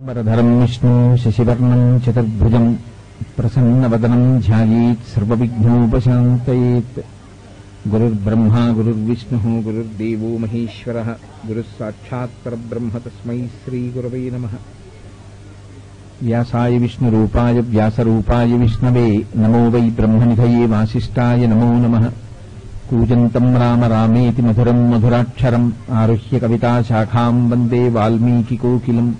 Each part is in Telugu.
వరధరం విష్ణుం శశివర్ణం చతుర్భుజం ప్రసన్నవదనం ధ్యాయేత్ సర్వవిఘ్నోపశాంతయేత్. గురుర్బ్రహ్మా గురుర్విష్ణుః గురుర్దేవో మహేశ్వరః గురుః సాక్షాత్ పరబ్రహ్మ తస్మై శ్రీగురవే నమః. వ్యాసాయ విష్ణురూపాయ వ్యాసరూపాయ విష్ణవే నమో వై బ్రహ్మనిధయే వాసిష్ఠాయ నమో నమః. కూజంతం రామ రామేతి మధురం మధురాక్షరం ఆరుహ్య కవితాశాఖాం వందే వాల్మీకికోకిలం.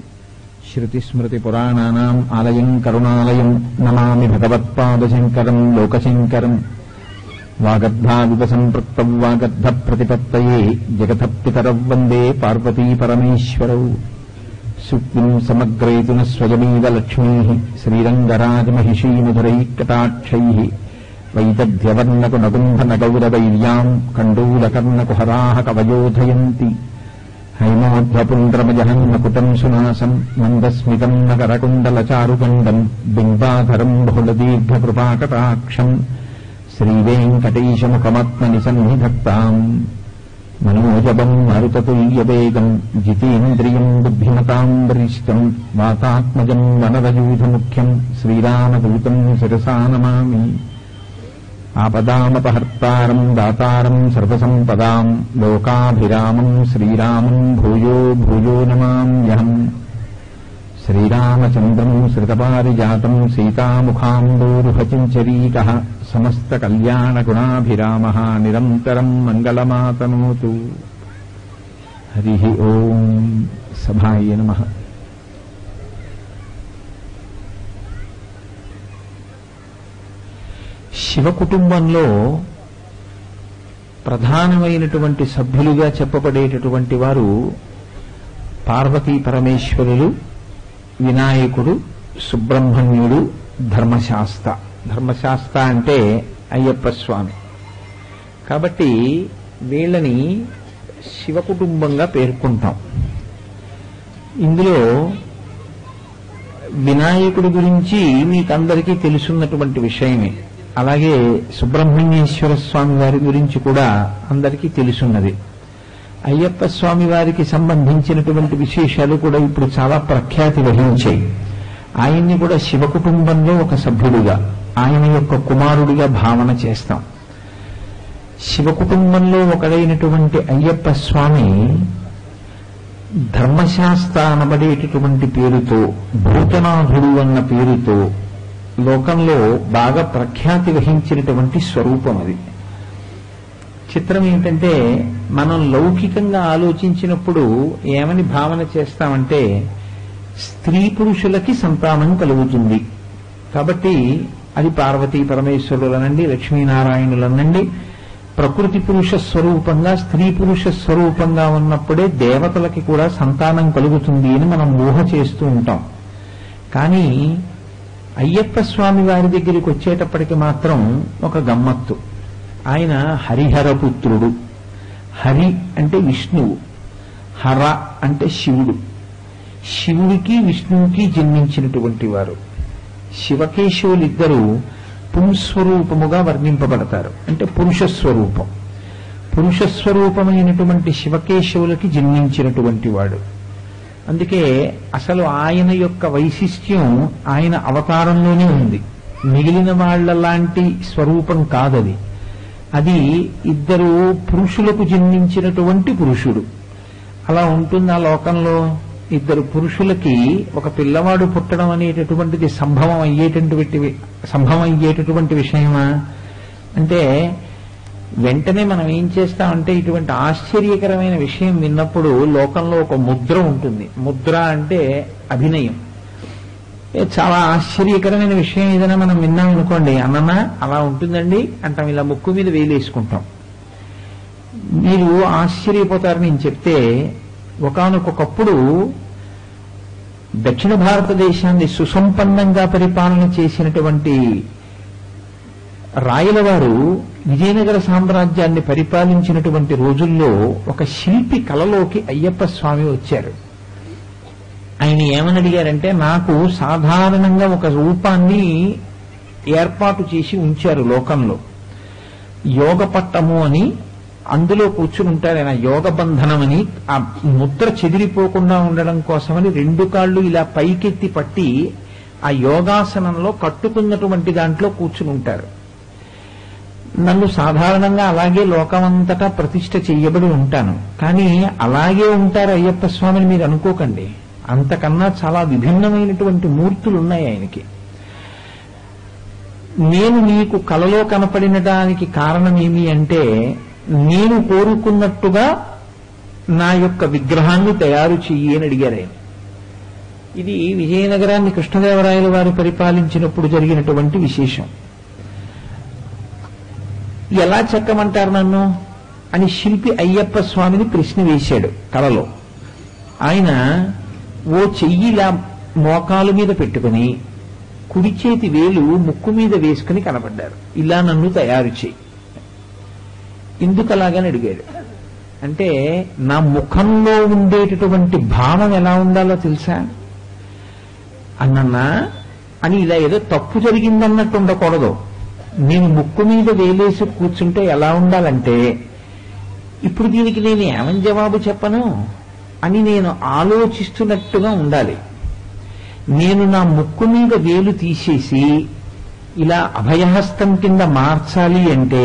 శ్రుతిస్మృతిపురాణానాం ఆలయం కరుణాలయం నమామి భగవత్పాదశంకరం లోకశంకరం. వాగర్ధావివ సంపృక్తం వాగర్ధ ప్రతిపత్తయే జగతః పితరౌ వందే పార్వతీ పరమేశ్వరౌ. సూక్తిం సమగ్రేతున స్వయమేవ లక్ష్మీః శ్రీరంగరాజమహిషీమధురైకటాక్షైః. వైదగ్ధ్యవర్ణకునగుంభనగౌరవైర్యాం కండూలకర్ణకుహరాः కవయోధయంతి. హైమోధ్వపుండ్రమజహన్మకుటం సునాసం మందస్మితం నగరకుండలచారుగండం బింబాధరం బహుళదీర్ఘకృపాకటాక్షం. శ్రీవేంకటేశముఖమాత్మని సన్నిధత్తాం. మనోజవం మరుతతుల్యవేగం జితేంద్రియం బుద్ధిమతాం వరిష్టం. వాతాత్మజం వనరయూధముఖ్యం శ్రీరామదూతం శిరసా నమామి. ఆపదామపహర్తారం దాతారం సర్వసంపదాం లోకాభిరామం శ్రీరామం భూయో భూయో నమామ్యహం. శ్రీరామచంద్రం శ్రితపారిజాతం సీతాముఖాంబోరుహచించరీకః. సమస్తకల్యాణగుణాభిరామः నిరంతరం మంగళమాతనోతు. హరి ఓం. సభాయ నమః. శివ కుటుంబంలో ప్రధానమైనటువంటి సభ్యులుగా చెప్పబడేటటువంటి వారు పార్వతీ పరమేశ్వరులు, వినాయకుడు, సుబ్రహ్మణ్యుడు, ధర్మశాస్త్ర. ధర్మశాస్త్ర అంటే అయ్యప్ప స్వామి. కాబట్టి వీళ్ళని శివ కుటుంబంగా పేర్కొంటాం. ఇందులో వినాయకుడి గురించి మీకందరికీ తెలుసున్నటువంటి విషయమే. అలాగే సుబ్రహ్మణ్యేశ్వర స్వామి వారి గురించి కూడా అందరికీ తెలుసున్నది. అయ్యప్ప స్వామి వారికి సంబంధించినటువంటి విశేషాలు కూడా ఇప్పుడు చాలా ప్రఖ్యాతి వహించాయి. ఆయన్ని కూడా శివ కుటుంబంలో ఒక సభ్యుడిగా, ఆయన యొక్క కుమారుడిగా భావన చేస్తాం. శివ కుటుంబంలో ఒకడైనటువంటి అయ్యప్ప స్వామి ధర్మశాస్త్ర అనబడేటటువంటి పేరుతో, భూతనాథుడు అన్న పేరుతో లోకంలో బాగా ప్రఖ్యాతి వహించినటువంటి స్వరూపం అది. చిత్రం ఏంటంటే, మనం లౌకికంగా ఆలోచించినప్పుడు ఏమని భావన చేస్తామంటే స్త్రీ పురుషులకి సంతానం కలుగుతుంది కాబట్టి అది పార్వతీ పరమేశ్వరులనండి, లక్ష్మీనారాయణులనండి, ప్రకృతి పురుష స్వరూపంగా స్త్రీ పురుష స్వరూపంగా ఉన్నప్పుడే దేవతలకి కూడా సంతానం కలుగుతుంది అని మనం ఊహ చేస్తూ ఉంటాం. కానీ అయ్యప్ప స్వామి వారి దగ్గరికి వచ్చేటప్పటికి మాత్రం ఒక గమ్మత్తు. ఆయన హరిహరపుత్రుడు. హరి అంటే విష్ణువు, హర అంటే శివుడు. శివుడికి విష్ణువుకి జన్మించినటువంటి వారు. శివకేశవులిద్దరూ పుంస్వరూపముగా వర్ణింపబడతారు. అంటే పురుష స్వరూపం. పురుష స్వరూపమైనటువంటి శివకేశవులకి జన్మించినటువంటి వాడు. అందుకే అసలు ఆయన యొక్క వైశిష్ట్యం ఆయన అవతారంలోనే ఉంది. మిగిలిన వాళ్ల లాంటి స్వరూపం కాదది. అది ఇద్దరు పురుషులకు జన్మించినటువంటి పురుషుడు. అలా ఉంటుంది ఆ లోకంలో. ఇద్దరు పురుషులకి ఒక పిల్లవాడు పుట్టడం అనేటటువంటిది సంభవం అయ్యేటటువంటి విషయమా అంటే, వెంటనే మనం ఏం చేస్తామంటే ఇటువంటి ఆశ్చర్యకరమైన విషయం విన్నప్పుడు లోకంలో ఒక ముద్ర ఉంటుంది. ముద్ర అంటే అభినయం. చాలా ఆశ్చర్యకరమైన విషయం ఏదైనా మనం విన్నాం అనుకోండి, అన్నమా అలా ఉంటుందండి అంటాం, ఇలా ముక్కు మీద వేలేసుకుంటాం. మీరు ఆశ్చర్యపోతారు నేను చెప్తే. ఒకానొకప్పుడు దక్షిణ భారతదేశాన్ని సుసంపన్నంగా పరిపాలన చేసినటువంటి రాయల వారు విజయనగర సామ్రాజ్యాన్ని పరిపాలించినటువంటి రోజుల్లో ఒక శిల్పి కళలోకి అయ్యప్ప స్వామి వచ్చారు. ఆయన ఏమని అడిగారంటే, నాకు సాధారణంగా ఒక రూపాన్ని ఏర్పాటు చేసి ఉంచారు లోకంలో, యోగ పట్టము అని అందులో కూర్చుని ఉంటారు ఆయన. యోగ బంధనం అని ఆ ముద్ర చెదిరిపోకుండా ఉండడం కోసమని 2 కాళ్ళు ఇలా పైకెత్తి పట్టి ఆ యోగాసనంలో కట్టుకున్నటువంటి దాంట్లో కూర్చుని ఉంటారు. నన్ను సాధారణంగా అలాగే లోకమంతటా ప్రతిష్ఠ చెయ్యబడి ఉంటాను. కానీ అలాగే ఉంటారు అయ్యప్ప స్వామిని మీరు అనుకోకండి. అంతకన్నా చాలా విభిన్నమైనటువంటి మూర్తులు ఉన్నాయి ఆయనకి. నేను నీకు కలలో కనపడినడానికి కారణం ఏమి అంటే, నేను కోరుకున్నట్టుగా నా యొక్క విగ్రహాన్ని తయారు చెయ్యి అని అడిగారు ఆయన. ఇది విజయనగరాన్ని కృష్ణదేవరాయల వారు పరిపాలించినప్పుడు జరిగినటువంటి విశేషం. ఎలా చెక్కమంటారు నన్ను అని శిల్పి అయ్యప్ప స్వామిని ప్రశ్న వేశాడు కలలో. ఆయన ఓ చెయ్యిలా మోకాలు మీద పెట్టుకుని కుడి చేతి వేలు ముక్కు మీద వేసుకుని కనపడ్డారు. ఇలా నన్ను తయారు చేయి. ఎందుకు అలాగని అడిగాడు. అంటే నా ముఖంలో ఉండేటటువంటి భావం ఎలా ఉండాలో తెలుసా అన్నన్నా అని, ఇలా ఏదో తప్పు జరిగిందన్నట్టు ఉండకూడదు. నేను ముక్కు మీద వేలేసి కూర్చుంటే ఎలా ఉండాలంటే, ఇప్పుడు దీనికి నేను ఏమని జవాబు చెప్పను అని నేను ఆలోచిస్తున్నట్టుగా ఉండాలి. నేను నా ముక్కు మీద వేలు తీసేసి ఇలా అభయహస్తం కింద మార్చాలి అంటే,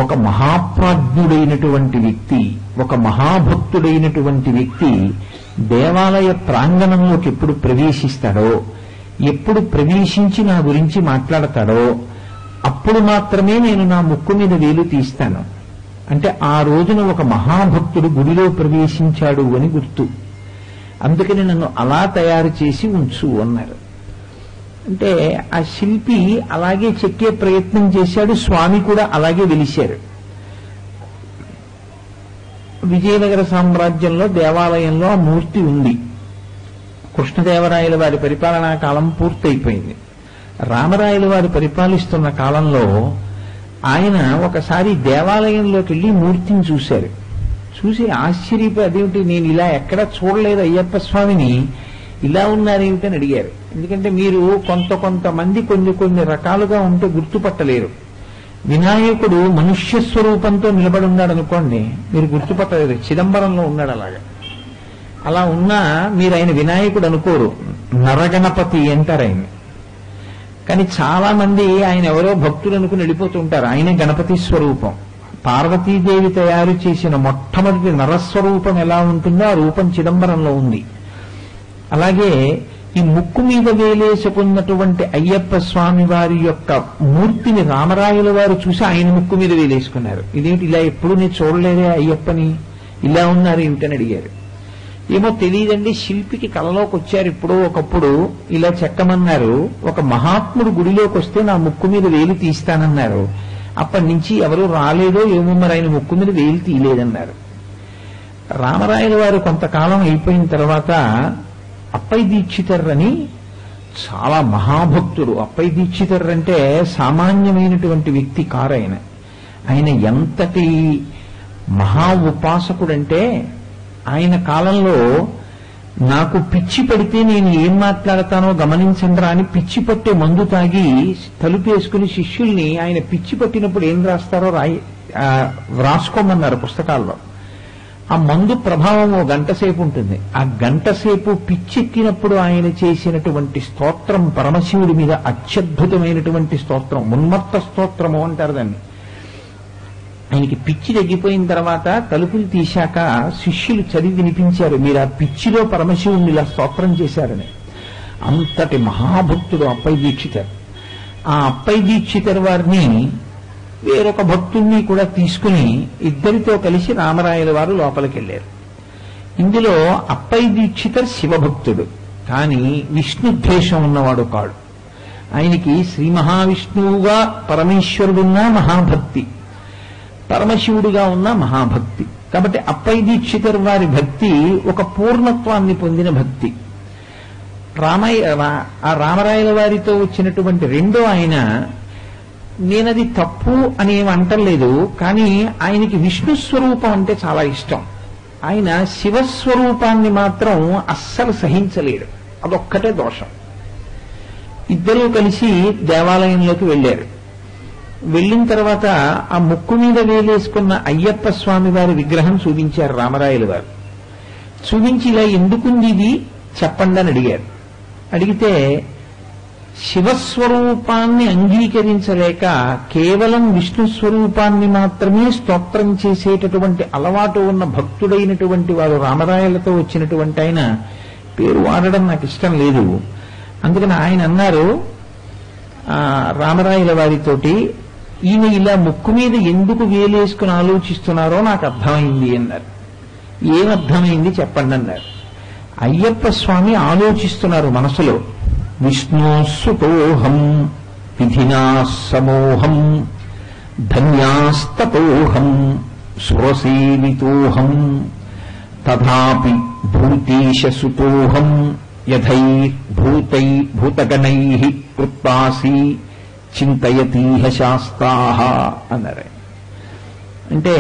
ఒక మహాప్రాజ్ఞుడైనటువంటి వ్యక్తి, ఒక మహాభక్తుడైనటువంటి వ్యక్తి దేవాలయ ప్రాంగణంలోకి ఎప్పుడు ప్రవేశిస్తాడో, ఎప్పుడు ప్రవేశించి నా గురించి మాట్లాడతాడో అప్పుడు మాత్రమే నేను నా ముక్కు మీద వేలు తీస్తాను. అంటే ఆ రోజున ఒక మహాభక్తుడు గుడిలో ప్రవేశించాడు అని గుర్తు. అందుకని నన్ను అలా తయారు చేసి ఉంచు అన్నారు. అంటే ఆ శిల్పి అలాగే చెక్కే ప్రయత్నం చేశాడు. స్వామి కూడా అలాగే వెలిశారు. విజయనగర సామ్రాజ్యంలో దేవాలయంలో ఆ మూర్తి ఉంది. కృష్ణదేవరాయల వారి పరిపాలనా కాలం పూర్తయిపోయింది. రామరాయల వారు పరిపాలిస్తున్న కాలంలో ఆయన ఒకసారి దేవాలయంలోకి వెళ్ళి మూర్తిని చూశారు. చూసి ఆశ్చర్యపోయి, అదేమిటి నేను ఇలా ఎక్కడా చూడలేదు అయ్యప్ప స్వామిని, ఇలా ఉన్నారేమిటని అడిగారు. ఎందుకంటే మీరు కొంతమంది కొన్ని రకాలుగా ఉంటే గుర్తుపట్టలేరు. వినాయకుడు మనుష్య స్వరూపంతో నిలబడి ఉన్నాడు అనుకోండి, మీరు గుర్తుపట్టలేరు. చిదంబరంలో ఉన్నాడు అలాగా. అలా ఉన్నా మీరు ఆయన వినాయకుడు అనుకోరు, నరగణపతి అంటారు ఆయన. కానీ చాలా మంది ఆయన ఎవరో భక్తులు అనుకుని వెళ్ళిపోతుంటారు. ఆయనే గణపతి స్వరూపం. పార్వతీదేవి తయారు చేసిన మొట్టమొదటి నరస్వరూపం ఎలా ఉంటుందో ఆ రూపం చిదంబరంలో ఉంది. అలాగే ఈ ముక్కు మీద వేలేసుకున్నటువంటి అయ్యప్ప స్వామి వారి యొక్క మూర్తిని రామరాయల వారు చూసి ఆయన ముక్కు మీద వేలేసుకున్నారు. ఇదేంటి ఇలా ఎప్పుడు నేను చూడలేదే అయ్యప్పని, ఇలా ఉన్నారు ఏమిటని అడిగారు. ఏమో తెలియదండి, శిల్పికి కలలోకి వచ్చారు ఇప్పుడు ఒకప్పుడు, ఇలా చెక్కమన్నారు. ఒక మహాత్ముడు గుడిలోకి వస్తే నా ముక్కు మీద వేలు తీస్తానన్నారు. అప్పటి నుంచి ఎవరూ రాలేదో ఏమో, మరి ఆయన ముక్కు మీద వేలు తీయలేదన్నారు. రామరాయల వారు కొంతకాలం అయిపోయిన తర్వాత అప్పై దీక్షితర్ అని చాలా మహాభక్తుడు. అప్పై దీక్షితర్ అంటే సామాన్యమైనటువంటి వ్యక్తి కారు ఆయన. ఆయన ఎంతటి మహా ఉపాసకుడంటే, ఆయన కాలంలో నాకు పిచ్చి పడితే నేను ఏం మాట్లాడతానో గమనించండిరా అని పిచ్చి పట్టే మందు తాగి తలుపేసుకుని శిష్యుల్ని ఆయన పిచ్చి పట్టినప్పుడు ఏం రాస్తారో రాసుకోమన్నారు పుస్తకాల్లో. ఆ మందు ప్రభావం 1 గంట సేపు ఉంటుంది. ఆ గంట సేపు పిచ్చెక్కినప్పుడు ఆయన చేసినటువంటి స్తోత్రం పరమశివుడి మీద అత్యద్భుతమైనటువంటి స్తోత్రం, ఉన్మత్త స్తోత్రము అంటారు దాన్ని. ఆయనకి పిచ్చి తగ్గిపోయిన తర్వాత తలుపులు తీశాక శిష్యులు చదివి వినిపించారు, మీరు ఆ పిచ్చిలో పరమశివుణ్ణి ఇలా స్తోత్రం చేశారని. అంతటి మహాభక్తుడు అప్పై దీక్షితర్. ఆ అప్పై దీక్షితర్ వారిని వేరొక భక్తుణ్ణి కూడా తీసుకుని ఇద్దరితో కలిసి రామరాయల వారు లోపలికి వెళ్ళారు. ఇందులో అప్పై దీక్షితర్ శివభక్తుడు, కానీ విష్ణు ద్వేషం ఉన్నవాడు కాడు. ఆయనకి శ్రీ మహావిష్ణువుగా పరమేశ్వరుడున్నా మహాభక్తి, పరమశివుడిగా ఉన్న మహాభక్తి. కాబట్టి అప్పై దీక్షితర్ వారి భక్తి ఒక పూర్ణత్వాన్ని పొందిన భక్తి. రామరాయల వారితో వచ్చినటువంటి రెండో ఆయన, నేనది తప్పు అనేవి అంటలేదు, కానీ ఆయనకి విష్ణు స్వరూపం అంటే చాలా ఇష్టం. ఆయన శివస్వరూపాన్ని మాత్రం అస్సలు సహించలేడు, అదొక్కటే దోషం. ఇద్దరూ కలిసి దేవాలయంలోకి వెళ్ళారు. వెళ్ళిన తర్వాత ఆ ముక్కు మీద వేలేసుకున్న అయ్యప్ప స్వామి వారి విగ్రహం చూపించారు రామరాయలు వారు. చూపించి ఇలా ఎందుకుంది ఇది చెప్పండి అని అడిగారు. అడిగితే శివస్వరూపాన్ని అంగీకరించలేక కేవలం విష్ణు స్వరూపాన్ని మాత్రమే స్తోత్రం చేసేటటువంటి అలవాటు ఉన్న భక్తుడైనటువంటి వారు రామరాయలతో వచ్చినటువంటి ఆయన పేరు వాడడం నాకు ఇష్టం లేదు. అందుకని ఆయన అన్నారు రామరాయల వారితోటి, ఈయన ఇలా ముక్కు మీద ఎందుకు వేలేసుకుని ఆలోచిస్తున్నారో నాకు అర్థమైంది అన్నారు. ఏమర్థమైంది చెప్పండి అన్నారు. అయ్యప్ప స్వామి ఆలోచిస్తున్నారు మనసులో, విష్ణోస్సుతోహం విధినా సమోహం ధన్యాస్తతోహం సురసేవితోహం తథాపి భూతేశసుతోహం భూతగణైః కృత్పాసి చింతయతీహ శాస్త్రాః అన్నారు. అంటే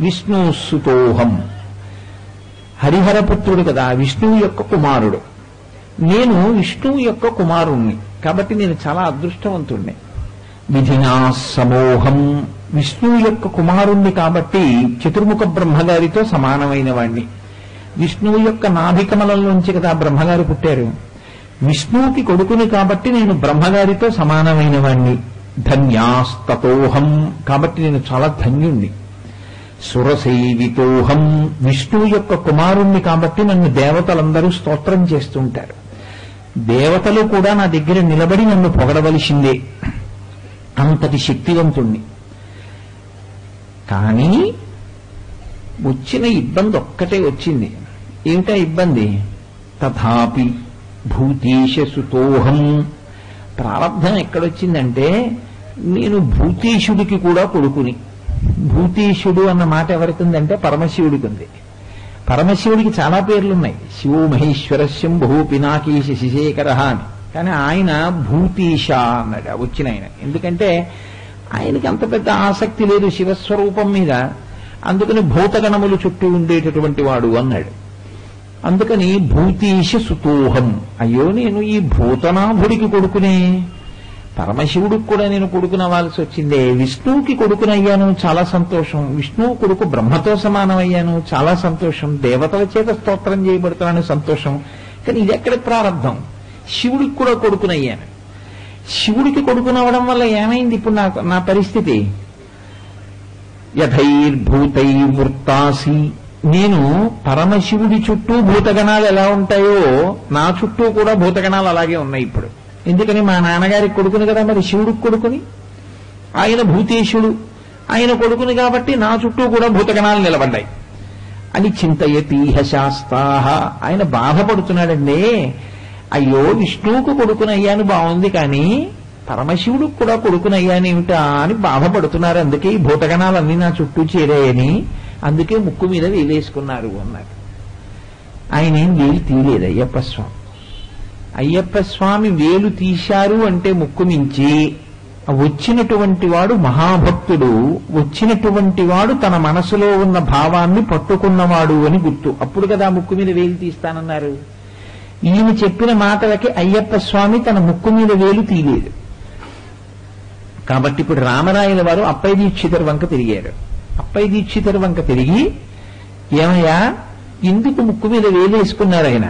విష్ణుసుతోహం, హరిహరపుత్రుడు కదా, విష్ణువు యొక్క కుమారుడు. నేను విష్ణువు యొక్క కుమారుణ్ణి కాబట్టి నేను చాలా అదృష్టవంతుణ్ణి. విధినా సమోహం, విష్ణువు యొక్క కుమారుణ్ణి కాబట్టి చతుర్ముఖ బ్రహ్మగారితో సమానమైన వాణ్ణి. విష్ణువు యొక్క నాభికమలంలోంచి కదా బ్రహ్మగారు పుట్టారు. విష్ణువుకి కొడుకుని కాబట్టి నేను బ్రహ్మగారితో సమానమైన వాణ్ణి. ధన్యాస్తతోహం, కాబట్టి నేను చాలా ధన్యుణ్ణి. సురసేవితోహం, విష్ణువు యొక్క కుమారుణ్ణి కాబట్టి నన్ను దేవతలందరూ స్తోత్రం చేస్తుంటారు. దేవతలు కూడా నా దగ్గర నిలబడి నన్ను పొగడవలసిందే, అంతటి శక్తివంతుణ్ణి. కానీ వచ్చిన ఇబ్బంది ఒక్కటే వచ్చింది. ఏమిటా ఇబ్బంది? తథాపి భూతేశసుతోహం. ప్రారంధం ఎక్కడొచ్చిందంటే నేను భూతేశుడికి కూడా కొడుకుని. భూతేశుడు అన్న మాట ఎవరికి ఉందంటే పరమశివుడికి ఉంది. పరమశివుడికి చాలా పేర్లున్నాయి, శివో మహేశ్వర శంభో పినాకేశ శశేఖర అని. కానీ ఆయన భూతేశ అన్నాడు వచ్చిన ఆయన. ఎందుకంటే ఆయనకి అంత పెద్ద ఆసక్తి లేదు శివస్వరూపం మీద, అందుకని భూతగణములు చుట్టూ ఉండేటటువంటి వాడు అన్నాడు. అందుకని భూతేశ సుతోహం, అయ్యో నేను ఈ భూతనాభుడికి కొడుకునే, పరమశివుడికి కూడా నేను కొడుకునవ్వాల్సి వచ్చిందే. విష్ణువుకి కొడుకునయ్యాను, చాలా సంతోషం. విష్ణువు కొడుకు బ్రహ్మతో సమానమయ్యాను, చాలా సంతోషం. దేవతల చేత స్తోత్రం చేయబడుతున్నాను, సంతోషం. కానీ ఇది ఎక్కడ ప్రారంభం? శివుడికి కూడా కొడుకునయ్యాను. శివుడికి కొడుకునవ్వడం వల్ల ఏమైంది ఇప్పుడు నా పరిస్థితి? యథైర్భూతైర్వృత్తాసి, నేను పరమశివుడి చుట్టూ భూతగణాలు ఎలా ఉంటాయో నా చుట్టూ కూడా భూతగణాలు అలాగే ఉన్నాయి ఇప్పుడు. ఎందుకని మా నాన్నగారికి కొడుకుని కదా, మరి శివుడికి కొడుకుని, ఆయన భూతేశుడు, ఆయన కొడుకుని కాబట్టి నా చుట్టూ కూడా భూతగణాలు నిలబడ్డాయి అని చింతయతీహ శాస్త్రాః. ఆయన బాధపడుతున్నాడండి, అయ్యో విష్ణువుకు కొడుకునయ్యాను బాగుంది, కానీ పరమశివుడికి కూడా కొడుకునయ్యానేమిటా అని బాధపడుతున్నారు. అందుకే ఈ భూతగణాలన్నీ నా చుట్టూ చేరాయని, అందుకే ముక్కు మీద వేలేసుకున్నారు అన్నారు. ఆయన ఏం వేలు తీయలేదు అయ్యప్ప స్వామి. అయ్యప్ప స్వామి వేలు తీశారు అంటే ముక్కు మించి వచ్చినటువంటి వాడు మహాభక్తుడు, వచ్చినటువంటి వాడు తన మనసులో ఉన్న భావాన్ని పట్టుకున్నవాడు అని గుర్తు. అప్పుడు కదా ముక్కు మీద వేలు తీస్తానన్నారు. ఈయన చెప్పిన మాటలకి అయ్యప్ప స్వామి తన ముక్కు మీద వేలు తీయలేదు. కాబట్టి ఇప్పుడు రామరాయల వారు అప్పయ్య దీక్షితర్ వంక తిరిగారు. అప్పయ్య దీక్షితర్ వంక తిరిగి, ఏమయ్యా ఎందుకు ముక్కు మీద వేలేసుకున్నారు ఆయన,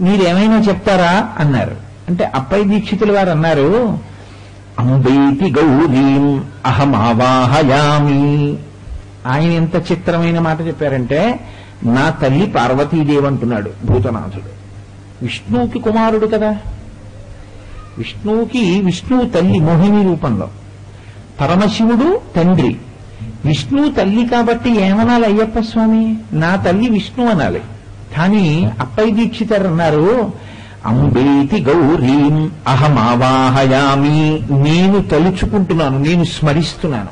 మీరేమైనా చెప్తారా అన్నారు. అంటే అప్పయ్య దీక్షితుల వారు అన్నారు, అంబేతి గౌరీం అహమావాహయామి. ఆయన ఎంత చిత్రమైన మాట చెప్పారంటే, నా తల్లి పార్వతీదేవి అంటున్నాడు భూతనాథుడు. విష్ణువుకి కుమారుడు కదా, విష్ణువు తల్లి మోహిని రూపంలో, పరమశివుడు తండ్రి. విష్ణువు తల్లి కాబట్టి ఏమనాలి అయ్యప్ప స్వామి? నా తల్లి విష్ణు అనాలి. కానీ అప్పయ్య దీక్షితర్ అన్నారు, అంబేతి గౌరీం అహమావాహయామి. నేను తలుచుకుంటున్నాను, నేను స్మరిస్తున్నాను.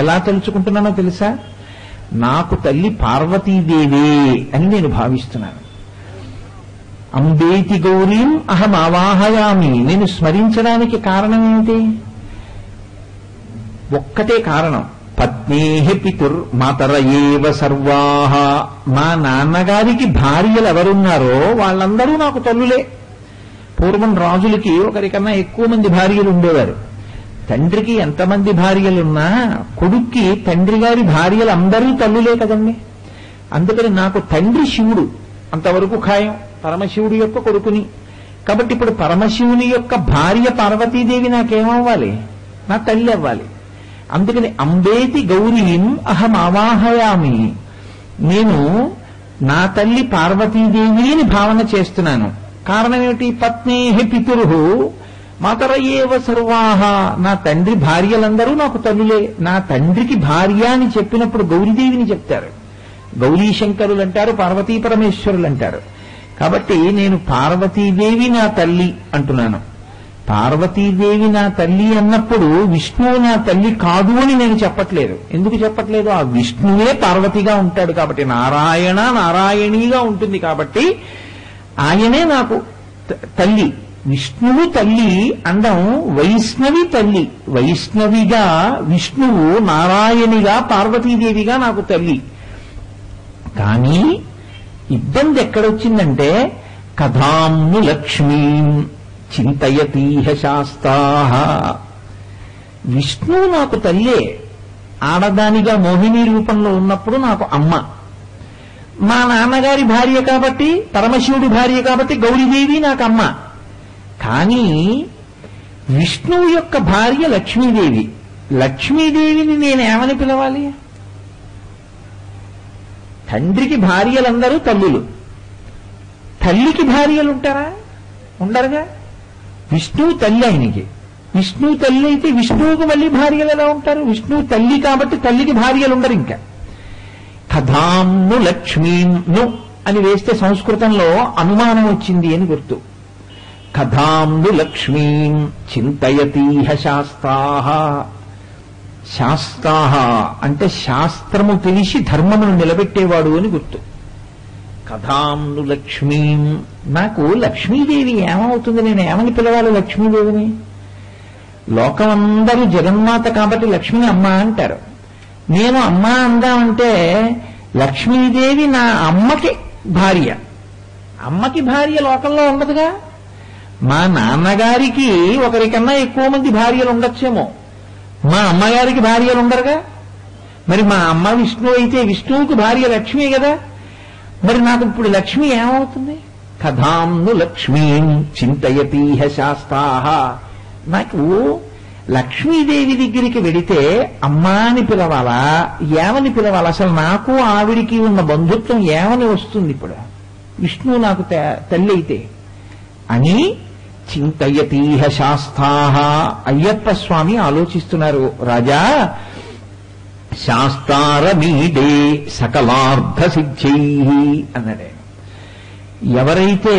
ఎలా తలుచుకుంటున్నానో తెలుసా? నాకు తల్లి పార్వతీదేవే అని నేను భావిస్తున్నాను. అంబేతి గౌరీం అహమావాహయామి, నేను స్మరించడానికి కారణం ఏమిటి? ఒక్కటే కారణం, పత్నేహి పితుర్మాతర ఏవ సర్వాః. మా నాన్నగారికి భార్యలు ఎవరున్నారో వాళ్ళందరూ నాకు తల్లులే. పూర్వం రాజులకి ఒకరికన్నా ఎక్కువ మంది భార్యలు ఉండేవారు. తండ్రికి ఎంతమంది భార్యలున్నా కొడుక్కి తండ్రి గారి భార్యలు అందరూ తల్లులే కదండి. అందుకని నాకు తండ్రి శివుడు అంతవరకు ఖాయం, పరమశివుడి యొక్క కొడుకుని. కాబట్టి ఇప్పుడు పరమశివుని యొక్క భార్య పార్వతీదేవి నాకేమవ్వాలి? నా తల్లి అవ్వాలి. అందుకని అంబేతి గౌరీం అహం ఆవాహయామి, నేను నా తల్లి పార్వతీదేవి అని భావన చేస్తున్నాను. కారణం ఏమిటి? పత్నేహి పితురుహు మాతరయేవ సర్వాహ, నా తండ్రి భార్యలందరూ నాకు తల్లులే. నా తండ్రికి భార్య అని చెప్పినప్పుడు గౌరీదేవిని చెప్తారు, గౌరీ శంకరులు అంటారు, పార్వతీ పరమేశ్వరులు అంటారు. కాబట్టి నేను పార్వతీదేవి నా తల్లి అంటున్నాను. పార్వతీదేవి నా తల్లి అన్నప్పుడు విష్ణువు నా తల్లి కాదు అని నేను చెప్పట్లేదు. ఎందుకు చెప్పట్లేదు? ఆ విష్ణువే పార్వతిగా ఉంటాడు కాబట్టి, నారాయణ నారాయణీగా ఉంటుంది కాబట్టి ఆయనే నాకు తల్లి. విష్ణువు తల్లి అండం వైష్ణవి తల్లి, వైష్ణవిగా విష్ణువు, నారాయణిగా పార్వతీదేవిగా నాకు తల్లి. కానీ ఇబ్బంది ఎక్కడొచ్చిందంటే కథాంను లక్ష్మీం చింతయతీహ శాస్తాః. విష్ణువు నాకు తల్లే, ఆడదానిగా మోహిని రూపంలో ఉన్నప్పుడు నాకు అమ్మ. మా నాన్నగారి భార్య కాబట్టి, పరమశివుడి భార్య కాబట్టి గౌరీదేవి నాకు అమ్మ. కానీ విష్ణువు యొక్క భార్య లక్ష్మీదేవి. లక్ష్మీదేవిని నేనేమని పిలవాలి? తండ్రికి భార్యలందరూ తల్లులు, తల్లికి భార్యలు ఉంటారా? ఉండరుగా. విష్ణువు తల్లి ఆయనకి. విష్ణువు తల్లి అయితే విష్ణువుకు మళ్ళీ భార్యలు ఎలా ఉంటారు? విష్ణువు తల్లి కాబట్టి తల్లికి భార్యలు ఉండరు. ఇంకా కథాంను లక్ష్మీం ను అని వేస్తే సంస్కృతంలో అనుమానం వచ్చింది అని గుర్తు. కథాంను లక్ష్మీం చింతయతీహ శాస్తాః. శాస్తాః అంటే శాస్త్రము తెలిసి ధర్మమును నిలబెట్టేవాడు అని గుర్తు. కథాంను లక్ష్మీం, నాకు లక్ష్మీదేవి ఏమవుతుంది? నేను ఏమని పిలవాలి లక్ష్మీదేవిని? లోకమందరూ జగన్మాత కాబట్టి లక్ష్మిని అమ్మ అంటారు. నేను అమ్మ అందామంటే లక్ష్మీదేవి నా అమ్మకి భార్య. అమ్మకి భార్య లోకంలో ఉండదుగా. మా నాన్నగారికి ఒకరికన్నా ఎక్కువ మంది భార్యలు ఉండొచ్చేమో, మా అమ్మగారికి భార్యలు ఉండరుగా. మరి మా అమ్మ విష్ణువు అయితే విష్ణువుకి భార్య లక్ష్మి కదా. మరి నాకు ఇప్పుడు లక్ష్మి ఏమవుతుంది? కథాంను లక్ష్మీం చింతయతీహ శాస్తాః. నాకు లక్ష్మీదేవి దగ్గరికి వెడితే అమ్మా అని పిలవాలా, ఏమని పిలవాలా? అసలు నాకు ఆవిడికి ఉన్న బంధుత్వం ఏమని వస్తుంది ఇప్పుడు? విష్ణువు నాకు తల్లి అయితే అని చింతయతీహ శాస్తాః. అయ్యప్ప స్వామి ఆలోచిస్తున్నారు, రాజా శాస్తారమీడే సకలార్థ సిద్ధ్యైః అన్నాడే. ఎవరైతే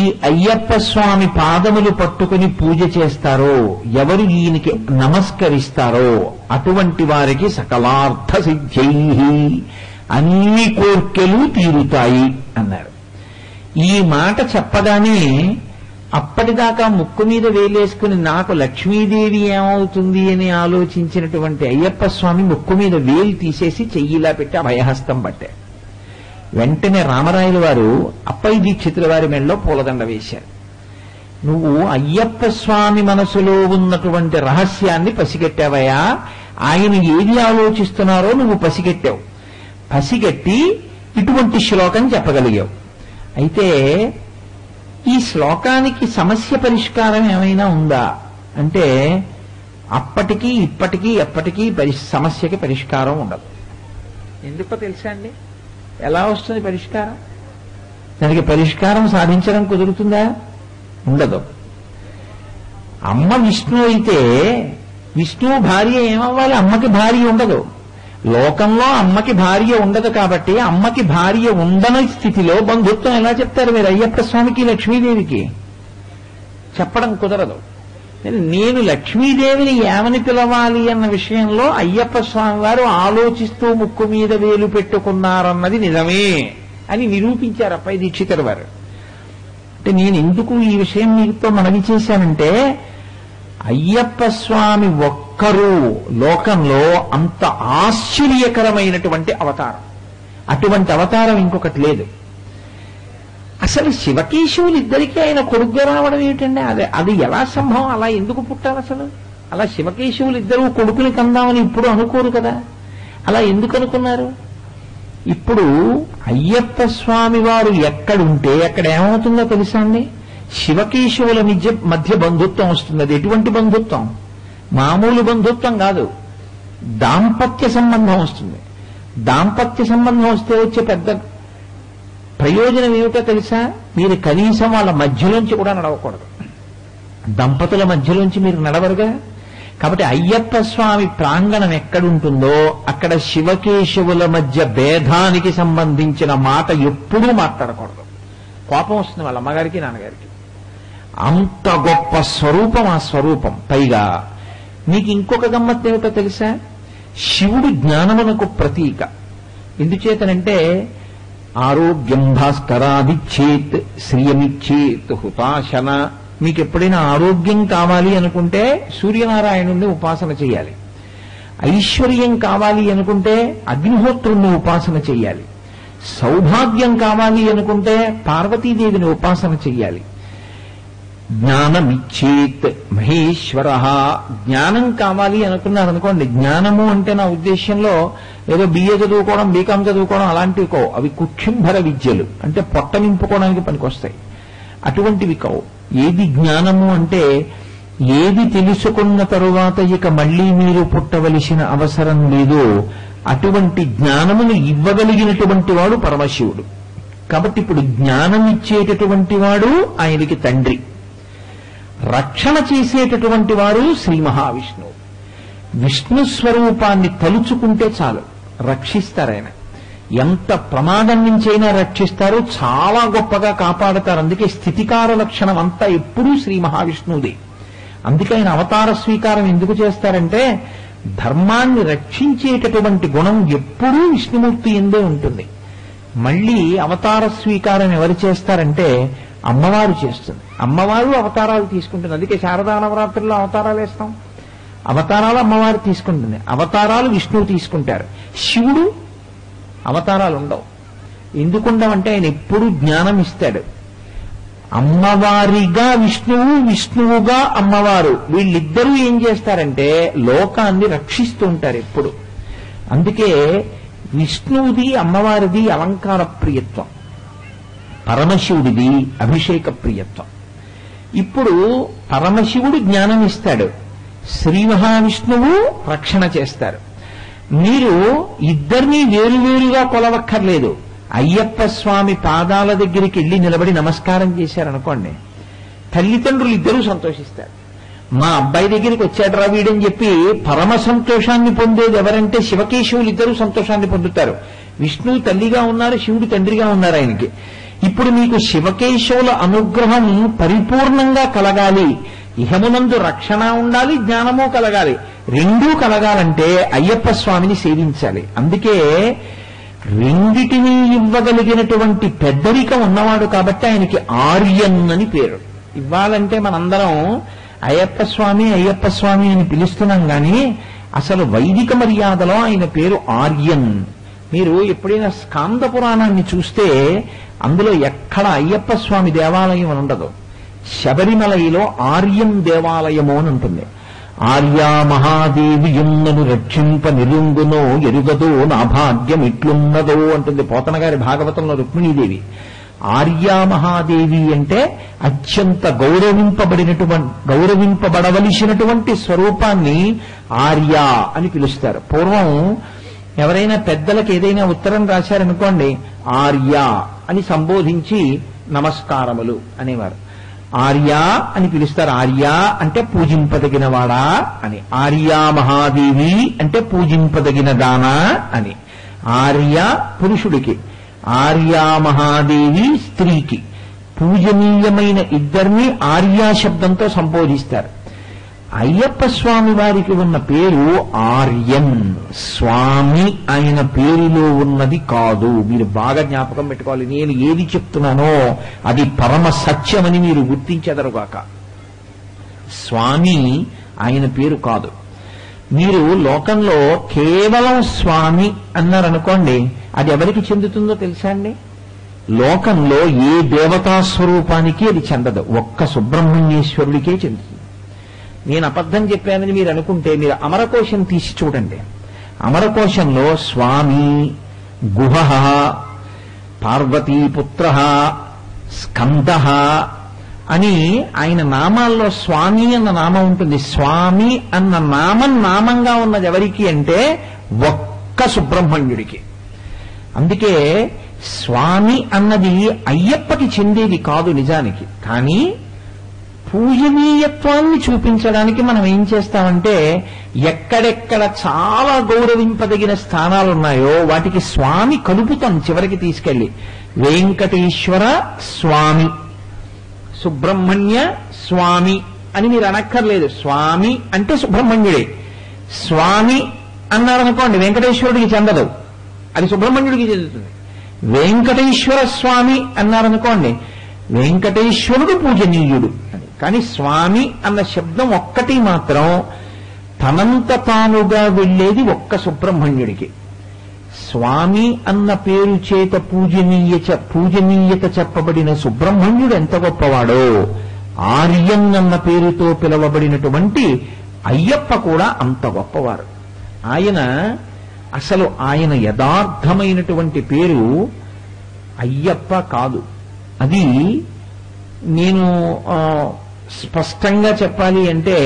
ఈ అయ్యప్ప స్వామి పాదములు పట్టుకుని పూజ చేస్తారో, ఎవరు ఈయనకి నమస్కరిస్తారో అటువంటి వారికి సకలార్థ సిద్ధ్యైః అన్ని కోర్కెలు తీరుతాయి అన్నారు. ఈ మాట చెప్పగానే అప్పటిదాకా ముక్కు మీద వేలేసుకుని నాకు లక్ష్మీదేవి ఏమవుతుంది అని ఆలోచించినటువంటి అయ్యప్ప స్వామి ముక్కు మీద వేలు తీసేసి చెయ్యిలా పెట్టి అభయహస్తం పట్టారు. వెంటనే రామరాయల వారు అప్పయ్య దీక్షితుల వారి మెడలో పూలదండ వేశారు. నువ్వు అయ్యప్ప స్వామి మనసులో ఉన్నటువంటి రహస్యాన్ని పసిగట్టావయ్యా. ఆయన ఏది ఆలోచిస్తున్నారో నువ్వు పసిగట్టావు. పసిగట్టి ఇటువంటి శ్లోకం చెప్పగలిగావు. అయితే ఈ శ్లోకానికి సమస్య పరిష్కారం ఏమైనా ఉందా అంటే అప్పటికీ ఇప్పటికీ ఎప్పటికీ సమస్యకి పరిష్కారం ఉండదు. ఎందుకో తెలుసా అండి? ఎలా వస్తుంది పరిష్కారం? దానికి పరిష్కారం సాధించడం కుదురుతుందా? ఉండదు. అమ్మ విష్ణువు అయితే విష్ణువు భార్య ఏమవ్వాలి? అమ్మకి భార్య ఉండదు. లోకంలో అమ్మకి భార్య ఉండదు కాబట్టి అమ్మకి భార్య ఉండని స్థితిలో బంధుత్వం ఎలా చెప్తారు మీరు అయ్యప్ప స్వామికి లక్ష్మీదేవికి? చెప్పడం కుదరదు. నేను లక్ష్మీదేవిని ఏమని పిలవాలి అన్న విషయంలో అయ్యప్ప స్వామి వారు ఆలోచిస్తూ ముక్కు మీద వేలు పెట్టుకున్నారన్నది నిజమే అని నిరూపించారు అప్పయ్య దీక్షితుల వారు. అంటే నేను ఎందుకు ఈ విషయం మీతో మనవి చేశానంటే అయ్యప్ప స్వామి ఒక్కరూ లోకంలో అంత ఆశ్చర్యకరమైనటువంటి అవతారం, అటువంటి అవతారం ఇంకొకటి లేదు. అసలు శివకేశవులు ఇద్దరికీ ఆయన కొడుగ్గా రావడం ఏమిటండి? అది ఎలా సంభవం? అలా ఎందుకు పుట్టాలి? అసలు అలా శివకేశవులు ఇద్దరూ కొడుకుని కందామని ఇప్పుడు అనుకోరు కదా. అలా ఎందుకు అనుకున్నారు? ఇప్పుడు అయ్యప్ప స్వామి వారు ఎక్కడుంటే అక్కడ ఏమవుతుందో తెలుసా అండి? శివకేశవుల మధ్య బంధుత్వం వస్తుంది. అది ఎటువంటి బంధుత్వం? మామూలు బంధుత్వం కాదు, దాంపత్య సంబంధం వస్తుంది. దాంపత్య సంబంధం వస్తే వచ్చే పెద్ద ప్రయోజనం ఏమిటో తెలుసా? మీరు కనీసం వాళ్ళ మధ్యలోంచి కూడా నడవకూడదు. దంపతుల మధ్యలోంచి మీరు నడవరుగా. కాబట్టి అయ్యప్ప స్వామి ప్రాంగణం ఎక్కడుంటుందో అక్కడ శివకేశవుల మధ్య భేదానికి సంబంధించిన మాట ఎప్పుడూ మాట్లాడకూడదు. కోపం వస్తుంది వాళ్ళ అమ్మగారికి నాన్నగారికి. అంత గొప్ప స్వరూపం ఆ స్వరూపం. పైగా మీకు ఇంకొక గమ్మత్తు ఏమిటో తెలుసా? శివుడు జ్ఞానమునకు ప్రతీక. ఎందుచేతనంటే ఆరోగ్యం భాస్కరాదిచ్చేత్ శ్రియమిచ్చేత్ హుతాశన. మీకు ఎప్పుడైనా ఆరోగ్యం కావాలి అనుకుంటే సూర్యనారాయణుణ్ణి ఉపాసన చేయాలి. ఐశ్వర్యం కావాలి అనుకుంటే అగ్నిహోత్రుణ్ణి ఉపాసన చెయ్యాలి. సౌభాగ్యం కావాలి అనుకుంటే పార్వతీదేవిని ఉపాసన చెయ్యాలి. జ్ఞానమిచ్చేత్ మహేశ్వర. జ్ఞానం కావాలి అనుకున్నారనుకోండి, జ్ఞానము అంటే నా ఉద్దేశంలో ఏదో బిఏ చదువుకోవడం, బీకాం చదువుకోవడం అలాంటివి కావు. అవి కుక్షింభర విద్యలు, అంటే పొట్ట నింపుకోవడానికి పనికొస్తాయి. అటువంటివి కావు. ఏది జ్ఞానము అంటే ఏది తెలుసుకున్న తరువాత ఇక మళ్లీ మీరు పుట్టవలసిన అవసరం లేదు, అటువంటి జ్ఞానమును ఇవ్వగలిగినటువంటి వాడు పరమశివుడు. కాబట్టి ఇప్పుడు జ్ఞానం ఇచ్చేటటువంటి వాడు ఆయనకి తండ్రి, రక్షణ చేసేటటువంటి వారు శ్రీ మహావిష్ణువు. విష్ణు స్వరూపాన్ని తలుచుకుంటే చాలు, రక్షిస్తారు ఆయన. ఎంత ప్రమాదం నుంచైనా రక్షిస్తారు, చాలా గొప్పగా కాపాడతారు. అందుకే స్థితికార లక్షణం అంతా ఎప్పుడూ శ్రీ మహావిష్ణువుది. అందుకే ఆయన అవతార స్వీకారం ఎందుకు చేస్తారంటే ధర్మాన్ని రక్షించేటటువంటి గుణం ఎప్పుడూ విష్ణుమూర్తి ఎందే ఉంటుంది. మళ్లీ అవతార స్వీకారం ఎవరు చేస్తారంటే అమ్మవారు చేస్తుంది. అమ్మవారు అవతారాలు తీసుకుంటుంది. అందుకే శారదా నవరాత్రుల్లో అవతారాలు వేస్తాం. అవతారాలు అమ్మవారు తీసుకుంటుంది, అవతారాలు విష్ణువు తీసుకుంటారు. శివుడు అవతారాలు ఉండవు. ఎందుకుండవంటే ఆయన ఎప్పుడు జ్ఞానం ఇస్తాడు. అమ్మవారిగా విష్ణువు, విష్ణువుగా అమ్మవారు, వీళ్ళిద్దరూ ఏం చేస్తారంటే లోకాన్ని రక్షిస్తూ ఉంటారు ఎప్పుడు. అందుకే విష్ణువుది అమ్మవారిది అలంకార ప్రియత్వం, పరమశివుడిది అభిషేక ప్రియత్వం. ఇప్పుడు పరమశివుడు జ్ఞానం ఇస్తాడు, శ్రీ మహావిష్ణువు రక్షణ చేస్తారు. మీరు ఇద్దరినీ వేరువేరుగా కొలవక్కర్లేదు. అయ్యప్ప స్వామి పాదాల దగ్గరికి వెళ్ళి నిలబడి నమస్కారం చేశారనుకోండి, తల్లిదండ్రులు ఇద్దరూ సంతోషిస్తారు. మా అబ్బాయి దగ్గరికి వచ్చాడరా వీడని చెప్పి పరమ సంతోషాన్ని పొందేది ఎవరంటే శివకేశవులు ఇద్దరూ సంతోషాన్ని పొందుతారు. విష్ణువు తల్లిగా ఉన్నారు, శివుడు తండ్రిగా ఉన్నారు ఆయనకి. ఇప్పుడు మీకు శివకేశవుల అనుగ్రహం పరిపూర్ణంగా కలగాలి, ఇహమునందు రక్షణ ఉండాలి, జ్ఞానము కలగాలి. రెండూ కలగాలంటే అయ్యప్ప స్వామిని సేవించాలి. అందుకే రెండిటినీ ఇవ్వగలిగినటువంటి పెద్దరికం ఉన్నవాడు కాబట్టి ఆయనకి ఆర్యన్ అని పేరు. ఇవ్వాలంటే మనందరం అయ్యప్ప స్వామి అయ్యప్ప స్వామి అని పిలుస్తున్నాం కానీ అసలు వైదిక మర్యాదలో ఆయన పేరు ఆర్యన్. మీరు ఎప్పుడైనా స్కాంద పురాణాన్ని చూస్తే అందులో ఎక్కడ అయ్యప్ప స్వామి దేవాలయం అని ఉండదు. శబరిమలలో ఆర్యం దేవాలయము అని ఉంటుంది. ఆర్యా మహాదేవి యున్నను రక్షింప నిరుంగునో ఎరుగదో నా భాగ్యం ఇట్లున్నదో అంటుంది పోతన గారి భాగవతంలో రుక్మిణీదేవి. ఆర్యా మహాదేవి అంటే అత్యంత గౌరవింపబడవలసినటువంటి స్వరూపాన్ని ఆర్య అని పిలుస్తారు. పూర్వం ఎవరైనా పెద్దలకు ఏదైనా ఉత్తరం రాశారనుకోండి, ఆర్య అని సంబోధించి నమస్కారములు అనేవారు. ఆర్య అని పిలుస్తారు. ఆర్య అంటే పూజింపదగినవాడా అని, ఆర్యా మహాదేవి అంటే పూజింపదగిన దానా అని. ఆర్య పురుషుడికి, ఆర్యా మహాదేవి స్త్రీకి. పూజనీయమైన ఇద్దరిని ఆర్యా శబ్దంతో సంబోధిస్తారు. అయ్యప్ప స్వామి వారికి ఉన్న పేరు ఆర్యన్. స్వామి ఆయన పేరులో ఉన్నది కాదు. మీరు బాగా జ్ఞాపకం పెట్టుకోవాలి. నేను ఏది చెప్తున్నానో అది పరమ సత్యమని మీరు గుర్తించెదరుగాక. స్వామి ఆయన పేరు కాదు. మీరు లోకంలో కేవలం స్వామి అన్నారనుకోండి, అది ఎవరికి చెందుతుందో తెలుసా అండి? లోకంలో ఏ దేవతా స్వరూపానికి అది చెందదు, ఒక్క సుబ్రహ్మణ్యేశ్వరుడికే చెందుతుంది. నేను అబద్ధం చెప్పానని మీరు అనుకుంటే మీరు అమరకోశం తీసి చూడండి. అమరకోశంలో స్వామి, గుహ, పార్వతీపుత్ర, స్కంద అని ఆయన నామాల్లో స్వామి అన్న నామం ఉంటుంది. స్వామి అన్న నామం నామంగా ఉన్నది ఎవరికి అంటే ఒక్క సుబ్రహ్మణ్యుడికి. అందుకే స్వామి అన్నది అయ్యప్పకి చెందేది కాదు నిజానికి. కానీ పూజనీయత్వాన్ని చూపించడానికి మనం ఏం చేస్తామంటే ఎక్కడెక్కడ చాలా గౌరవింపదగిన స్థానాలున్నాయో వాటికి స్వామి కలుపుతాం చివరికి తీసుకెళ్లి. వెంకటేశ్వర స్వామి, సుబ్రహ్మణ్య స్వామి అని మీరు అనక్కర్లేదు. స్వామి అంటే సుబ్రహ్మణ్యుడే. స్వామి అన్నారనుకోండి వెంకటేశ్వరుడికి చెందదు, అది సుబ్రహ్మణ్యుడికి చెందుతుంది. వెంకటేశ్వర స్వామి అన్నారనుకోండి వెంకటేశ్వరుడు పూజనీయుడు అని. కానీ స్వామి అన్న శబ్దం ఒక్కటి మాత్రం తనంత తానుగా వెళ్లేది ఒక్క సుబ్రహ్మణ్యుడికి. స్వామి అన్న పేరు చేత పూజనీయత చెప్పబడిన సుబ్రహ్మణ్యుడు ఎంత గొప్పవాడో, ఆర్యన్ అన్న పేరుతో పిలవబడినటువంటి అయ్యప్ప కూడా అంత గొప్పవారు. అసలు ఆయన యథార్థమైనటువంటి పేరు అయ్యప్ప కాదు. అది నేను స్పష్టంగా చెప్పాలి అంటే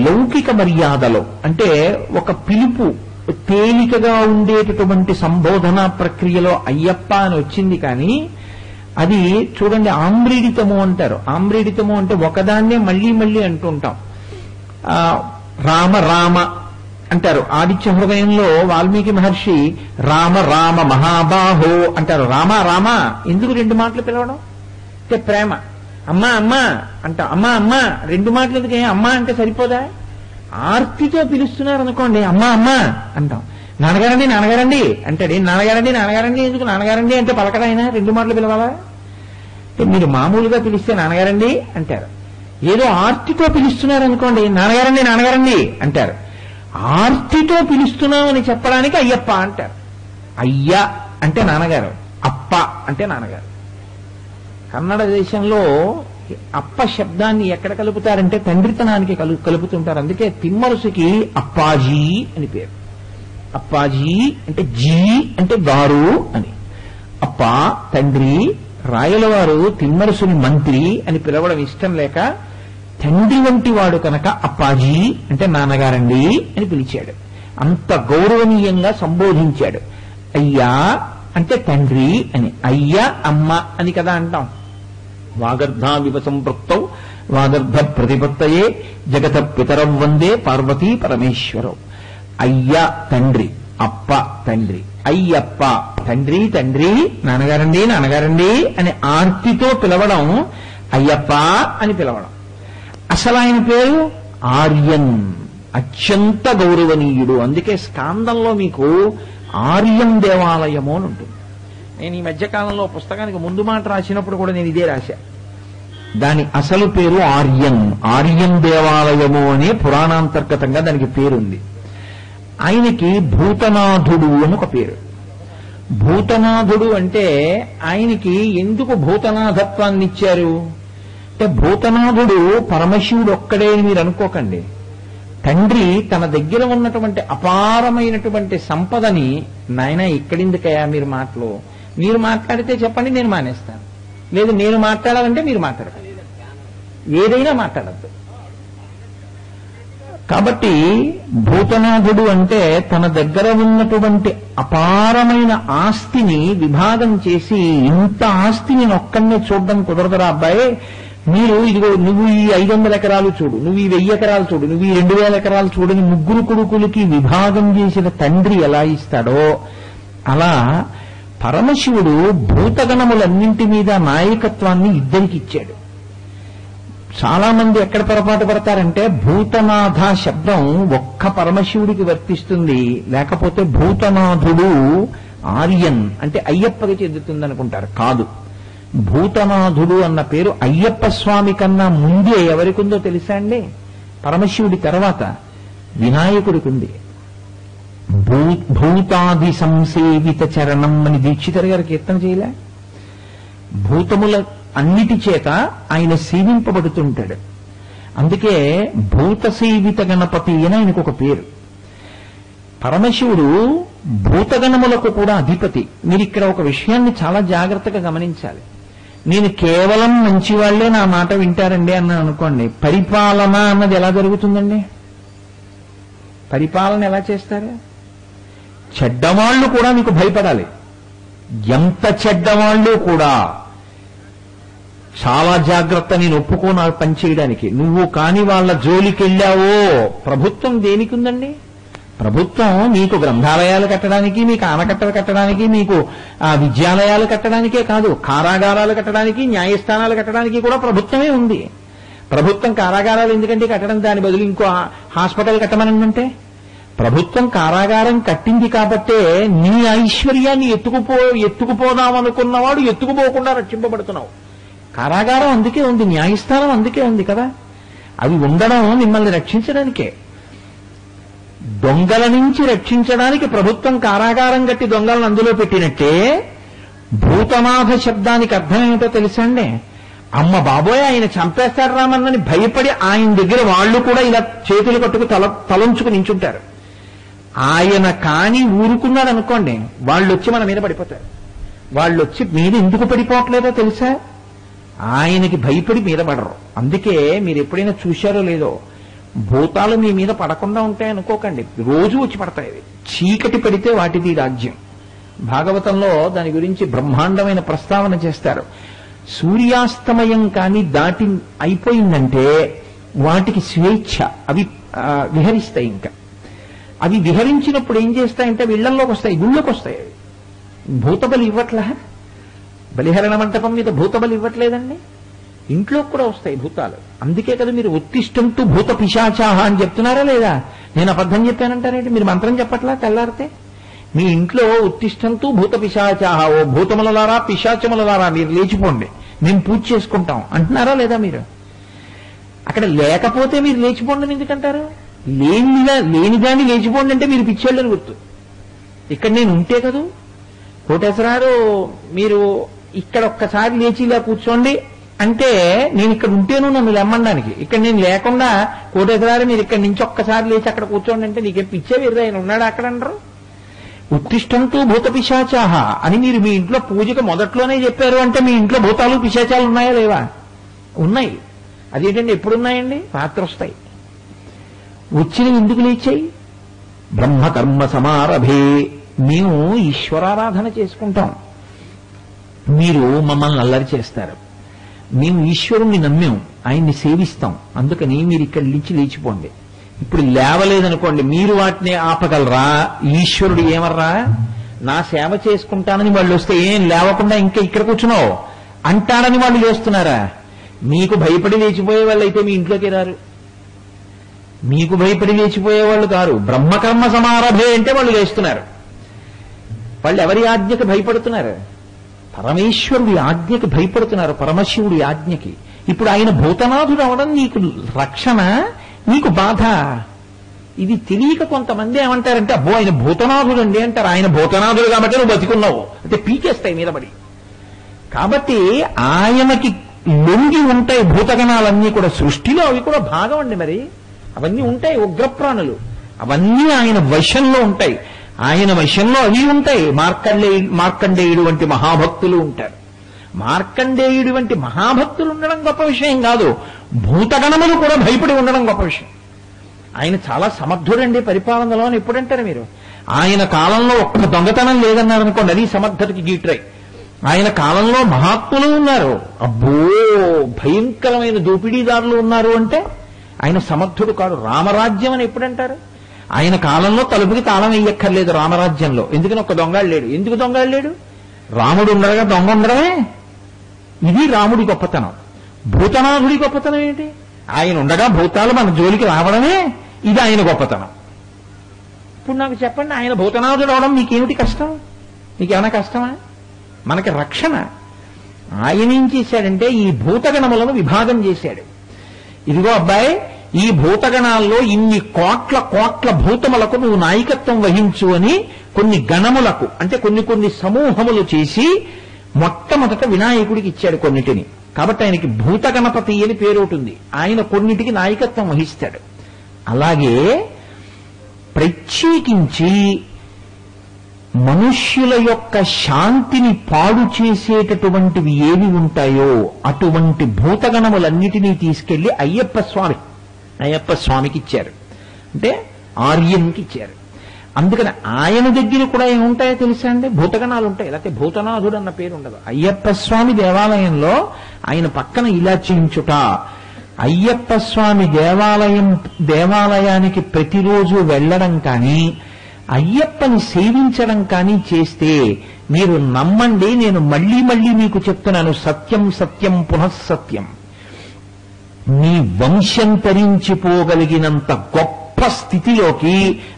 లౌకిక మర్యాదలో అంటే ఒక పిలుపు తేలికగా ఉండేటటువంటి సంబోధన ప్రక్రియలో అయ్యప్ప అని వచ్చింది. కానీ అది చూడండి ఆమ్రీడితము అంటారు. ఆమ్రీడితము అంటే ఒకదాన్నే మళ్లీ మళ్లీ అంటుంటాం. రామ రామ అంటారు. ఆదిత్య హృదయంలో వాల్మీకి మహర్షి రామ రామ మహాబాహో అంటారు. రామ రామ ఎందుకు రెండు మాటలు పిలవడం అంటే ప్రేమ. అమ్మా అమ్మా అంట, అమ్మా అమ్మా రెండు మాటలు ఎందుకు? అమ్మా అంటే సరిపోదా? ఆర్తితో పిలుస్తున్నారు అనుకోండి అమ్మా అమ్మా అంటాం. నాన్నగారండి నాన్నగారండి అంటాడు. నాన్నగారండి నాన్నగారండి ఎందుకు? నాన్నగారండి అంటే పలకడాయినా రెండు మాటలు పిలవాలా? అంటే మీరు మామూలుగా పిలిస్తే నాన్నగారండి అంటారు. ఏదో ఆర్తితో పిలుస్తున్నారు అనుకోండి నాన్నగారండి నాన్నగారండి అంటారు. ఆర్తితో పిలుస్తున్నామని చెప్పడానికి అయ్యప్ప అంటారు. అయ్య అంటే నాన్నగారు, అప్ప అంటే నాన్నగారు. కన్నడ దేశంలో అప్ప శబ్దాన్ని ఎక్కడ కలుపుతారంటే తండ్రితనానికి కలుపుతుంటారు. అందుకే తిమ్మరుసుకి అప్పాజీ అని పేరు. అప్పాజీ అంటే జీ అంటే గారు అని. అప్ప తండ్రి. రాయలవారు తిమ్మరుసుని మంత్రి అని పిలవడం ఇష్టం లేక తండ్రి వంటి వాడు కనుక అప్పాజీ అంటే నాన్నగారండి అని పిలిచాడు. అంత గౌరవనీయంగా సంబోధించాడు. అయ్యా అంటే తండ్రి అని. అయ్య అమ్మ అని కదా అంటాం. వాగర్ధావివ సంపృక్తౌ వాగర్ధ ప్రతిపత్తయే జగత పితరం వందే పార్వతీ పరమేశ్వరౌ. అయ్య తండ్రి, అప్ప తండ్రి, అయ్యప్ప తండ్రి తండ్రి, నాన్నగారండి నాన్నగారండి అని ఆర్తితో పిలవడం అయ్యప్ప అని పిలవడం. అసలు ఆయన పేరు ఆర్యన్, అత్యంత గౌరవనీయుడు. అందుకే స్కాందంలో మీకు ఆర్యం దేవాలయము అని ఉంటుంది. నేను ఈ మధ్యకాలంలో పుస్తకానికి ముందు మాట రాసినప్పుడు కూడా నేను ఇదే రాశా. దాని అసలు పేరు ఆర్యన్, ఆర్యం దేవాలయము అనే పురాణాంతర్గతంగా దానికి పేరుంది. ఆయనకి భూతనాథుడు అని ఒక పేరు. భూతనాథుడు అంటే ఆయనకి ఎందుకు భూతనాథత్వాన్ని ఇచ్చారు అంటే భూతనాథుడు పరమశివుడు ఒక్కడే అని మీరు అనుకోకండి. తండ్రి తన దగ్గర ఉన్నటువంటి అపారమైనటువంటి సంపదని నాయన ఇక్కడిందుకయ్యా మీరు మాటలు, మీరు మాట్లాడితే చెప్పండి నేను మానేస్తాను, లేదు నేను మాట్లాడాలంటే మీరు మాట్లాడతారు, ఏదైనా మాట్లాడద్దు. కాబట్టి భూతనాథుడు అంటే తన దగ్గర ఉన్నటువంటి అపారమైన ఆస్తిని విభాగం చేసి ఇంత ఆస్తిని ఒక్కనే చూడడం కుదరదురా అబ్బాయి, మీరు ఇదిగో నువ్వు ఈ 500 ఎకరాలు చూడు, నువ్వు ఈ 1000 ఎకరాలు చూడు, నువ్వు ఈ 2000 ఎకరాలు చూడని ముగ్గురు కొడుకులకి విభాగం చేసిన తండ్రి ఎలా ఇస్తాడో అలా పరమశివుడు భూతగణములన్నింటి మీద నాయకత్వాన్ని ఇద్దరికి ఇచ్చాడు. చాలా మంది ఎక్కడ పొరపాటు పడతారంటే భూతనాథ శబ్దం ఒక్క పరమశివుడికి వర్తిస్తుంది, లేకపోతే భూతనాథుడు ఆర్యన్ అంటే అయ్యప్పకి చెందుతుంది అనుకుంటారు. కాదు, భూతనాథుడు అన్న పేరు అయ్యప్ప స్వామి కన్నా ముందే ఎవరికుందో తెలుసా అండి? పరమశివుడి తర్వాత వినాయకుడికి ఉంది. భూతాది సంసేవిత చరణం అని దీక్షితర్ గారు కీర్తన చేయలే? భూతముల అన్నిటి చేత ఆయన సేవింపబడుతుంటాడు. అందుకే భూతసేవిత గణపతి అని ఆయనకు ఒక పేరు. పరమశివుడు భూతగణములకు కూడా అధిపతి. మీరు ఇక్కడ ఒక విషయాన్ని చాలా జాగ్రత్తగా గమనించాలి. నేను కేవలం మంచివాళ్లే నా మాట వింటారండి అన్నాను అనుకోండి, పరిపాలన అన్నది ఎలా జరుగుతుందండి? పరిపాలన ఎలా చేస్తారు? చెడ్డవాళ్లు కూడా మీకు భయపడాలి. ఎంత చెడ్డవాళ్లు కూడా చాలా జాగ్రత్త, నేను ఒప్పుకోను పనిచేయడానికి. నువ్వు కాని వాళ్ళ జోలికెళ్ళావో, ప్రభుత్వం దేనికి ఉందండి? ప్రభుత్వం మీకు గ్రంథాలయాలు కట్టడానికి, మీకు ఆనకట్టలు కట్టడానికి, మీకు విద్యాలయాలు కట్టడానికే కాదు, కారాగారాలు కట్టడానికి, న్యాయస్థానాలు కట్టడానికి కూడా ప్రభుత్వమే ఉంది. ప్రభుత్వం కారాగారాలు ఎందుకంటే కట్టడం, దాని బదులు ఇంకో హాస్పిటల్ కట్టమనంటే, ప్రభుత్వం కారాగారం కట్టింది కాబట్టే నీ ఐశ్వర్యాన్ని ఎత్తుకుపోదామనుకున్నవాడు ఎత్తుకుపోకుండా రక్షింపబడుతున్నావు. కారాగారం అందుకే ఉంది, న్యాయస్థానం అందుకే ఉంది కదా. అవి ఉండడం మిమ్మల్ని రక్షించడానికే. దొంగల నుంచి రక్షించడానికి ప్రభుత్వం కారాగారం కట్టి దొంగలను అందులో పెట్టినట్టే, భూతనాథ శబ్దానికి అర్థం ఏమిటో తెలుసండి? అమ్మ బాబోయ్ ఆయన చంపేస్తాడు రామన్నని భయపడి ఆయన దగ్గర వాళ్ళు కూడా ఇలా చేతులు కట్టుకు తలంచుకు నించుంటారు. ఆయన కాని ఊరుకున్నాడు అనుకోండి, వాళ్ళు వచ్చి మన మీద పడిపోతారు. వాళ్ళు వచ్చి మీద ఎందుకు పడిపోవట్లేదో తెలుసా? ఆయనకి భయపడి మీద పడరు. అందుకే మీరు ఎప్పుడైనా చూశారో లేదో, భూతాలు మీ మీద పడకుండా ఉంటాయనుకోకండి, రోజు వచ్చి పడతాయి. చీకటి పడితే వాటిది రాజ్యం. భాగవతంలో దాని గురించి బ్రహ్మాండమైన ప్రస్తావన చేస్తారు. సూర్యాస్తమయం కానీ దాటి అయిపోయిందంటే వాటికి స్వేచ్ఛ, అవి విహరిస్తాయి. ఇంకా అవి విహరించినప్పుడు ఏం చేస్తాయంటే ఇళ్లలోకి వస్తాయి, గుళ్ళోకి వస్తాయి. భూతబలి ఇవ్వట్లే, బలిహరణ మంటపం మీద భూతబలి ఇవ్వట్లేదండి, ఇంట్లోకి కూడా వస్తాయి భూతాలు. అందుకే కదా మీరు ఉత్తిష్టంతు భూత పిశాచాహ అని చెప్తున్నారా లేదా? నేను అబద్ధం చెప్పానంటారేంటి? మీరు మంత్రం చెప్పట్లా తెల్లారితే? మీ ఇంట్లో ఉత్తిష్టంతు భూత పిశాచాహ, ఓ భూతములలారా పిశాచములలారా మీరు లేచిపోండి, మేము పూజ చేసుకుంటాం అంటున్నారా లేదా? మీరు అక్కడ లేకపోతే మీరు లేచిపోండి ఎందుకంటారు? లేనిదాన్ని లేచిపోండి అంటే మీరు పిచ్చేళ్ళని గుర్తు. ఇక్కడ నేను ఉంటే కదా కోటేశ్వరారు, మీరు ఇక్కడ ఒక్కసారి లేచి ఇలా కూర్చోండి అంటే నేను ఇక్కడ ఉంటేను నన్ను లెమ్మడానికి. ఇక్కడ నేను లేకుండా కోటేశ్వరారు మీరు ఇక్కడ నుంచి ఒక్కసారి లేచి అక్కడ కూర్చోండి అంటే నీకేం పిచ్చే వీరు ఆయన ఉన్నాడు అక్కడ అంటారు. ఉత్తిష్టంతో భూత పిశాచాహ అని మీరు మీ ఇంట్లో పూజకు మొదట్లోనే చెప్పారు అంటే మీ ఇంట్లో భూతాలు పిశాచాలు ఉన్నాయా లేవా? ఉన్నాయి. అదేంటండి ఎప్పుడున్నాయండి? రాత్రి వస్తాయి. వచ్చినవి ఎందుకు లేచాయి? బ్రహ్మకర్మ సమారభే. మేము ఈశ్వరారాధన చేసుకుంటాం, మీరు మమ్మల్ని అల్లరి చేస్తారు. మేము ఈశ్వరుణ్ణి నమ్మాం, ఆయన్ని సేవిస్తాం, అందుకని మీరు ఇక్కడి నుంచి లేచిపోండి. ఇప్పుడు లేవలేదనుకోండి, మీరు వాటిని ఆపగలరా? ఈశ్వరుడు ఏమర్రా, నా సేవ చేసుకుంటానని వాళ్ళు వస్తే ఏం లేవకుండా ఇంకా ఇక్కడ కూర్చున్నావు అంటాడని వాళ్ళు లేస్తున్నారా? మీకు భయపడి లేచిపోయే వాళ్ళు అయితే మీ ఇంట్లోకి రారు. మీకు భయపడి లేచిపోయేవాళ్ళు కారు. బ్రహ్మకర్మ సమారభే అంటే వాళ్ళు లేస్తున్నారు. వాళ్ళు ఎవరి ఆజ్ఞకి భయపడుతున్నారు? పరమేశ్వరుడి ఆజ్ఞకి భయపడుతున్నారు, పరమశివుడి ఆజ్ఞకి. ఇప్పుడు ఆయన భూతనాథుడు అవడం నీకు రక్షణ, నీకు బాధ. ఇది తెలియక కొంతమంది ఏమంటారంటే అబ్బో ఆయన భూతనాథుడు అండి అంటారు. ఆయన భూతనాథుడు కాబట్టి నువ్వు బతికున్నావు అంటే పీకేస్తాయి మీద పడి. కాబట్టి ఆయనకి లొంగి ఉంటాయి భూతగణాలన్నీ కూడా. సృష్టిలో అవి కూడా భాగం అండి. మరి అవన్నీ ఉంటాయి, ఉగ్రప్రాణులు, అవన్నీ ఆయన వశంలో ఉంటాయి. ఆయన వశంలో అవి ఉంటాయి. మార్కండేయుడు వంటి మహాభక్తులు ఉంటారు. మార్కండేయుడు వంటి మహాభక్తులు ఉండడం గొప్ప విషయం కాదు, భూతగణములు కూడా భయపడి ఉండడం గొప్ప విషయం. ఆయన చాలా సమర్థుడండి పరిపాలనలో అని ఎప్పుడంటారు మీరు? ఆయన కాలంలో ఒక్క దొంగతనం లేదన్నారనుకోండి, అది సమర్థతకి గీట్రై. ఆయన కాలంలో మహాత్ములు ఉన్నారు, అబ్బో భయంకరమైన దోపిడీదారులు ఉన్నారు అంటే ఆయన సమర్థుడు కాదు. రామరాజ్యం అని ఎప్పుడంటారు? ఆయన కాలంలో తలుపుకి తాళం వేయక్కర్లేదు రామరాజ్యంలో. ఎందుకని ఒక్క దొంగడు లేడు. ఎందుకు దొంగడు లేడు? రాముడు ఉండగా దొంగ ఉండడమే. ఇది రాముడి గొప్పతనం. భూతనాథుడి గొప్పతనం ఏంటి? ఆయన ఉండగా భూతాలు మన జోలికి రావడమే ఇది ఆయన గొప్పతనం. ఇప్పుడు నాకు చెప్పండి, ఆయన భూతనాథుడు అవడం మీకేమిటి కష్టం? మీకేమైనా కష్టమా? మనకి రక్షణ. ఆయన ఏం చేశాడంటే ఈ భూతగణములను విభాగం చేశాడు. ఇదిగో అబ్బాయి, ఈ భూతగణాల్లో ఇన్ని కోట్ల కోట్ల భూతములకు నువ్వు నాయకత్వం వహించు అని కొన్ని గణములకు అంటే కొన్ని సమూహములు చేసి మొట్టమొదట వినాయకుడికి ఇచ్చాడు కొన్నిటిని. కాబట్టి ఆయనకి భూత గణపతి అని పేరు ఉంటుంది. ఆయన కొన్నిటికి నాయకత్వం వహిస్తాడు. అలాగే ప్రత్యేకించి మనుష్యుల యొక్క శాంతిని పాడు చేసేటటువంటివి ఏవి ఉంటాయో అటువంటి భూతగణములన్నిటినీ తీసుకెళ్లి అయ్యప్ప స్వామికి ఇచ్చారు. అంటే ఆర్యంకి ఇచ్చారు. అందుకని ఆయన దగ్గర కూడా ఏముంటాయో తెలుసా అండి? భూతగణాలు ఉంటాయి. లేకపోతే భూతనాథుడు అన్న పేరు ఉండదు. అయ్యప్ప స్వామి దేవాలయంలో ఆయన పక్కన ఇలా చేయించుట, అయ్యప్ప స్వామి దేవాలయానికి ప్రతిరోజు వెళ్ళడం కానీ అయ్యప్పని సేవించడం కానీ చేస్తే మీరు నమ్మండి, నేను మళ్లీ మళ్లీ మీకు చెప్తున్నాను, సత్యం సత్యం పునఃసత్యం, మీ వంశం తరించిపోగలిగినంత గొప్ప స్థితిలోకి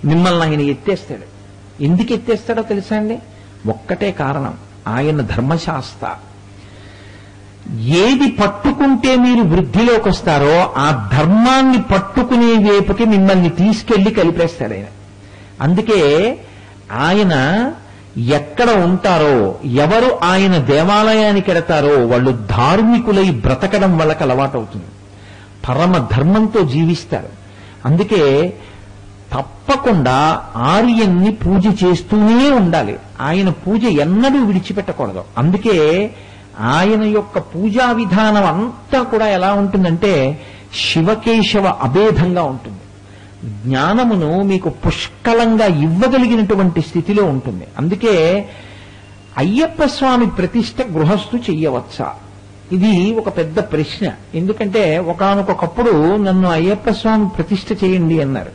మిమ్మల్ని ఆయన ఎత్తేస్తాడు. ఎందుకు ఎత్తేస్తాడో తెలుసా అండి? ఒక్కటే కారణం, ఆయన ధర్మశాస్త్ర. ఏది పట్టుకుంటే మీరు వృద్ధిలోకి వస్తారో ఆ ధర్మాన్ని పట్టుకునే వైపుకి మిమ్మల్ని తీసుకెళ్లి కలిపేస్తాడు ఆయన. అందుకే ఆయన ఎక్కడ ఉంటారో, ఎవరు ఆయన దేవాలయానికి ఎడతారో వాళ్ళు ధార్మికులై బ్రతకడం వాళ్ళకి అలవాటవుతుంది, పరమ ధర్మంతో జీవిస్తారు. అందుకే తప్పకుండా ఆర్యన్ని పూజ చేస్తూనే ఉండాలి. ఆయన పూజ ఎన్నడూ విడిచిపెట్టకూడదు. అందుకే ఆయన యొక్క పూజా విధానం అంతా కూడా ఎలా ఉంటుందంటే శివకేశవ అభేదంగా ఉంటుంది. జ్ఞానమును మీకు పుష్కలంగా ఇవ్వగలిగినటువంటి స్థితిలో ఉంటుంది. అందుకే అయ్యప్ప స్వామి ప్రతిష్ఠ గృహస్థు చెయ్యవచ్చా? ఇది ఒక పెద్ద ప్రశ్న. ఎందుకంటే ఒకానొకప్పుడు నన్ను అయ్యప్ప స్వామి ప్రతిష్ఠ చేయండి అన్నారు.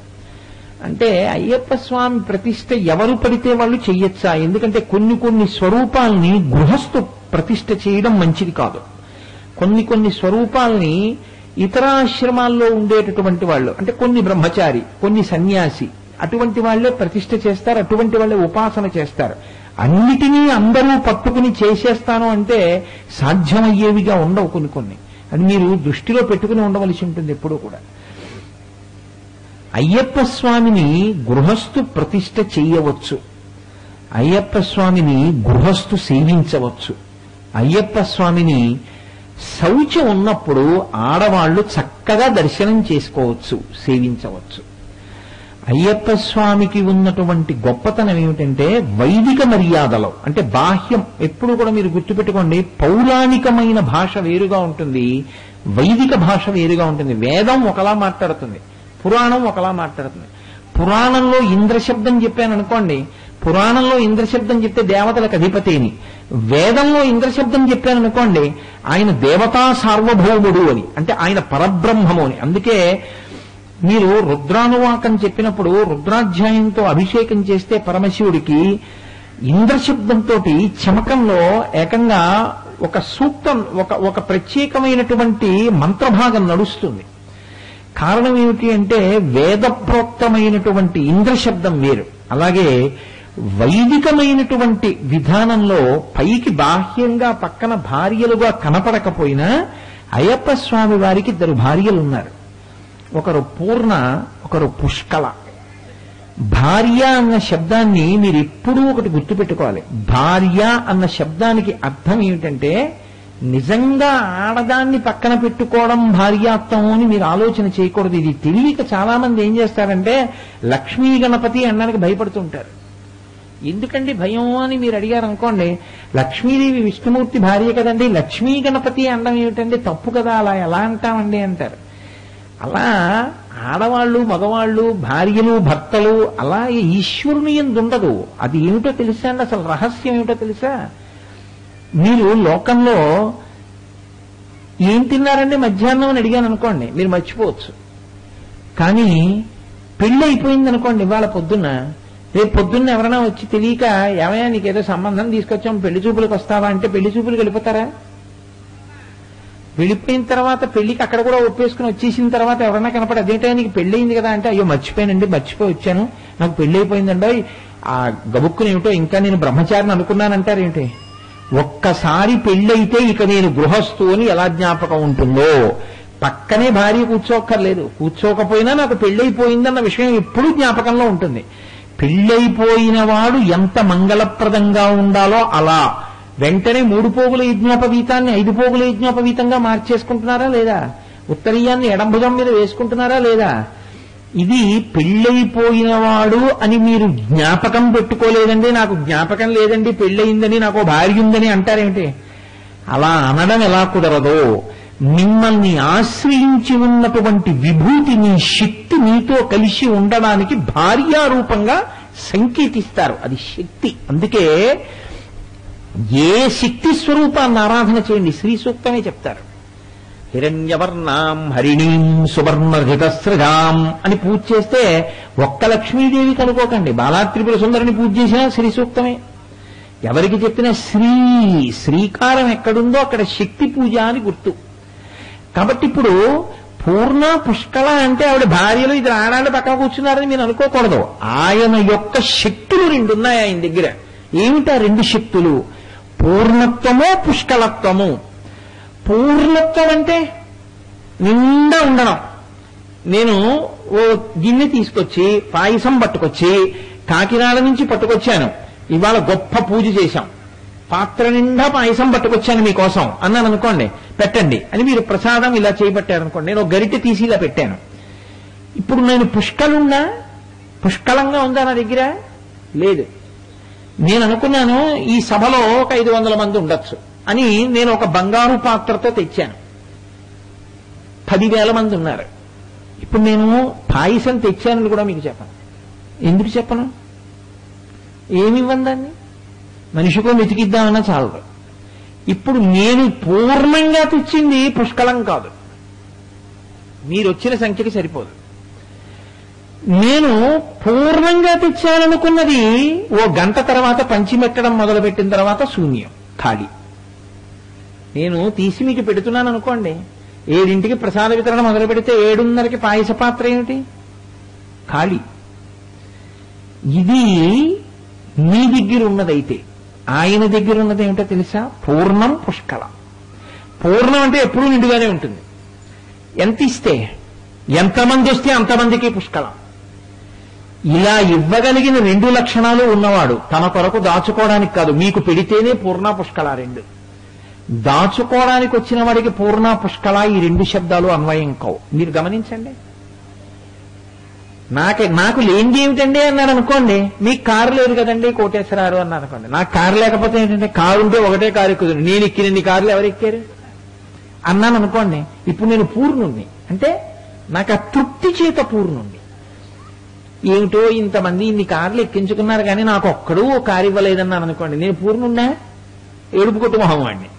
అంటే అయ్యప్ప స్వామి ప్రతిష్ఠ ఎవరు పడితే వాళ్ళు చెయ్యొచ్చా? ఎందుకంటే కొన్ని స్వరూపాల్ని గృహస్థు ప్రతిష్ఠ చేయడం మంచిది కాదు. కొన్ని స్వరూపాల్ని ఇతర ఆశ్రమాల్లో ఉండేటటువంటి వాళ్ళు, అంటే కొన్ని బ్రహ్మచారి, కొన్ని సన్యాసి, అటువంటి వాళ్లే ప్రతిష్ఠ చేస్తారు, అటువంటి వాళ్లే ఉపాసన చేస్తారు. అన్నిటినీ అందరూ పట్టుకుని చేసేస్తాను అంటే సాధ్యమయ్యేవిగా ఉండవు కొన్ని. అది మీరు దృష్టిలో పెట్టుకుని ఉండవలసి ఉంటుంది ఎప్పుడూ కూడా. అయ్యప్ప స్వామిని గృహస్థు ప్రతిష్ఠ చేయవచ్చు, అయ్యప్ప స్వామిని గృహస్థు సేవించవచ్చు. అయ్యప్ప స్వామిని శౌచం ఉన్నప్పుడు ఆడవాళ్లు చక్కగా దర్శనం చేసుకోవచ్చు, సేవించవచ్చు. అయ్యప్ప స్వామికి ఉన్నటువంటి గొప్పతనం ఏమిటంటే వైదిక మర్యాదలో, అంటే బాహ్యం ఎప్పుడు కూడా మీరు గుర్తుపెట్టుకోండి, పౌరాణికమైన భాష వేరుగా ఉంటుంది, వైదిక భాష వేరుగా ఉంటుంది. వేదం ఒకలా మాట్లాడుతుంది, పురాణం ఒకలా మాట్లాడుతుంది. పురాణంలో ఇంద్రశబ్దం చెప్పాను అనుకోండి, పురాణంలో ఇంద్రశబ్దం చెప్తే దేవతలకు అధిపతిని, వేదంలో ఇంద్రశబ్దం చెప్పాను అనుకోండి ఆయన దేవతా సార్వభౌముడు అని, అంటే ఆయన పరబ్రహ్మము అని. అందుకే మీరు రుద్రానువాకం చెప్పినప్పుడు రుద్రాధ్యాయంతో అభిషేకం చేస్తే పరమశివుడికి ఇంద్రశబ్దంతో చమకంలో ఏకంగా ఒక సూక్తం, ఒక ప్రత్యేకమైనటువంటి మంత్రభాగం నడుస్తుంది. కారణం ఏమిటి అంటే వేదప్రోక్తమైనటువంటి ఇంద్రశబ్దం వేరు. అలాగే వైదికమైనటువంటి విధానంలో పైకి బాహ్యంగా పక్కన భార్యలుగా కనపడకపోయినా అయ్యప్ప స్వామి వారికి 2 భార్యలు ఉన్నారు. ఒకరు పూర్ణ, ఒకరు పుష్కల. భార్య అన్న శబ్దాన్ని మీరు ఎప్పుడూ ఒకటి గుర్తుపెట్టుకోవాలి. భార్య అన్న శబ్దానికి అర్థం ఏమిటంటే నిజంగా ఆడదాన్ని పక్కన పెట్టుకోవడం భార్యాత్వం అని మీరు ఆలోచన చేయకూడదు. ఇది తెలియక చాలా మంది ఏం చేస్తారంటే లక్ష్మీ గణపతి అనడానికి భయపడుతుంటారు. ఎందుకండి భయం అని మీరు అడిగారు అనుకోండి, లక్ష్మీదేవి విష్ణుమూర్తి భార్య కదండి, లక్ష్మీ గణపతి అనడం ఏమిటండి, తప్పు కదా, అలా ఎలా అంటామండి అంటారు. అలా ఆడవాళ్ళు, మగవాళ్ళు, భార్యలు, భర్తలు అలా ఈశ్వరుని యందు ఉండదు. అది ఏమిటో తెలుసా అండి? అసలు రహస్యం ఏమిటో తెలుసా? మీరు లోకంలో ఏం తిన్నారండి మధ్యాహ్నం అని అడిగాను అనుకోండి, మీరు మర్చిపోవచ్చు. కానీ పెళ్లి అయిపోయింది అనుకోండి ఇవాళ పొద్దున్న, రేపు పొద్దున్న ఎవరైనా వచ్చి తెలియక ఏమయ్యా నీకేదో సంబంధం తీసుకొచ్చాం పెళ్లి చూపులకు వస్తావా అంటే పెళ్లి చూపులకు వెళ్ళిపోతారా? వెళ్ళిపోయిన తర్వాత పెళ్లికి అక్కడ కూడా ఒప్పేసుకుని వచ్చేసిన తర్వాత ఎవరైనా కనపడి అదేంటో నీకు పెళ్లి అయింది కదా అంటే అయ్యో మర్చిపోయానండి, మర్చిపోయి వచ్చాను, నాకు పెళ్లి అయిపోయిందండి, ఆ గబుక్కుని ఏమిటో ఇంకా నేను బ్రహ్మచారిని అనుకున్నానంటారేంటి? ఒక్కసారి పెళ్ళైతే ఇక నేను గృహస్థు అని ఎలా జ్ఞాపకం ఉంటుందో, పక్కనే భార్య కూర్చోక్కర్లేదు, కూర్చోకపోయినా నాకు పెళ్ళైపోయిందన్న విషయం ఎప్పుడూ జ్ఞాపకంలో ఉంటుంది. పెళ్ళైపోయిన వాడు ఎంత మంగళప్రదంగా ఉండాలో అలా వెంటనే 3 పోగుల యజ్ఞోపవీతాన్ని 5 పోగుల యజ్ఞోపవీతంగా మార్చేసుకుంటున్నారా లేదా? ఉత్తరీయాన్ని ఎడంభుజం మీద వేసుకుంటున్నారా లేదా? ఇది పెళ్ళైపోయినవాడు అని మీరు జ్ఞాపకం పెట్టుకోలేదండి, నాకు జ్ఞాపకం లేదండి పెళ్ళయిందని, నాకు భార్య ఉందని అంటారేమిటి? అలా అనడం ఎలా కుదరదో, మిమ్మల్ని ఆశ్రయించి ఉన్నటువంటి విభూతి, నీ శక్తి మీతో కలిసి ఉండడానికి భార్యారూపంగా సంకేతిస్తారు. అది శక్తి. అందుకే ఏ శక్తి స్వరూపాన్ని ఆరాధన చేయండి, శ్రీ సూక్తమే చెప్తారు. హిరణ్యవర్ణాం హరిణీం సువర్ణఘటస్రజాం అని పూజ చేస్తే ఒక్క లక్ష్మీదేవి కనుకోకండి, బాలాత్రిపుర సుందరిని పూజ చేసినా శ్రీ సూక్తమే. ఎవరికి చెప్పినా శ్రీకారం ఎక్కడుందో అక్కడ శక్తి పూజ అని గుర్తు. కాబట్టి ఇప్పుడు పూర్ణ పుష్కళ అంటే ఆవిడ భార్యలు ఇది ఆడాళ్ళు పక్కన కూర్చున్నారని మీరు అనుకోకూడదు. ఆయన యొక్క శక్తులు 2 ఉన్నాయి ఆయన దగ్గర. ఏమిటా 2 శక్తులు? పూర్ణత్వము, పుష్కళత్వము. పూర్ణత్వం అంటే నిండా ఉండడం. నేను ఓ గిన్నె తీసుకొచ్చి పాయసం పట్టుకొచ్చి కాకినాడ నుంచి పట్టుకొచ్చాను, ఇవాళ గొప్ప పూజ చేశాం, పాత్ర నిండా పాయసం పట్టుకొచ్చాను మీకోసం అన్నాను అనుకోండి, పెట్టండి అని మీరు ప్రసాదం ఇలా చేయబట్టారనుకోండి, నేను గరిటె తీసి ఇలా పెట్టాను. ఇప్పుడు నేను పుష్కలంగా ఉందా నా దగ్గర? లేదు. నేను అనుకున్నాను ఈ సభలో ఒక 500 మంది ఉండొచ్చు అని నేను ఒక బంగారు పాత్రతో తెచ్చాను. 10,000 మంది ఉన్నారు. ఇప్పుడు నేను పాయసం తెచ్చానని కూడా మీకు చెప్పను. ఎందుకు చెప్పను? ఏమివ్వండి దాన్ని, మనిషికో వెతికిద్దామన్నా చాలదు. ఇప్పుడు నేను పూర్ణంగా తెచ్చింది పుష్కలం కాదు, మీరు వచ్చిన సంఖ్యకి సరిపోదు. నేను పూర్ణంగా తెచ్చాననుకున్నది ఓ గంట తర్వాత పంచిమెట్టడం మొదలుపెట్టిన తర్వాత శూన్యం, ఖాళీ. నేను తీసి మీకు పెడుతున్నాను అనుకోండి, 7ంటికి ప్రసాద వితరణ మొదలు పెడితే 7:30కి పాయస పాత్ర ఏమిటి? ఖాళీ. ఇది మీ దగ్గర ఉన్నదైతే ఆయన దగ్గర ఉన్నది ఏమిటో తెలుసా? పూర్ణం పుష్కలం. పూర్ణం అంటే ఎప్పుడూ నిండుగానే ఉంటుంది. ఎంత ఇస్తే, ఎంతమంది వస్తే అంతమందికి పుష్కలం. ఇలా ఇవ్వగలిగిన 2 లక్షణాలు ఉన్నవాడు తన కొరకు దాచుకోవడానికి కాదు, మీకు పెడితేనే పూర్ణ పుష్కల 2. దాచుకోవడానికి వచ్చిన వాడికి పూర్ణ పుష్కల ఈ 2 శబ్దాలు అన్వయం కావు. మీరు గమనించండి. నాకు లేనిది ఏమిటండి అన్నాడు అనుకోండి, మీకు కారు లేదు కదండి కోటేశ్వరారు అన్నారు అనుకోండి, నాకు కారు లేకపోతే ఏంటంటే, కారు ఉంటే ఒకటే కారు ఎక్కుతుంది, నేను ఎక్కినన్ని కార్లు ఎవరు ఎక్కారు అన్నాను అనుకోండి. ఇప్పుడు నేను పూర్ణుణ్ణి అంటే నాకు ఆ తృప్తి చేత పూర్ణుణ్ణి. ఏమిటో ఇంతమంది ఇన్ని కార్లు ఎక్కించుకున్నారు కానీ నాకు ఒక్కడూ ఓ కారు ఇవ్వలేదన్నాను అనుకోండి, నేను పూర్ణుణ్ణా? ఏడుపు కొట్టు మొహం వాడిని.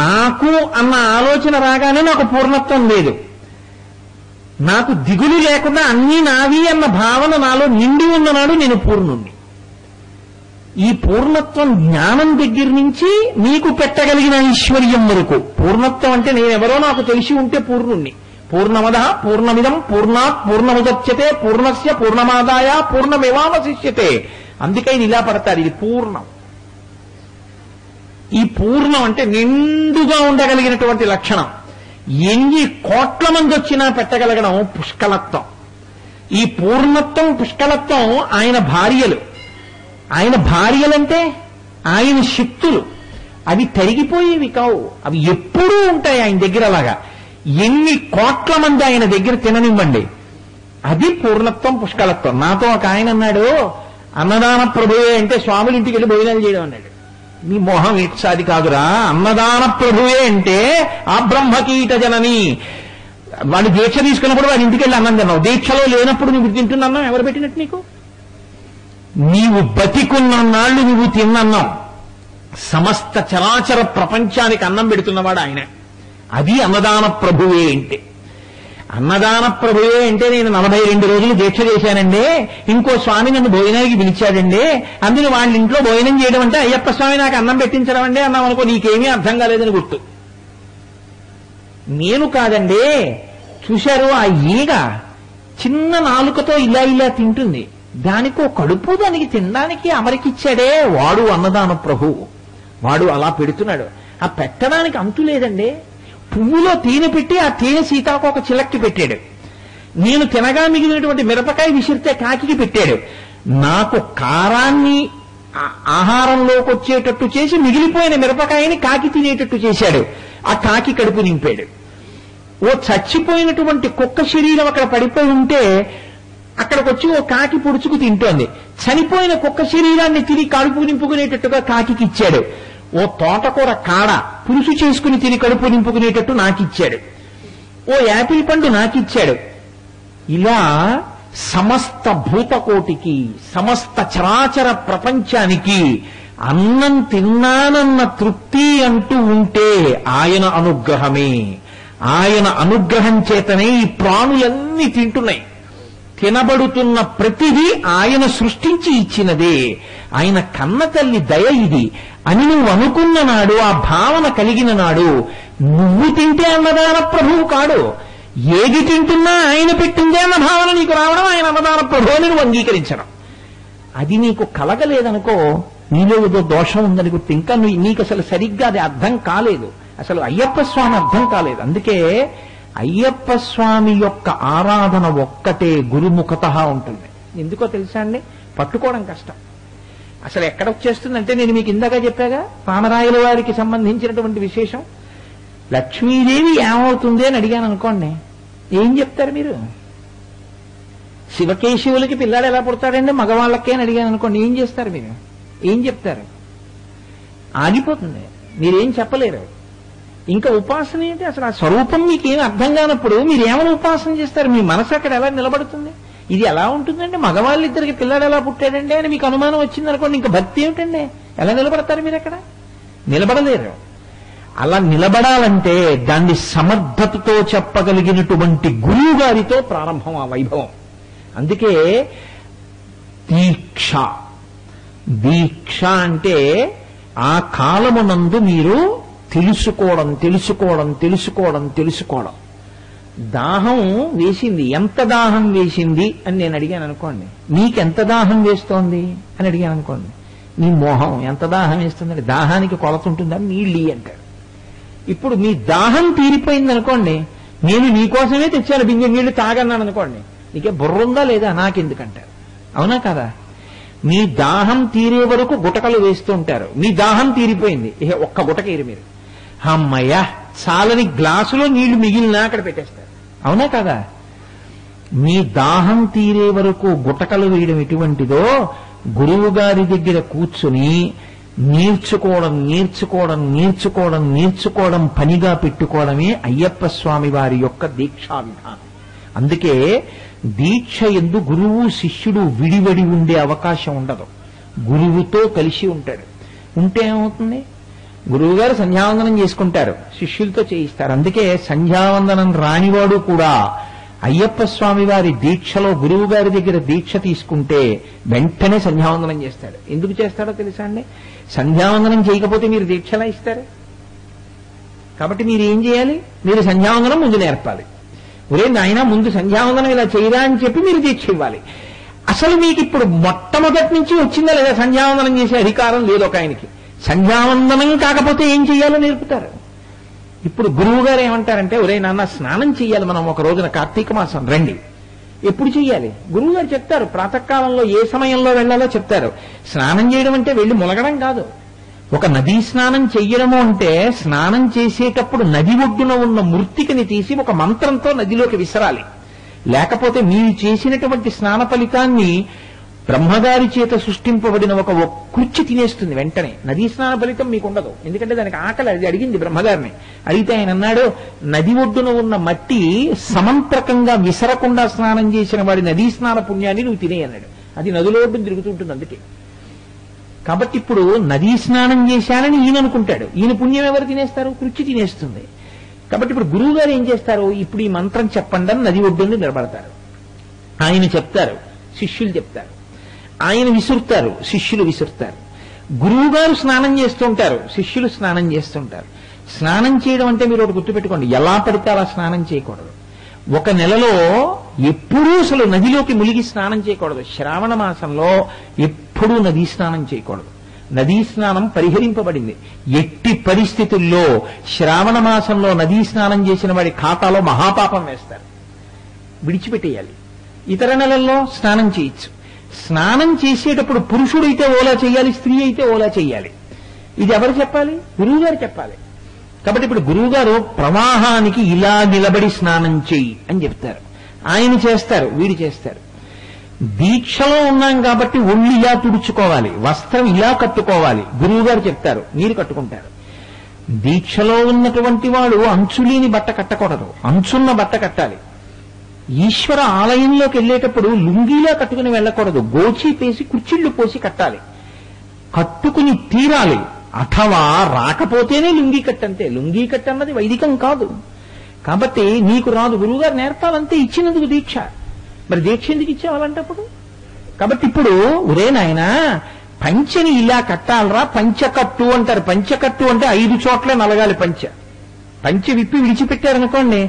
నాకు అన్న ఆలోచన రాగానే నాకు పూర్ణత్వం లేదు. నాకు దిగులు లేకుండా అన్నీ నావి అన్న భావన నాలో నిండి ఉన్ననాడు నేను పూర్ణుణ్ణి. ఈ పూర్ణత్వం జ్ఞానం దగ్గర నుంచి నీకు పెట్టగలిగిన ఐశ్వర్యం వరకు. పూర్ణత్వం అంటే నేనెవరో నాకు తెలిసి ఉంటే పూర్ణుణ్ణి. పూర్ణమద పూర్ణమిదం పూర్ణాత్ పూర్ణముదచ్యతే పూర్ణస్య పూర్ణమాదాయ పూర్ణమేవావశిష్యతే. అందుకే ఇది ఇలా పడతారు, ఇది పూర్ణం. ఈ పూర్ణం అంటే నిండుగా ఉండగలిగినటువంటి లక్షణం. ఎన్ని కోట్ల మంది వచ్చినా పెట్టగలగడం పుష్కలత్వం. ఈ పూర్ణత్వం పుష్కలత్వం ఆయన భార్యలు. ఆయన భార్యలంటే ఆయన శక్తులు. అవి తరిగిపోయేవి కావు, అవి ఎప్పుడూ ఉంటాయి ఆయన దగ్గర. అలాగా ఎన్ని కోట్ల మంది ఆయన దగ్గర తిననివ్వండి, అది పూర్ణత్వం పుష్కలత్వం. నాతో ఒక ఆయన అన్నాడు, అన్నదాన ప్రభువే అంటే స్వాముల ఇంటికి వెళ్ళి భోజనాలు చేయడం అన్నాడు. మీ మోహం ఇట్సాది కాదురా, అన్నదాన ప్రభువే అంటే ఆ బ్రహ్మకీట జనని. వాడు దీక్ష తీసుకున్నప్పుడు వాడి ఇంటికి వెళ్ళి అన్నం తిన్నావు, దీక్షలో లేనప్పుడు నువ్వు తింటున్నావు, ఎవరు పెట్టినట్టు నీకు? నీవు బతికున్న నాళ్లు నువ్వు తిన్నన్నావు. సమస్త చరాచర ప్రపంచానికి అన్నం పెడుతున్నవాడు ఆయన. అది అన్నదాన ప్రభువే అంటే. అన్నదాన ప్రభువే అంటే నేను 42 రోజులు దీక్ష చేశానండి, ఇంకో స్వామి నన్ను భోజనానికి పిలిచాడండి, అందులో వాళ్ళ ఇంట్లో భోజనం చేయడం అంటే అయ్యప్ప స్వామి నాకు అన్నం పెట్టించడం అండి అన్నాం అనుకో, నీకేమీ అర్థం కాలేదని గుర్తు. నేను కాదండి. చూశారు ఆ ఈగ చిన్న నాలుకతో ఇలా ఇలా తింటుంది, దానికో కడుపు దానికి తినడానికి అమరికిచ్చాడే, వాడు అన్నదాన ప్రభువు. వాడు అలా పెడుతున్నాడు. ఆ పెట్టడానికి అంతు లేదండి. పువ్వులో తేనె పెట్టి ఆ తేనె సీతాకోక చిలక్కి పెట్టాడు. నేను తినగా మిగిలినటువంటి మిరపకాయ విసిరితే కాకికి పెట్టాడు. నాకు కారాన్ని ఆహారంలోకి వచ్చేటట్టు చేసి మిగిలిపోయిన మిరపకాయని కాకి తినేటట్టు చేశాడు. ఆ కాకి కడుపు నింపాడు. ఓ చచ్చిపోయినటువంటి కుక్క శరీరం అక్కడ పడిపోయి ఉంటే అక్కడికి వచ్చి ఓ కాకి పొడుచుకు తింటోంది. చనిపోయిన కుక్క శరీరాన్ని తిని కడుపు నింపుకునేటట్టుగా కాకి ఇచ్చాడు. ఓ తోటకూర కాడ పులుసు చేసుకుని తిని కడుపు నింపుకునేటట్టు నాకిచ్చాడు. ఓ యాపిల్ పండు నాకిచ్చాడు. ఇలా సమస్త భూతకోటికి, సమస్త చరాచర ప్రపంచానికి అన్నం తిన్నానన్న తృప్తి అంటూ ఉంటే ఆయన అనుగ్రహమే. ఆయన అనుగ్రహం చేతనే ఈ ప్రాణులన్నీ తింటున్నాయి. తినబడుతున్న ప్రతిదీ ఆయన సృష్టించి ఇచ్చినదే. ఆయన కన్న తల్లి దయ ఇది అని నువ్వు అనుకున్న నాడు, ఆ భావన కలిగిన నాడు నువ్వు తింటే అన్నదాన ప్రభువు కాడు. ఏది తింటున్నా ఆయన పెట్టిందే అన్న భావన నీకు రావడం, ఆయన అన్నదాన ప్రభువు అని నువ్వు అంగీకరించడం. అది నీకు కలగలేదనుకో, నీలో ఏదో దోషం ఉందని గుర్తు. ఇంకా నీకు అసలు సరిగ్గా అది అర్థం కాలేదు. అసలు అయ్యప్ప స్వామి అర్థం కాలేదు. అందుకే అయ్యప్ప స్వామి యొక్క ఆరాధన ఒక్కటే గురుముఖత ఉంటుంది. ఎందుకో తెలుసా అండి? పట్టుకోవడం కష్టం. అసలు ఎక్కడ వచ్చేస్తుందంటే, నేను మీకు ఇందాక చెప్పాగా రామరాయల వారికి సంబంధించినటువంటి విశేషం. లక్ష్మీదేవి ఏమవుతుంది అని అడిగాను అనుకోండి, ఏం చెప్తారు మీరు? శివకేశవులకి పిల్లాడు ఎలా పుడతాడండి మగవాళ్ళకే అని అడిగాను అనుకోండి, ఏం చేస్తారు మీరు? ఏం చెప్తారు? ఆగిపోతుంది, మీరేం చెప్పలేరు. ఇంకా ఉపాసన ఏంటి? అసలు ఆ స్వరూపం మీకేం అర్థం కానప్పుడు మీరు ఏమైనా ఉపాసన చేస్తారు? మీ మనసు అక్కడ ఎలా నిలబడుతుంది? ఇది ఎలా ఉంటుందండి? మగవాళ్ళిద్దరికి పిల్లాడు ఎలా పుట్టాడండి అని మీకు అనుమానం వచ్చిందనుకోండి, ఇంకా భక్తి ఏమిటండి? ఎలా నిలబడతారు మీరు? అక్కడ నిలబడలేరు. అలా నిలబడాలంటే దాన్ని సమర్థతతో చెప్పగలిగినటువంటి గురువు గారితో ప్రారంభం ఆ వైభవం. అందుకే దీక్ష. దీక్ష అంటే ఆ కాలమునందు మీరు తెలుసుకోవడం తెలుసుకోవడం తెలుసుకోవడం తెలుసుకోవడం. దాహం వేసింది, ఎంత దాహం వేసింది అని నేను అడిగాను అనుకోండి, నీకెంత దాహం వేస్తోంది అని అడిగాను అనుకోండి, నీ మోహం ఎంత దాహం వేస్తుందండి, దాహానికి కొలత ఉంటుందని నీళ్ళు అంటారు. ఇప్పుడు మీ దాహం తీరిపోయింది అనుకోండి, నేను నీకోసమే తెచ్చాను బిందె నీళ్లు తాగన్నాను అనుకోండి, నీకే బుర్ర ఉందా లేదా నాకెందుకంటారు. అవునా కదా? మీ దాహం తీరే వరకు గుటకలు వేస్తూ ఉంటారు. మీ దాహం తీరిపోయింది, ఒక్క గుటకేరు మీరు, అమ్మయ్య చాలని గ్లాసులో నీళ్లు మిగిలినా అక్కడ పెట్టేస్తారు. అవునా కదా? మీ దాహం తీరే వరకు గుటకలు వేయడం ఎటువంటిదో, గురువు గారి దగ్గర కూర్చుని నేర్చుకోవడం నేర్చుకోవడం నేర్చుకోవడం నేర్చుకోవడం పనిగా పెట్టుకోవడమే అయ్యప్ప స్వామి వారి యొక్క దీక్షా విధానం. అందుకే దీక్ష యందు గురువు శిష్యుడు విడివడి ఉండే అవకాశం ఉండదు. గురువుతో కలిసి ఉంటాడు. ఉంటే ఏమవుతుంది? గురువు గారు సంధ్యావందనం చేసుకుంటారు, శిష్యులతో చేయిస్తారు. అందుకే సంధ్యావందనం రానివాడు కూడా అయ్యప్ప స్వామి వారి దీక్షలో గురువు గారి దగ్గర దీక్ష తీసుకుంటే వెంటనే సంధ్యావందనం చేస్తాడు. ఎందుకు చేస్తాడో తెలుసా అండి? సంధ్యావందనం చేయకపోతే మీరు దీక్షలా ఇస్తారు. కాబట్టి మీరు ఏం చేయాలి? మీరు సంధ్యావందనం ముందు నేర్పాలి. ఒరే నాయన ముందు సంధ్యావందనం ఇలా చేయరా అని చెప్పి మీరు దీక్ష ఇవ్వాలి. అసలు మీకు ఇప్పుడు మొట్టమొదటి నుంచి వచ్చిందా లేదా సంధ్యావందనం చేసే అధికారం లేదు ఒక ఆయనకి. సంధ్యావందనం కాకపోతే ఏం చెయ్యాలో నేర్పుతారు. ఇప్పుడు గురువు గారు ఏమంటారంటే, ఒరే నాన్న స్నానం చెయ్యాలి మనం ఒక రోజున కార్తీక మాసం రండి. ఎప్పుడు చెయ్యాలి? గురువు గారు చెప్తారు. ప్రాతకాలంలో ఏ సమయంలో వెళ్లాలో చెప్తారు. స్నానం చేయడం అంటే వెళ్లి ములగడం కాదు. ఒక నదీ స్నానం చెయ్యడము అంటే స్నానం చేసేటప్పుడు నది ఒడ్డున ఉన్న మృత్తికని తీసి ఒక మంత్రంతో నదిలోకి విసరాలి. లేకపోతే మీరు చేసినటువంటి స్నాన ఫలితాన్ని బ్రహ్మగారి చేత సృష్టింపబడిన ఒక కుర్చీ తినేస్తుంది వెంటనే. నదీ స్నాన ఫలితం మీకు ఉండదు. ఎందుకంటే దానికి ఆకలి. అది అడిగింది బ్రహ్మగారిని. అడిగితే ఆయన అన్నాడు, నది ఒడ్డున ఉన్న మట్టి సమంత్రకంగా విసరకుండా స్నానం చేసిన వాడి నదీ స్నాన పుణ్యాన్ని నువ్వు తినే అన్నాడు. అది నదిలో ఒడ్డున తిరుగుతుంటుంది. అందుకే కాబట్టి ఇప్పుడు నదీ స్నానం చేశానని ఈయన అనుకుంటాడు. ఈయన పుణ్యం ఎవరు తినేస్తారు? కుర్చీ తినేస్తుంది. కాబట్టి ఇప్పుడు గురువు గారు ఏం చేస్తారు? ఇప్పుడు ఈ మంత్రం చెప్పండి అని నది ఒడ్డుని నిలబడతారు. ఆయన చెప్తారు, శిష్యులు చెప్తారు. ఆయన విసురుతారు, శిష్యులు విసురుతారు. గురువు గారు స్నానం చేస్తుంటారు, శిష్యులు స్నానం చేస్తుంటారు. స్నానం చేయడం అంటే మీరు ఒకటి గుర్తుపెట్టుకోండి, ఎలా పడితే అలా స్నానం చేయకూడదు. ఒక నెలలో ఎప్పుడూ అసలు నదిలోకి మునిగి స్నానం చేయకూడదు. శ్రావణ మాసంలో ఎప్పుడూ నదీ స్నానం చేయకూడదు. నదీ స్నానం పరిహరింపబడింది. ఎట్టి పరిస్థితుల్లో శ్రావణ మాసంలో నదీ స్నానం చేసిన వాడి ఖాతాలో మహాపాపం వేస్తారు, విడిచిపెట్టేయాలి. ఇతర నెలల్లో స్నానం చేయొచ్చు. స్నానం చేసేటప్పుడు పురుషుడైతే ఓలా చేయాలి, స్త్రీ అయితే ఓలా చేయాలి. ఇది ఎవరు చెప్పాలి? గురువుగారు చెప్పాలి. కాబట్టి ఇప్పుడు గురువుగారు ప్రవాహానికి ఇలా నిలబడి స్నానం చెయ్యి అని చెప్తారు. ఆయన చేస్తారు, వీడు చేస్తారు. దీక్షలో ఉన్నాం కాబట్టి ఒళ్ళు ఇలా తుడుచుకోవాలి, వస్త్రం ఇలా కట్టుకోవాలి, గురువుగారు చెప్తారు, మీరు కట్టుకుంటారు. దీక్షలో ఉన్నటువంటి వాడు అంచులేని బట్ట కట్టకూడదు, అంచున్న బట్ట కట్టాలి. ఈశ్వర ఆలయంలోకి వెళ్ళేటప్పుడు లుంగీలా కట్టుకుని వెళ్ళకూడదు, గోచి పేసి కుర్చీళ్లు పోసి కట్టాలి, కట్టుకుని తీరాలి. అథవా రాకపోతేనే లుంగీ కట్టంతే. లుంగీ కట్టన్నది వైదికం కాదు. కాబట్టి నీకు రాదు, గురువుగారు నేర్పాలంతే, ఇచ్చినందుకు దీక్ష. మరి దీక్ష ఎందుకు ఇచ్చేవాళ్ళంటప్పుడు? కాబట్టి ఇప్పుడు ఒరే నాయనా పంచెని ఇలా కట్టాలరా, పంచకట్టు అంటారు. పంచకట్టు అంటే 5 చోట్ల నలగాలి పంచె విప్పి విడిచిపెట్టారనుకోండి,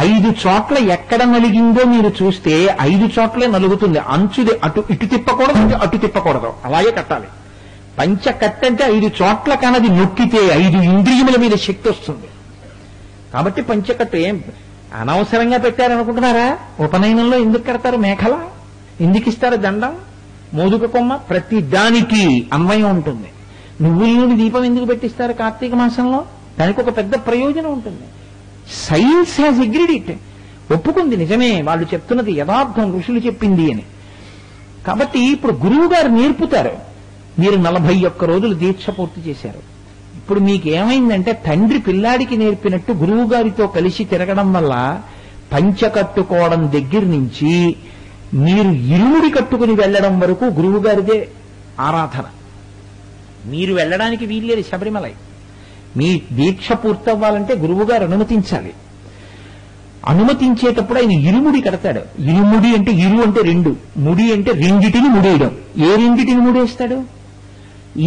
5 చోట్ల ఎక్కడ నలిగిందో మీరు చూస్తే 5 చోట్లే నలుగుతుంది. అంచుది ఇటు తిప్పకూడదు, అటు తిప్పకూడదు, అలాగే కట్టాలి. పంచ కట్టంటే 5 చోట్ల కనది నొక్కితే 5 ఇంద్రియముల మీద శక్తి వస్తుంది. కాబట్టి పంచకట్టు ఏం అనవసరంగా పెట్టారనుకుంటున్నారా? ఉపనయనంలో ఎందుకు కడతారు మేఖల? ఎందుకు ఇస్తారు దండం, మోదుక కొమ్మ? ప్రతి దానికి అన్వయం ఉంటుంది. నువ్వుల నూనె దీపం ఎందుకు పెట్టిస్తారు కార్తీక మాసంలో? దానికి ఒక పెద్ద ప్రయోజనం ఉంటుంది. సైన్స్ హ్యాజ్ అగ్రీడ్ ఇట్, ఒప్పుకుంది, నిజమే, వాళ్ళు చెప్తున్నది యథార్థం, ఋషులు చెప్పింది అని. కాబట్టి ఇప్పుడు గురువు గారు నేర్పుతారు. మీరు 41 రోజులు దీక్ష పూర్తి చేశారు. ఇప్పుడు మీకేమైందంటే తండ్రి పిల్లాడికి నేర్పినట్టు గురువు గారితో కలిసి తిరగడం వల్ల పంచ కట్టుకోవడం దగ్గర నుంచి మీరు ఇరుముడి కట్టుకుని వెళ్ళడం వరకు గురువు గారిదే ఆరాధన. మీరు వెళ్ళడానికి వీల్లేదు శబరిమలై. మీ దీక్ష పూర్తవ్వాలంటే గురువు గారు అనుమతించాలి. అనుమతించేటప్పుడు ఆయన ఇరుముడి కడతాడు. ఇరుముడి అంటే ఇరు అంటే 2, ముడి అంటే రెండిటిని ముడేయడం. ఏ రెండిటిని ముడేస్తాడు?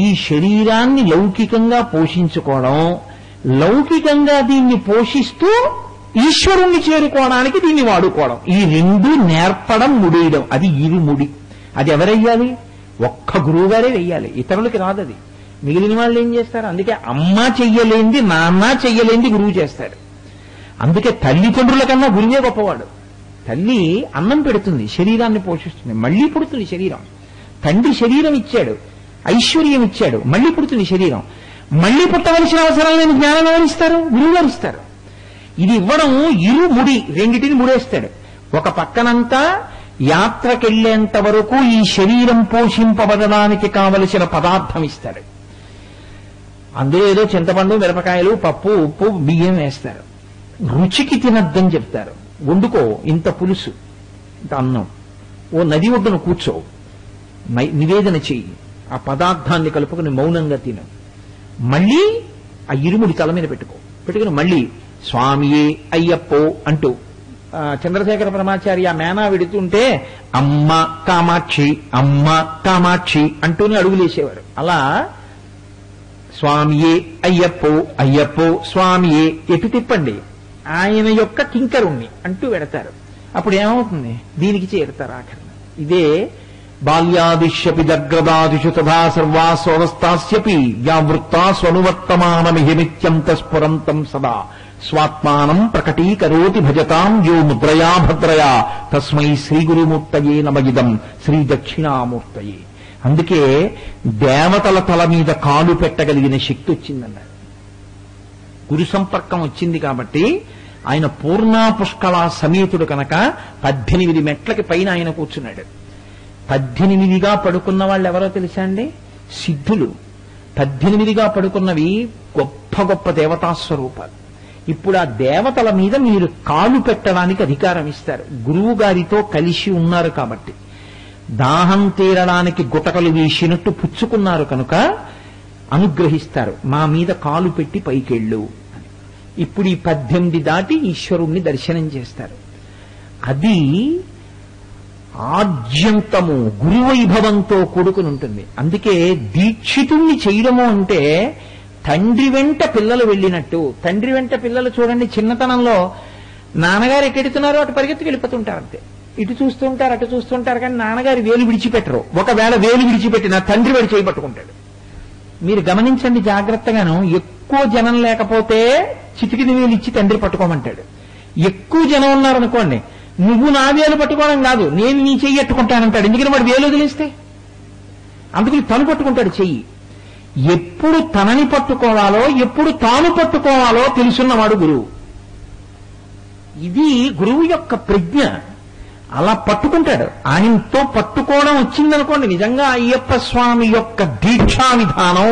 ఈ శరీరాన్ని లౌకికంగా పోషించుకోవడం, లౌకికంగా దీన్ని పోషిస్తూ ఈశ్వరుణ్ణి చేరుకోవడానికి దీన్ని వాడుకోవడం, ఈ 2 నేర్పడం, ముడేయడం, అది ఇరుముడి. అది ఎవరెయ్యాలి? ఒక్క గురువుగారే వెయ్యాలి, ఇతరులకి రాదది. మిగిలిన వాళ్ళు ఏం చేస్తారు? అందుకే అమ్మ చెయ్యలేంది, నాన్న చెయ్యలేంది గురువు చేస్తాడు. అందుకే తల్లిదండ్రుల కన్నా గురువే గొప్పవాడు. తల్లి అన్నం పెడుతుంది, శరీరాన్ని పోషిస్తుంది, మళ్లీ పుడుతుంది శరీరం. తండ్రి శరీరం ఇచ్చాడు, ఐశ్వర్యం ఇచ్చాడు, మళ్లీ పుడుతుంది శరీరం. మళ్లీ పుట్టవలసిన అవసరం లేని జ్ఞానం ఎవరిస్తారు? గురువుగారు ఇస్తారు. ఇది ఇవ్వడం ఇరుముడి, రెండిటిని ముడేస్తాడు. ఒక పక్కనంతా యాత్రకెళ్లేంత వరకు ఈ శరీరం పోషింపబడడానికి కావలసిన పదార్థం ఇస్తాడు. అందులో ఏదో చింతపండు, మిరపకాయలు, పప్పు, ఉప్పు, బియ్యం వేస్తారు. రుచికి తినద్దని చెప్తారు. వండుకో, ఇంత పులుసు, ఇంత అన్నం, ఓ నది ఒడ్డున కూర్చో, నివేదన చెయ్యి, ఆ పదార్థాన్ని కలుపుకుని మౌనంగా తిను. మళ్ళీ ఆ ఇరుముడి తల మీద పెట్టుకుని మళ్ళీ స్వామియే అయ్యప్పో అంటూ చంద్రశేఖర పరమాచార్య మేనా విడుతుంటే అమ్మ కామాక్షి, అమ్మ కామాక్షి అంటూనే అడుగులేసేవారు. అలా స్వామియే అయ్యప్పో, అయ్యప్పో స్వామియే, ఎటు తిప్పండి ఆయన యొక్క కింకరుణ్ణి అంటూ పెడతారు. అప్పుడు ఏమవుతుంది? దీనికి చేరుతారు ఆఖరణ. ఇదే బాల్యాదిష్యపి దగ్రదాదిషు తథా సర్వాస్వవస్థాస్యపి వ్యావృత్తా స్వనువర్తమానమిహిమిత్యంత స్ఫురంతం సదా స్వాత్మానం ప్రకటీకరోతి భజతాం యో ముద్రయా భద్రయా తస్మై శ్రీ గురుమూర్తయే నమయిదం శ్రీ దక్షిణామూర్తయే. అందుకే దేవతల తల మీద కాలు పెట్టగలిగిన శక్తి వచ్చిందన్నారు. గురు సంపర్కం వచ్చింది కాబట్టి ఆయన పూర్ణా పుష్కళ సమేతుడు కనుక 18 మెట్లకి పైన ఆయన కూర్చున్నాడు. 18గా పడుకున్న వాళ్ళు ఎవరో తెలుసా అండి? సిద్ధులు. 18గా పడుకున్నవి గొప్ప గొప్ప దేవతా స్వరూపాలు. ఇప్పుడు ఆ దేవతల మీద మీరు కాలు పెట్టడానికి అధికారం ఇస్తారు. గురువు గారితో కలిసి ఉన్నారు కాబట్టి, దాహం తీరడానికి గుటకలు వీసినట్టు పుచ్చుకున్నారు కనుక అనుగ్రహిస్తారు. మా మీద కాలు పెట్టి పైకెళ్ళు అని. ఇప్పుడు ఈ 18 దాటి ఈశ్వరుణ్ణి దర్శనం చేస్తారు. అది ఆద్యంతము గురువైభవంతో కూడుకుని ఉంటుంది. అందుకే దీక్షితుణ్ణి చేయడము అంటే తండ్రి వెంట పిల్లలు వెళ్ళినట్టు. తండ్రి వెంట పిల్లలు చూడండి, చిన్నతనంలో నాన్నగారు ఎక్కడుతున్నారో అటు పరిగెత్తుకు వెళ్ళిపోతుంటారు అంతే. ఇటు చూస్తుంటారు, అటు చూస్తుంటారు, కానీ నాన్నగారు వేలు విడిచిపెట్టరు. ఒకవేళ వేలు విడిచిపెట్టినా తండ్రి వాడు చేయబట్టుకుంటాడు. మీరు గమనించండి జాగ్రత్తగాను. ఎక్కువ జనం లేకపోతే చిటికిన వేలు ఇచ్చి తండ్రి పట్టుకోమంటాడు. ఎక్కువ జనం ఉన్నారనుకోండి, నువ్వు నా వేలు పట్టుకోవడం కాదు, నేను నీ చెయ్యి ఎట్టుకుంటానంటాడు. ఎందుకని వాడు వేలు వదిలేస్తే? అందుకని తను పట్టుకుంటాడు చెయ్యి. ఎప్పుడు తనని పట్టుకోవాలో, ఎప్పుడు తాను పట్టుకోవాలో తెలుసున్నవాడు గురువు. ఇది గురువు యొక్క ప్రజ్ఞ. అలా పట్టుకుంటాడు. ఆయనతో పట్టుకోవడం వచ్చిందనుకోండి, నిజంగా అయ్యప్ప స్వామి యొక్క దీక్షా విధానం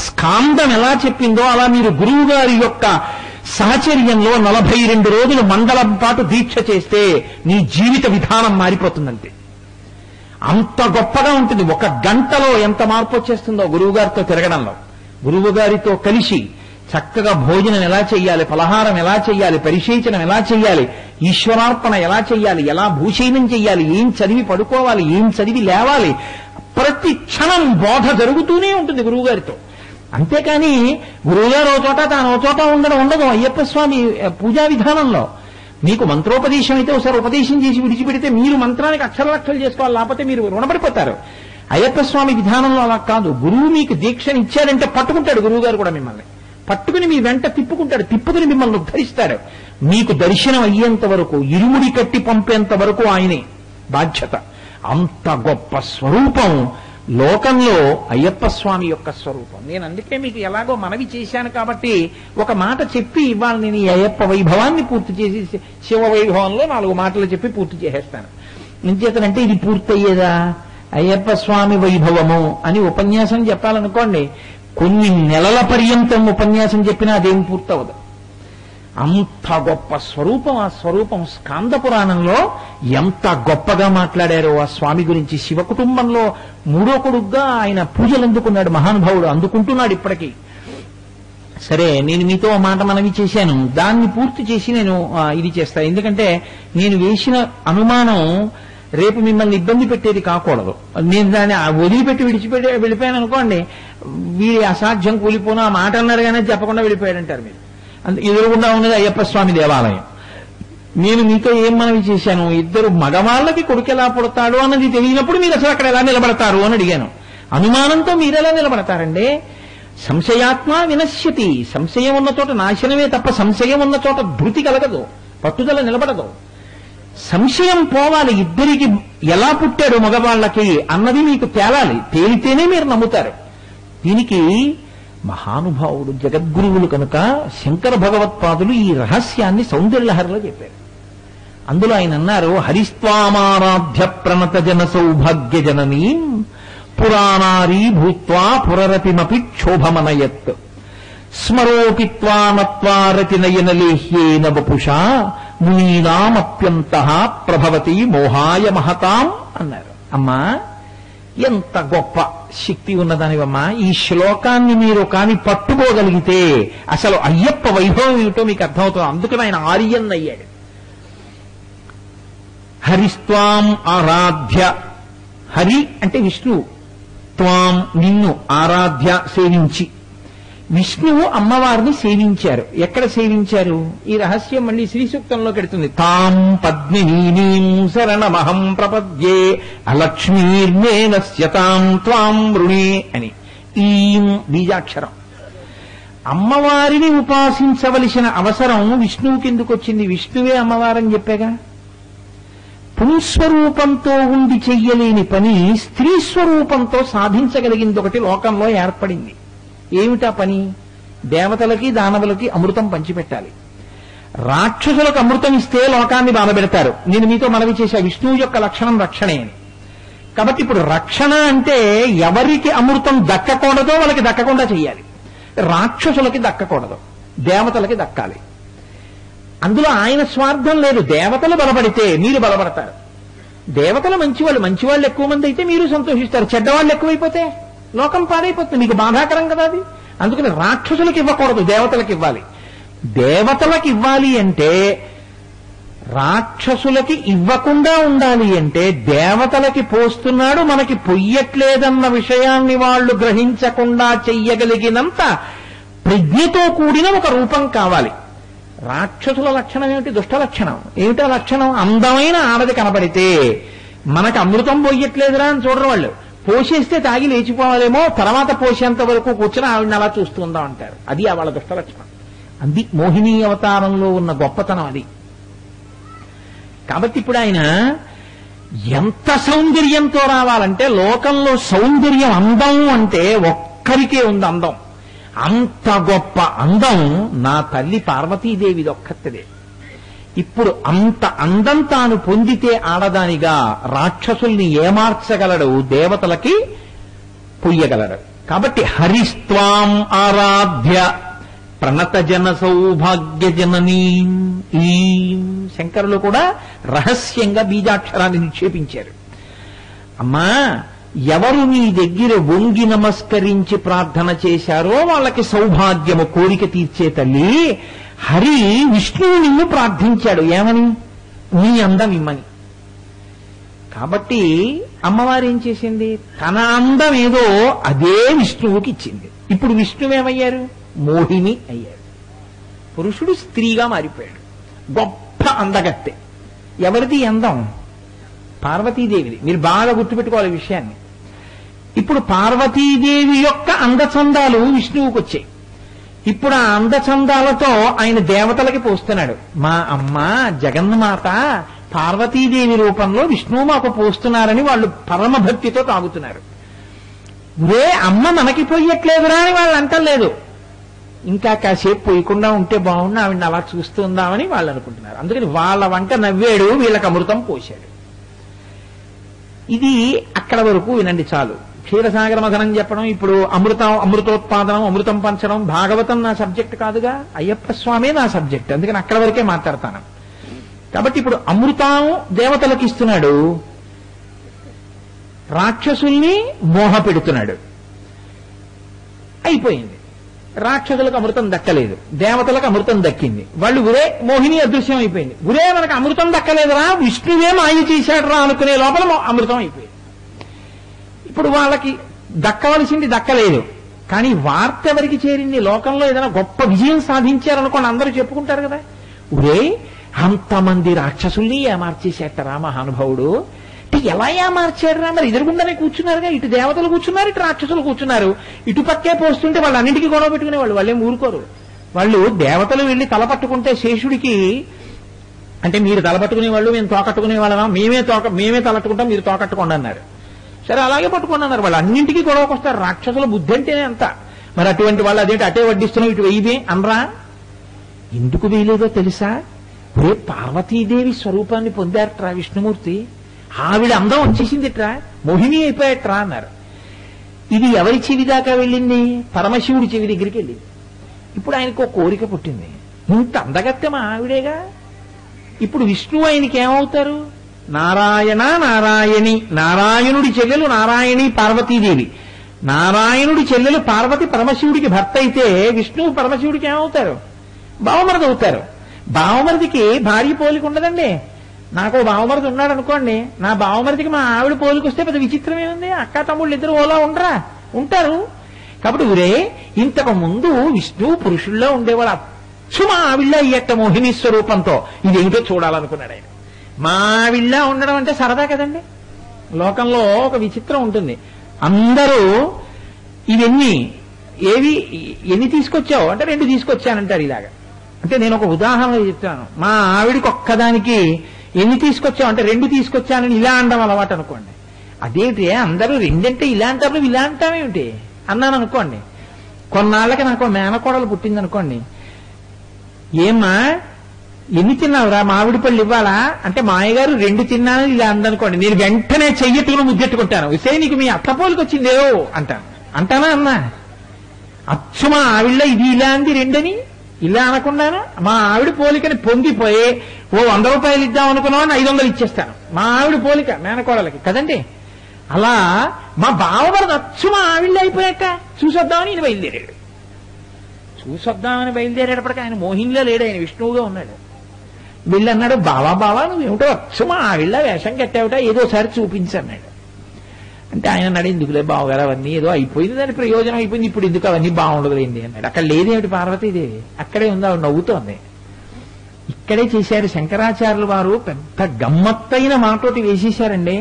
స్కాందం ఎలా చెప్పిందో అలా మీరు గురువు గారి యొక్క సాహచర్యంలో 42 రోజులు మండలం పాటు దీక్ష చేస్తే నీ జీవిత విధానం మారిపోతుందంటే అంత గొప్పగా ఉంటుంది. 1 గంటలో ఎంత మార్పు వచ్చేస్తుందో గురువు గారితో తిరగడంలో. గురువు గారితో కలిసి చక్కగా భోజనం ఎలా చెయ్యాలి, పలహారం ఎలా చెయ్యాలి, పరిశేచనం ఎలా చెయ్యాలి, ఈశ్వరార్పణ ఎలా చెయ్యాలి, ఎలా భూషయనం చెయ్యాలి, ఏం చదివి పడుకోవాలి, ఏం చదివి లేవాలి, ప్రతి క్షణం బోధ జరుగుతూనే ఉంటుంది గురువుగారితో. అంతేకాని గురువుగారు ఓ చోట తాను ఓ చోట ఉండదు అయ్యప్ప స్వామి పూజా విధానంలో. మీకు మంత్రోపదేశం అయితే ఒకసారి ఉపదేశం చేసి విడిచిపెడితే మీరు మంత్రానికి అక్షరాలు చేసుకోవాలి, లేకపోతే మీరు రుణపడిపోతారు. అయ్యప్ప స్వామి విధానంలో అలా కాదు. గురువు మీకు దీక్షను ఇచ్చాడంటే పట్టుకుంటాడు గురువు గారు కూడా మిమ్మల్ని. పట్టుకుని మీ వెంట తిప్పుకుంటాడు, తిప్పుకుని మిమ్మల్ని ఉద్ధరిస్తాడు. మీకు దర్శనం అయ్యేంత వరకు, ఇరుముడి కట్టి పంపేంత వరకు ఆయనే బాధ్యత. అంత గొప్ప స్వరూపం లోకంలో అయ్యప్ప స్వామి యొక్క స్వరూపం. నేను అందుకే మీకు ఎలాగో మనవి చేశాను కాబట్టి ఒక మాట చెప్పి ఇవాళ నేను ఈ అయ్యప్ప వైభవాన్ని పూర్తి చేసి శివ వైభవంలో 4 మాటలు చెప్పి పూర్తి చేసేస్తాను. ఎంచేతనంటే ఇది పూర్తయ్యేదా? అయ్యప్ప స్వామి వైభవము అని ఉపన్యాసం చెప్పాలనుకోండి, కొన్ని నెలల పర్యంతం ఉపన్యాసం చెప్పినా అదేం పూర్తవదు. అంత గొప్ప స్వరూపం. ఆ స్వరూపం స్కాంద పురాణంలో ఎంత గొప్పగా మాట్లాడారో ఆ స్వామి గురించి. శివ కుటుంబంలో 3వ కొడుగ్గా ఆయన పూజలు అందుకున్నాడు మహానుభావుడు, అందుకుంటున్నాడు ఇప్పటికీ. సరే, నేను మీతో ఆ మాట మనవి చేశాను, దాన్ని పూర్తి చేసి నేను ఇది చేస్తాను. ఎందుకంటే నేను వేసిన అనుమానం రేపు మిమ్మల్ని ఇబ్బంది పెట్టేది కాకూడదు. నేను దాన్ని వదిలిపెట్టి వెళ్ళిపోయాను అనుకోండి, వీడి అసాధ్యం కూలిపోను, ఆ మాట అన్నాడు కానీ చెప్పకుండా వెళ్ళిపోయాడంటారు మీరు. ఎదురుగుండా ఉన్నది అయ్యప్ప స్వామి దేవాలయం. నేను మీతో ఏం మనవి చేశాను, 2 మగవాళ్ళకి కొడుకు ఎలా పుడతాడు అన్నది తెలియనప్పుడు మీరు అసలు అక్కడ ఎలా నిలబడతారు అని అడిగాను. అనుమానంతో మీరు ఎలా నిలబడతారండి? సంశయాత్మ వినశ్యతి. సంశయం ఉన్న చోట నాశనమే తప్ప సంశయం ఉన్న చోట ధృతి కలగదు, పట్టుదల నిలబడదు. సంశయం పోవాలి. 2కి ఎలా పుట్టాడు మగవాళ్ళకి అన్నది మీకు తేలాలి. తేలితేనే మీరు నమ్ముతారు. దీనికి మహానుభావుడు జగద్గురువులు కనుక శంకర భగవత్పాదులు ఈ రహస్యాన్ని సౌందర్యలహరిలో చెప్పారు. అందులో ఆయన అన్నారు, హరిస్వామారాధ్య ప్రణత జన సౌభాగ్య జననీం పురాణారీ భూత్వా పురరతిమపి క్షోభమనయత్ స్మరోపిత్వా నత్వా రతినయనలేహ్యేన వపుషా మునీనామప్యంత ప్రభవతి మోహాయ మహతాం అన్నారు. అమ్మా, ఎంత గొప్ప శక్తి ఉన్నదానివమ్మా. ఈ శ్లోకాన్ని మీరు కాని పట్టుకోగలిగితే అసలు అయ్యప్ప వైభవం ఏమిటో మీకు అర్థమవుతుంది. అందుకని ఆయన ఆర్యన్ అయ్యాడు. హరిస్త్వాం ఆరాధ్య, హరి అంటే విష్ణువు, త్వాం నిన్ను, ఆరాధ్య సేవించి. విష్ణువు అమ్మవారిని సేవించారు. ఎక్కడ సేవించారు? ఈ రహస్యం మళ్ళీ శ్రీ సూక్తంలో పెడుతుంది. తాం పద్మినీం శరణమహం ప్రపద్యే అలక్ష్మీర్మేనస్యతాం త్వాం వృణే అని. ఈం బీజాక్షరం. అమ్మవారిని ఉపాసించవలసిన అవసరం విష్ణువుకి ఎందుకు వచ్చింది? విష్ణువే అమ్మవారని చెప్పాగా. పుంస్వరూపంతో ఉండి చెయ్యలేని పని స్త్రీ స్వరూపంతో సాధించగలిగింది ఒకటి లోకంలో ఏర్పడింది. ఏమిటా పని? దేవతలకి దానవులకి అమృతం పంచిపెట్టాలి. రాక్షసులకు అమృతం ఇస్తే లోకాన్ని బాధపెడతారు. నేను మీతో మనవి చేశా, విష్ణువు యొక్క లక్షణం రక్షణే అని. కాబట్టి ఇప్పుడు రక్షణ అంటే ఎవరికి అమృతం దక్కకూడదో వాళ్ళకి దక్కకుండా చెయ్యాలి. రాక్షసులకి దక్కకూడదు, దేవతలకి దక్కాలి. అందులో ఆయన స్వార్థం లేదు. దేవతలు బలపడితే మీరు బలపడతారు. దేవతలు మంచివాళ్ళు ఎక్కువ మంది అయితే మీరు సంతోషిస్తారు. చెడ్డవాళ్ళు ఎక్కువైపోతే లోకం పాడైపోతుంది. మీకు బాధాకరం కదా అది. అందుకని రాక్షసులకు ఇవ్వకూడదు, దేవతలకు ఇవ్వాలి. దేవతలకు ఇవ్వాలి అంటే, రాక్షసులకి ఇవ్వకుండా ఉండాలి అంటే దేవతలకి పోస్తున్నాడు, మనకి పొయ్యట్లేదన్న విషయాన్ని వాళ్ళు గ్రహించకుండా చెయ్యగలిగినంత ప్రజ్ఞతో కూడిన ఒక రూపం కావాలి. రాక్షసుల లక్షణం ఏమిటి? దుష్ట లక్షణం. ఏమిటా లక్షణం? అందమైన ఆడది కనపడితే మనకు అమృతం పోయట్లేదురా అని చూడరు వాళ్ళు. పోసేస్తే తాగి లేచిపోవాలేమో, తర్వాత పోసేంత వరకు కూర్చొని ఆవిడని అలా చూస్తుందాం అంటారు. అది వాళ్ళ దుష్ట లక్షణం. అది మోహిని అవతారంలో ఉన్న గొప్పతనం. అది కాబట్టి ఇప్పుడు ఆయన ఎంత సౌందర్యంతో రావాలంటే, లోకంలో సౌందర్యం అందం అంటే ఒక్కరికే ఉంది అందం. అంత గొప్ప అందం నా తల్లి పార్వతీదేవిది ఒక్కతిదే. ఇప్పుడు అంత అందం తాను పొందితే ఆడదానిగా రాక్షసుల్ని ఏమార్చగలడు, దేవతలకి పొయ్యగలడు. కాబట్టి హరిస్త్వాం ఆరాధ్య ప్రణత జన సౌభాగ్య జననీ. ఈ శంకరులు కూడా రహస్యంగా బీజాక్షరాన్ని నిక్షేపించారు. అమ్మా, ఎవరు నీ దగ్గర వంగి నమస్కరించి ప్రార్థన చేశారో వాళ్ళకి సౌభాగ్యము కోరిక తీర్చే తల్లి. హరి విష్ణువు నిన్ను ప్రార్థించాడు ఏమని? నీ అందం ఇమ్మని. కాబట్టి అమ్మవారు ఏం చేసింది? తన అందం ఏదో అదే విష్ణువుకి ఇచ్చింది. ఇప్పుడు విష్ణువేమయ్యారు? మోహిని అయ్యాడు. పురుషుడు స్త్రీగా మారిపోయాడు. గొప్ప అందగత్తె. ఎవరిది అందం? పార్వతీదేవిది. మీరు బాగా గుర్తుపెట్టుకోవాలి విషయాన్ని. ఇప్పుడు పార్వతీదేవి యొక్క అందచందాలు విష్ణువుకి వచ్చాయి. ఇప్పుడు ఆ అందచందాలతో ఆయన దేవతలకి పోస్తున్నాడు. మా అమ్మ జగన్మాత పార్వతీదేవి రూపంలో విష్ణువు మాకు పోస్తున్నారని వాళ్ళు పరమ భక్తితో తాగుతున్నారు. రే అమ్మ మనకి పోయట్లేదురా అని వాళ్ళు అంటలేదు. ఇంకా కాసేపు పోయకుండా ఉంటే బాగుండు, ఆవిడ అలా చూస్తుందామని వాళ్ళు అనుకుంటున్నారు. అందుకని వాళ్ళ వంట నవ్వాడు, వీళ్ళకి అమృతం పోశాడు. ఇది అక్కడ వరకు వినండి చాలు. క్షీరసాగర మథనం చెప్పడం, ఇప్పుడు అమృతోత్పాదనం, అమృతం పంచడం, భాగవతం నా సబ్జెక్ట్ కాదుగా, అయ్యప్ప స్వామే నా సబ్జెక్ట్. అందుకని అక్కడ వరకే మాట్లాడతాను. కాబట్టి ఇప్పుడు అమృతం దేవతలకు ఇస్తున్నాడు, రాక్షసుల్ని మోహ పెడుతున్నాడు. అయిపోయింది. రాక్షసులకు అమృతం దక్కలేదు, దేవతలకు అమృతం దక్కింది. వాళ్ళు ఉరే మోహిని అదృశ్యం అయిపోయింది. ఉరే మనకు అమృతం దక్కలేదురా, విష్ణువే మాయ చేశాడు రా అనుకునే లోపల అమృతం అయిపోయింది. ఇప్పుడు వాళ్ళకి దక్కవలసింది దక్కలేదు. కానీ వార్త ఎవరికి చేరింది? లోకంలో ఏదైనా గొప్ప విజయం సాధించారనుకోండి, అందరూ చెప్పుకుంటారు కదా, ఉరే అంతమంది రాక్షసుల్ని ఏమార్చేసేటరా మహానుభావుడు. ఎలా ఏమార్చాడురా? మరి ఎదురుగుండానే కూర్చున్నారుగా, ఇటు దేవతలు కూర్చున్నారు, ఇటు రాక్షసులు కూర్చున్నారు. ఇటు పక్కే పోస్తుంటే వాళ్ళు అన్నింటికీ గొడవ పెట్టుకునేవాళ్ళు. వాళ్ళేం ఊరుకోరు. వాళ్ళు దేవతలు వెళ్లి తలపట్టుకుంటే శేషుడికి, అంటే మీరు తలపట్టుకునే వాళ్ళు, మేము తోకట్టుకునే వాళ్ళమా, మేమే తలట్టుకుంటాం, మీరు తోకట్టుకోండి అన్నారు. సరే అలాగే పట్టుకోండి అన్నారు. వాళ్ళు అన్నింటికీ గొడవకు వస్తారు. రాక్షసుల బుద్ధి అంటేనే అంత. మరి అటువంటి వాళ్ళు అదేంటి అటే వడ్డిస్తున్నావు, ఇటు వెయ్యిదే అనరా? ఎందుకు వేయలేదో తెలుసా? రే పార్వతీదేవి స్వరూపాన్ని పొందారట్రా విష్ణుమూర్తి, ఆవిడ అందం వచ్చేసిందిట్రా, మోహిని అయిపోయాట్రా అన్నారు. ఇది ఎవరి చెవి దాకా వెళ్ళింది? పరమశివుడి చెవి దగ్గరికి వెళ్ళింది. ఇప్పుడు ఆయనకు ఒక కోరిక పుట్టింది, ఇంత అందగత్తె మా ఆవిడేగా. ఇప్పుడు విష్ణువు ఆయనకి ఏమవుతారు? నారాయణ నారాయణి. నారాయణుడి చెల్లెలు నారాయణి పార్వతీదేవి. నారాయణుడి చెల్లెలు పార్వతి పరమశివుడికి భర్త అయితే విష్ణువు పరమశివుడికి ఏమవుతారు? బావమరిది అవుతారు. బావమరిదికి భార్య పోలిక ఉండదండి. నాకు బావమరిది ఉన్నాడు అనుకోండి, నా బావమరిదికి మా ఆవిడ పోలికొస్తే పెద్ద విచిత్రం ఏముంది? అక్క తమ్ముళ్ళు ఇద్దరు ఓలా ఉండరా? ఉంటారు. కాబట్టి ఊరే ఇంతకు ముందు విష్ణువు పురుషుల్లో ఉండేవాడు, అచ్చు మా ఆవిళ్ళ అయ్యట్ట మోహిని స్వరూపంతో. ఇదేమిటో చూడాలనుకున్నాడు ఆయన. మా ఆవిళ్ళ ఉండడం అంటే సరదా కదండి. లోకంలో ఒక విచిత్రం ఉంటుంది. అందరూ ఇవన్నీ ఎన్ని తీసుకొచ్చావు అంటే 2 తీసుకొచ్చానంటారు. ఇలాగా అంటే నేను ఒక ఉదాహరణ చెప్తాను. మా ఆవిడికి ఒక్కదానికి ఎన్ని తీసుకొచ్చావు అంటే 2 తీసుకొచ్చానని ఇలా అనడం అలవాటు అనుకోండి. అదేంటి అందరూ 2 అంటే ఇలా అంటారు, ఇలా అంటామేమిటి అన్నాను అనుకోండి. కొన్నాళ్ళకి నాకు మేనకోడలు పుట్టింది అనుకోండి, ఏమ్మా ఎన్ని తిన్నావురా, మామిడి పళ్ళు ఇవ్వాలా అంటే మాయగారు 2 తిన్నానని ఇలా అందనుకోండి, నేను వెంటనే చెయ్యట్టుకుని ముద్దెట్టుకుంటాను. విసే నీకు మీ అత్త పోలికి వచ్చిందేవో అంటాను. అంటానా అన్నా? అచ్చు మా ఆవిళ్ళ ఇది ఇలా అంది 2 అని ఇలా అనకుండాను మా ఆవిడ పోలికని పొంగిపోయి ఓ 100 రూపాయలు ఇద్దాం అనుకున్నామని 500 ఇచ్చేస్తాను. మా ఆవిడ పోలిక మేనకోడలకి కదండి. అలా మా బావమరిది అచ్చు మా ఆవిళ్ళ అయిపోయాక చూసొద్దామని ఈయన బయలుదేరాడు. చూసొద్దామని బయలుదేరేటప్పటికి ఆయన మోహినిలో లేడు, ఆయన విష్ణువుగా ఉన్నాడు. వీళ్ళన్నాడు, బావా బావా నువ్వేమిటో అచ్చు మా ఆవిళ్ళ వేషం కట్టావుట, ఏదోసారి చూపించన్నాడు. అంటే ఆయన అన్నాడు, ఎందుకులే బావగారు అవన్నీ ఏదో అయిపోయింది, దాని ప్రయోజనం అయిపోయింది, ఇప్పుడు ఎందుకు అవన్నీ బాగుండదులేండి అన్నాడు. అక్కడ లేదేమిటి పార్వతీదేవి, అక్కడే ఉంది, ఆవిడ నవ్వుతోంది. ఇక్కడే చేశారు శంకరాచార్యులు వారు, పెద్ద గమ్మత్తైన మాటోటి వేసేశారండి.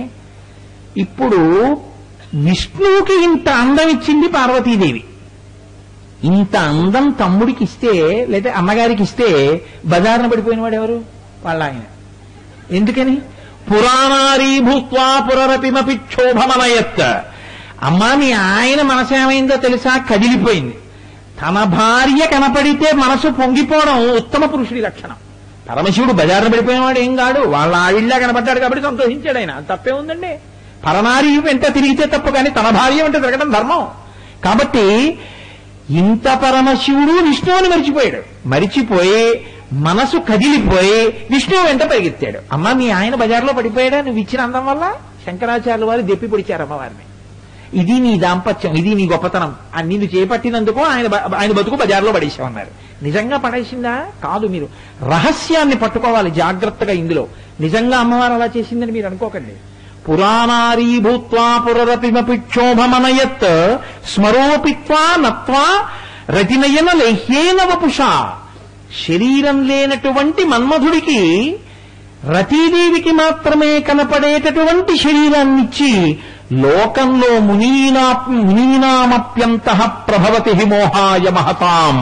ఇప్పుడు విష్ణువుకి ఇంత అందం ఇచ్చింది పార్వతీదేవి. ఇంత అందం తమ్ముడికి ఇస్తే లేదా అమ్మగారికి ఇస్తే బజారున పడిపోయిన వాడు ఎవరు? వాళ్ళ ఆయన. ఎందుకని? పురాణారీ భూత్వా పురరపిమపి క్షోభమనయత్. అమ్మా మీ ఆయన మనసేమైందో తెలుసా? కదిలిపోయింది. తన భార్య కనపడితే మనసు పొంగిపోవడం ఉత్తమ పురుషుడి లక్షణం. పరమశివుడు బజారును పడిపోయినవాడు ఏం కాడు, వాళ్ళ ఆవిళ్ళ కనపడ్డాడు కాబట్టి సంతోషించాడు ఆయన. తప్పే ఉందండి? పరనారీ వెంట తిరిగితే తప్పు, కానీ తన భార్య వెంట తిరగడం ధర్మం. కాబట్టి ఇంత పరమశివుడు విష్ణువుని మరిచిపోయాడు. మరిచిపోయి మనసు కదిలిపోయి విష్ణువు వెంట పరిగెత్తాడు. అమ్మ మీ ఆయన బజార్లో పడిపోయాడా నువ్వు ఇచ్చిన అందం వల్ల? శంకరాచార్యుల వారు దెప్పి పొడిచారు అమ్మవారిని. ఇది నీ దాంపత్యం, ఇది నీ గొప్పతనం. నిన్ను చేపట్టినందుకు ఆయన బతుకు బజార్లో పడేసామన్నారు. నిజంగా పడేసిందా? కాదు. మీరు రహస్యాన్ని పట్టుకోవాలి జాగ్రత్తగా. ఇందులో నిజంగా అమ్మవారు అలా చేసిందని మీరు అనుకోకండి. పురాణారీ భూత్వా పురరపిమపి క్షోభమనయత్ స్మరోపిత్వా నత్వా రతినయన లేహ్యేన వపుషా. శరీరం లేనటువంటి మన్మధుడికి రతీదేవికి మాత్రమే కనపడేటటువంటి శరీరాన్నిచ్చి లోకంలో మునీనామప్యంతః ప్రభవతి మోహాయ మహతాం.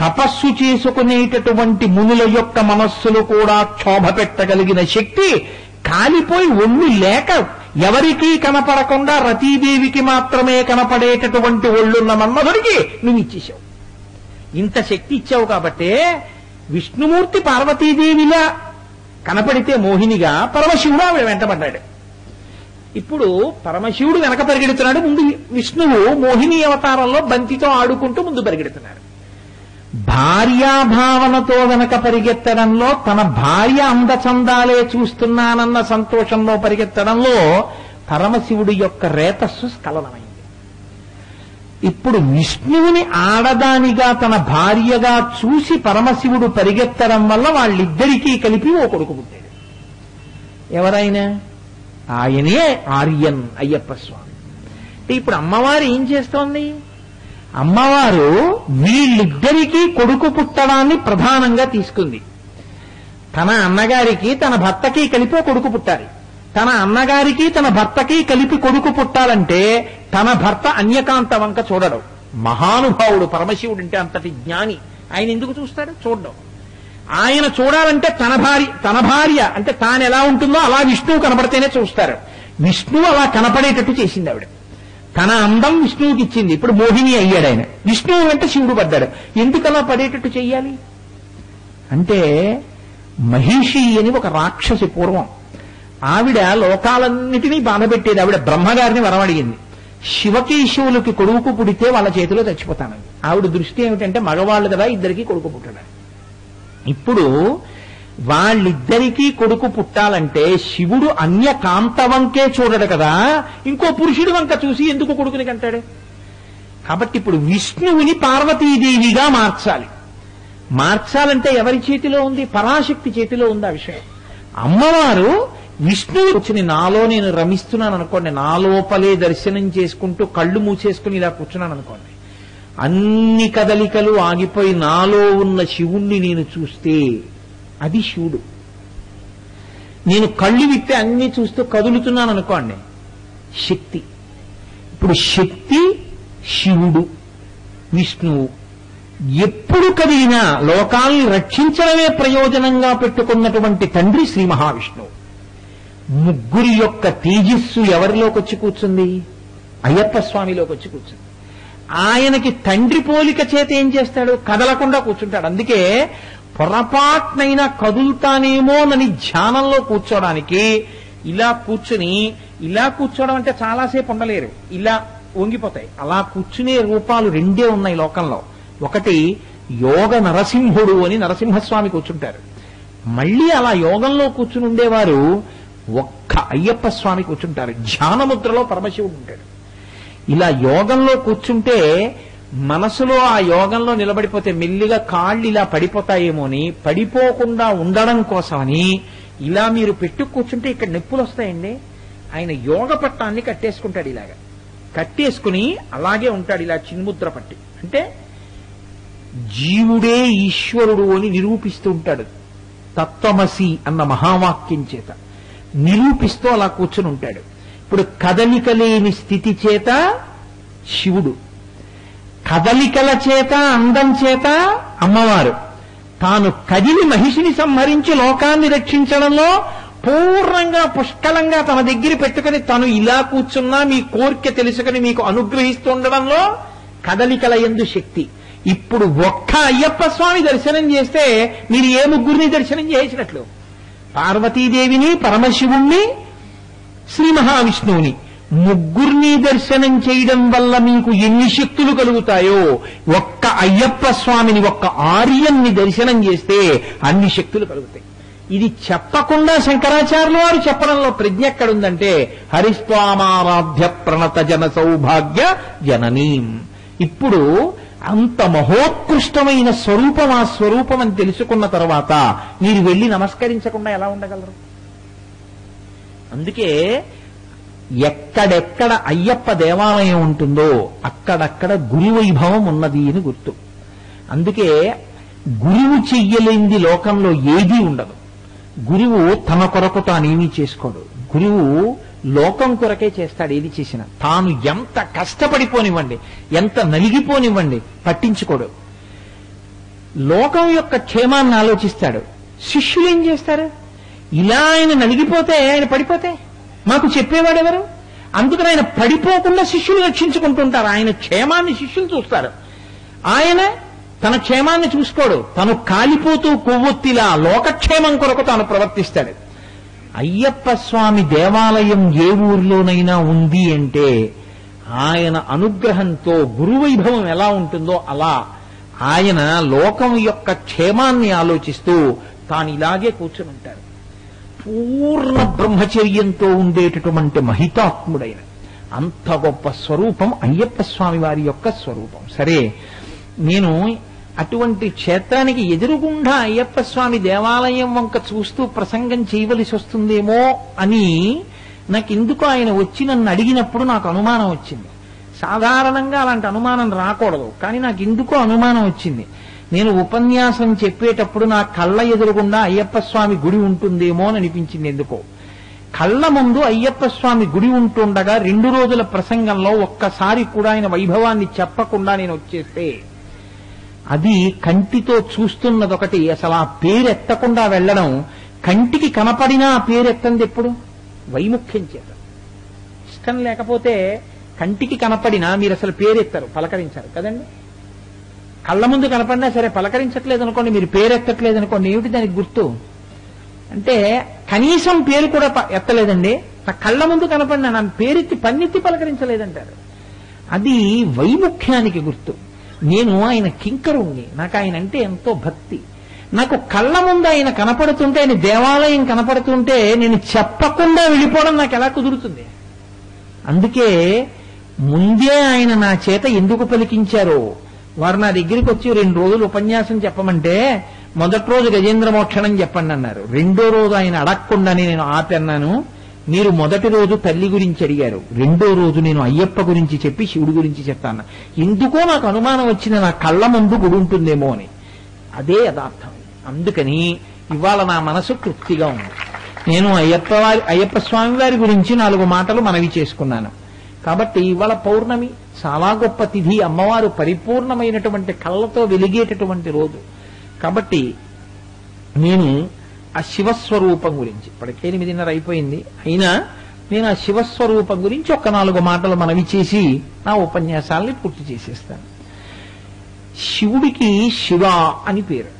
తపస్సు చేసుకునేటటువంటి మునుల యొక్క మనస్సులు కూడా క్షోభ పెట్టగలిగిన శక్తి కాలిపోయి ఒళ్ళు లేక ఎవరికీ కనపడకుండా రతీదేవికి మాత్రమే కనపడేటటువంటి ఒళ్ళున్న మన్మధుడికి నువ్వు ఇచ్చేశావు. ఇంత శక్తి ఇచ్చావు కాబట్టే విష్ణుమూర్తి పార్వతీదేవిలా కనపడితే మోహినిగా పరమశివుడు ఆవిడ వెంటబడ్డాడు. ఇప్పుడు పరమశివుడు వెనక పరిగెడుతున్నాడు, ముందు విష్ణువు మోహిని అవతారంలో బంతితో ఆడుకుంటూ ముందు పరిగెడుతున్నాడు. భార్యాభావనతో వెనక పరిగెత్తడంలో, తన భార్య అందచందాలే చూస్తున్నానన్న సంతోషంలో పరిగెత్తడంలో పరమశివుడి యొక్క రేతస్సు స్ఖలనమైంది. ఇప్పుడు విష్ణువుని ఆడదానిగా తన భార్యగా చూసి పరమశివుడు పరిగెత్తడం వల్ల వాళ్ళిద్దరికీ కలిపి ఓ కొడుకు పుట్టాడు. ఎవరైనా? ఆయనే ఆర్యన్ అయ్యప్ప స్వామి. అంటే ఇప్పుడు అమ్మవారు ఏం చేస్తోంది? అమ్మవారు వీళ్ళిద్దరికీ కొడుకు పుట్టడాన్ని ప్రధానంగా తీసుకుంది. తన అన్నగారికి తన భర్తకి కలిపి కొడుకు పుట్టాలి. తన అన్నగారికి తన భర్తకి కలిపి కొడుకు పుట్టాలంటే తన భర్త అన్యకాంత వంక చూడడం. మహానుభావుడు పరమశివుడు అంటే అంతటి జ్ఞాని. ఆయన ఎందుకు చూస్తాడు? చూడడం. ఆయన చూడాలంటే తన భార్య అంటే తాను ఎలా ఉంటుందో అలా విష్ణువు కనపడితేనే చూస్తారు. విష్ణువు అలా కనపడేటట్టు చేసింది ఆవిడ. తన అందం విష్ణువుకి ఇచ్చింది. ఇప్పుడు మోహిని అయ్యాడు ఆయన. విష్ణువు వెంట శివుడు పడ్డాడు. ఎందుకు అలా పడేటట్టు చెయ్యాలి అంటే, మహిషి అని ఒక రాక్షసి పూర్వం, ఆవిడ లోకాలన్నిటినీ బాధపెట్టేది. ఆవిడ బ్రహ్మగారిని వరం అడిగింది, శివకేశవులకి కొడుకు పుడితే వాళ్ళ చేతిలో చచ్చిపోతానని. ఆవిడ దృష్టి ఏమిటంటే మగవాళ్ళు కదా, ఇద్దరికీ కొడుకు పుట్టడం. ఇప్పుడు వాళ్ళిద్దరికీ కొడుకు పుట్టాలంటే శివుడు అన్య కాంత వంకే చూడడు కదా, ఇంకో పురుషుడి వంక చూసి ఎందుకు కొడుకుని కంటాడు? కాబట్టి ఇప్పుడు విష్ణువుని పార్వతీదేవిగా మార్చాలంటే ఎవరి చేతిలో ఉంది? పరాశక్తి చేతిలో ఉంది ఆ విషయం. అమ్మవారు విష్ణువు కూర్చుని నాలో నేను రమిస్తున్నాను అనుకోండి, నా లోపలే దర్శనం చేసుకుంటూ కళ్ళు మూసేసుకుని ఇలా కూర్చున్నాను అనుకోండి, అన్ని కదలికలు ఆగిపోయి నాలో ఉన్న శివుణ్ణి నేను చూస్తే అది శివుడు. నేను కళ్ళు విప్పి అన్ని చూస్తూ కదులుతున్నాను అనుకోండి, శక్తి. ఇప్పుడు శక్తి, శివుడు, విష్ణువు ఎప్పుడు కదిలినా లోకాల్ని రక్షించడమే ప్రయోజనంగా పెట్టుకున్నటువంటి తండ్రి శ్రీ మహావిష్ణువు. ముగ్గురి యొక్క తేజస్సు ఎవరిలోకి వచ్చి కూర్చుంది? అయ్యప్ప స్వామిలోకి వచ్చి కూర్చుంది. ఆయనకి తండ్రి పోలిక చేత ఏం చేస్తాడు? కదలకుండా కూర్చుంటాడు. అందుకే పొరపాటునైనా కదులుతానేమోనని ధ్యానంలో కూర్చోడానికి ఇలా కూర్చోవడం అంటే చాలాసేపు ఉండలేరు, ఇలా వంగిపోతాయి. అలా కూర్చునే రూపాలు రెండే ఉన్నాయి లోకంలో. ఒకటి యోగ నరసింహుడు అని నరసింహస్వామి కూర్చుంటారు. మళ్ళీ అలా యోగంలో కూర్చుని ఉండేవారు ఒక్క అయ్యప్ప స్వామి కూర్చుంటారు. ధ్యానముద్రలో పరమశివుడు ఉంటాడు. ఇలా యోగంలో కూర్చుంటే మనసులో ఆ యోగంలో నిలబడిపోతే మెల్లిగా కాళ్ళు ఇలా పడిపోతాయేమోని, పడిపోకుండా ఉండడం కోసమని ఇలా మీరు పెట్టు కూర్చుంటే ఇక్కడ నొప్పులు వస్తాయండి. ఆయన యోగ పట్టాన్ని కట్టేసుకుంటాడు. ఇలాగా కట్టేసుకుని అలాగే ఉంటాడు, ఇలా చిన్ముద్ర పట్టి. అంటే జీవుడే ఈశ్వరుడు అని నిరూపిస్తూ ఉంటాడు. తత్వమసి అన్న మహావాక్యం చేత నిరూపిస్తూ అలా కూర్చుని ఉంటాడు. ఇప్పుడు కదలిక లేని స్థితి చేత శివుడు, కదలికల చేత అందం చేత అమ్మవారు. తాను కదిలి మహిషిని సంహరించి లోకాన్ని రక్షించడంలో పూర్ణంగా పుష్కలంగా తన దగ్గర పెట్టుకుని తను ఇలా కూర్చున్నా మీ కోరిక తెలుసుకుని మీకు అనుగ్రహిస్తుండడంలో కదలికల యందు శక్తి. ఇప్పుడు ఒక్క అయ్యప్ప స్వామి దర్శనం చేస్తే మీరు ఏ ముగ్గురిని దర్శనం చేసినట్లు? పార్వతీదేవిని, పరమశివుణ్ణి, శ్రీ మహావిష్ణువుని ముగ్గురిని దర్శనం చేయడం వల్ల మీకు ఎన్ని శక్తులు కలుగుతాయో ఒక్క అయ్యప్ప స్వామిని, ఒక్క ఆర్యన్ని దర్శనం చేస్తే అన్ని శక్తులు కలుగుతాయి. ఇది చెప్పకుండా శంకరాచార్యులు వారు చెప్పడంలో ప్రజ్ఞ ఎక్కడుందంటే హరిస్వామారాధ్య ప్రణత జన సౌభాగ్య జననీం. ఇప్పుడు అంత మహోత్కృష్టమైన స్వరూపం ఆ స్వరూపం అని తెలుసుకున్న తర్వాత మీరు వెళ్ళి నమస్కరించకుండా ఎలా ఉండగలరు? అందుకే ఎక్కడెక్కడ అయ్యప్ప దేవాలయం ఉంటుందో అక్కడక్కడ గురు వైభవం ఉన్నది అని గుర్తు. అందుకే గురువు చెయ్యలేంది లోకంలో ఏదీ ఉండదు. గురువు తన కొరకు తానేమీ చేసుకోడు. గురువు లోకం కొరకే చేస్తాడు. ఏది చేసినా తాను ఎంత కష్టపడిపోనివ్వండి, ఎంత నలిగిపోనివ్వండి, పట్టించుకోడు. లోకం యొక్క క్షేమాన్ని ఆలోచిస్తాడు. శిష్యులు ఏం చేస్తారు? ఇలా ఆయన నలిగిపోతే, ఆయన పడిపోతే మాకు చెప్పేవాడెవరు? అందుకని ఆయన పడిపోకుండా శిష్యులు రక్షించుకుంటుంటారు. ఆయన క్షేమాన్ని శిష్యులు చూస్తారు. ఆయన తన క్షేమాన్ని చూసుకోడు. తను కాలిపోతూ కొవ్వొత్తిలా లోకక్షేమం కొరకు తాను ప్రవర్తిస్తాడు. అయ్యప్ప స్వామి దేవాలయం ఏ ఊరిలోనైనా ఉంది అంటే ఆయన అనుగ్రహంతో గురువైభవం ఎలా ఉంటుందో అలా ఆయన లోకం యొక్క క్షేమాన్ని ఆలోచిస్తూ తాను ఇలాగే కూర్చుని ఉంటాడు. పూర్ణ బ్రహ్మచర్యంతో ఉండేటటువంటి మహితాత్ముడైన అంత గొప్ప స్వరూపం అయ్యప్ప స్వామి వారి యొక్క స్వరూపం. సరే, నేను అటువంటి క్షేత్రానికి ఎదురుగుండా అయ్యప్ప స్వామి దేవాలయం వంక చూస్తూ ప్రసంగం చేయవలసి వస్తుందేమో అని నాకెందుకు ఆయన వచ్చి నన్ను అడిగినప్పుడు నాకు అనుమానం వచ్చింది. సాధారణంగా అలాంటి అనుమానం రాకూడదు, కానీ నాకు ఎందుకో అనుమానం వచ్చింది. నేను ఉపన్యాసం చెప్పేటప్పుడు నా కళ్ళ ఎదురుగుండా అయ్యప్ప స్వామి గుడి ఉంటుందేమో అని అనిపించింది. ఎందుకో కళ్ళ ముందు అయ్యప్ప స్వామి గుడి ఉంటుండగా 2 రోజుల ప్రసంగంలో ఒక్కసారి కూడా ఆయన వైభవాన్ని చెప్పకుండా నేను వచ్చేస్తే అది కంటితో చూస్తున్నదొకటి, అసలు ఆ పేరెత్తకుండా వెళ్ళడం. కంటికి కనపడినా ఆ పేరెత్తంది ఎప్పుడు? వైముఖ్యం చేత. ఇష్టం లేకపోతే కంటికి కనపడినా మీరు అసలు పేరెత్తారు, పలకరించారు కదండి. కళ్ళ ముందు కనపడినా సరే పలకరించట్లేదు అనుకోండి, మీరు పేరెత్తట్లేదు అనుకోండి, ఏమిటి దానికి గుర్తు? అంటే కనీసం పేరు కూడా ఎత్తలేదండి, నా కళ్ళ ముందు కనపడినా నా పేరెత్తి పన్నెత్తి పలకరించలేదంటారు. అది వైముఖ్యానికి గుర్తు. నేను ఆయన కింకరుణ్ణి, నాకు ఆయన అంటే ఎంతో భక్తి. నాకు కళ్ళ ముందు ఆయన కనపడుతుంటే, ఆయన దేవాలయం కనపడుతుంటే నేను చెప్పకుండా వెళ్ళిపోవడం నాకు ఎలా కుదురుతుంది? అందుకే ముందే ఆయన నా చేత ఎందుకు పలికించారో, వారు నా దగ్గరికి వచ్చి 2 రోజులు ఉపన్యాసం చెప్పమంటే మొదటి రోజు గజేంద్ర మోక్షణం చెప్పండి అన్నారు. 2వ రోజు ఆయన అడగకుండానే నేను ఆపన్నాను. మీరు మొదటి రోజు తల్లి గురించి అడిగారు, 2వ రోజు నేను అయ్యప్ప గురించి చెప్పి శివుడి గురించి చెప్తాను. ఎందుకో నాకు అనుమానం వచ్చింది, నా కళ్ళ ముందు గుడి ఉంటుందేమో అని. అదే యథార్థం. అందుకని ఇవాళ నా మనసు తృప్తిగా ఉంది. నేను అయ్యప్ప స్వామి వారి గురించి 4 మాటలు మనవి చేసుకున్నాను. కాబట్టి ఇవాళ పౌర్ణమి, చాలా గొప్ప తిథి, అమ్మవారు పరిపూర్ణమైనటువంటి కళ్ళతో వెలిగేటటువంటి రోజు. కాబట్టి నేను ఆ శివస్వరూపం గురించి, ఇప్పటికే 8:30 అయిపోయింది, అయినా నేను ఆ శివస్వరూపం గురించి ఒక 4 మాటలు మనవి చేసి నా ఉపన్యాసాలని పూర్తి చేసేస్తాను. శివుడికి శివ అని పేరు.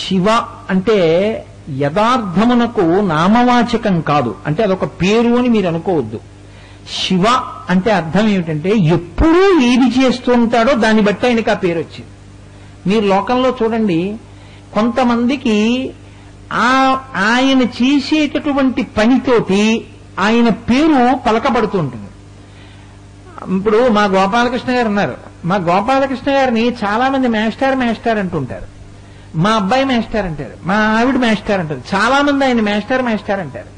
శివ అంటే యథార్థమునకు నామవాచకం కాదు, అంటే అదొక పేరు అని మీరు అనుకోవద్దు. శివ అంటే అర్థం ఏమిటంటే ఎప్పుడూ ఏది చేస్తూ ఉంటాడో దాన్ని బట్టి ఆయనకి ఆ పేరు వచ్చింది. మీరు లోకంలో చూడండి, కొంతమందికి ఆయన చేసేటటువంటి పనితోటి ఆయన పేరు పలకబడుతూ ఉంటుంది. ఇప్పుడు మా గోపాలకృష్ణ గారు ఉన్నారు, మా గోపాలకృష్ణ గారిని చాలా మంది మేస్టార్ అంటుంటారు. మా అబ్బాయి మేస్టార్ అంటారు, మా ఆవిడ మేస్టార్ అంటారు, చాలా మంది ఆయన మేస్టార్ అంటారు.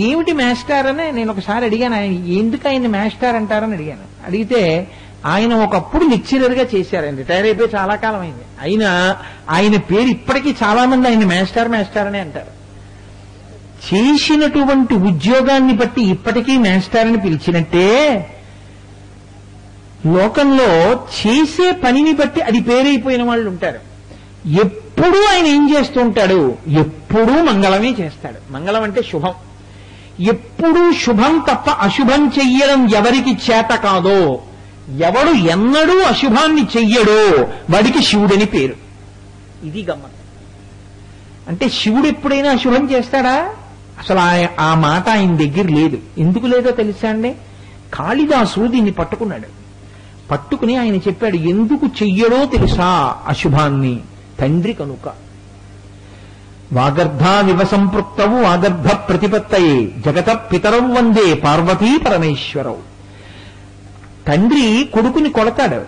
ఏమిటి మేస్టార్ అని నేను ఒకసారి అడిగాను, ఆయన ఎందుకు ఆయన మేస్టార్ అంటారని అడిగాను. అడిగితే ఆయన ఒకప్పుడు లెక్చరర్ గా చేశారు, ఆయన రిటైర్ అయిపోయి చాలా కాలం అయింది. అయినా ఆయన పేరు ఇప్పటికీ చాలా మంది ఆయన మేస్టార్ అని అంటారు. చేసినటువంటి ఉద్యోగాన్ని బట్టి ఇప్పటికీ మేస్టార్ అని పిలిచినట్టే లోకంలో చేసే పనిని బట్టి అది పేరైపోయిన వాళ్ళు ఉంటారు. ఎప్పుడూ ఆయన ఏం చేస్తూ ఉంటాడు? ఎప్పుడూ మంగళమే చేస్తాడు. మంగళం అంటే శుభం. ఎప్పుడూ శుభం తప్ప అశుభం చెయ్యడం ఎవరికి చేత కాదో, ఎవడు ఎన్నడూ అశుభాన్ని చెయ్యడో వాడికి శివుడని పేరు. ఇది గమ్మత్. అంటే శివుడు ఎప్పుడైనా అశుభం చేస్తాడా? అసలు ఆ మాట ఆయన దగ్గర లేదు. ఎందుకు లేదో తెలుసా అండి? కాళిదాసు దీన్ని పట్టుకున్నాడు. పట్టుకుని ఆయన చెప్పాడు, ఎందుకు చెయ్యడో తెలుసా అశుభాన్ని? తండ్రి కనుక. వాగర్ధా వివసంపృక్తవు వాగర్ధ ప్రతిపత్తయే జగత పితరవు వందే పార్వతీ పరమేశ్వరవు. తండ్రి కొడుకుని కొడతాడు.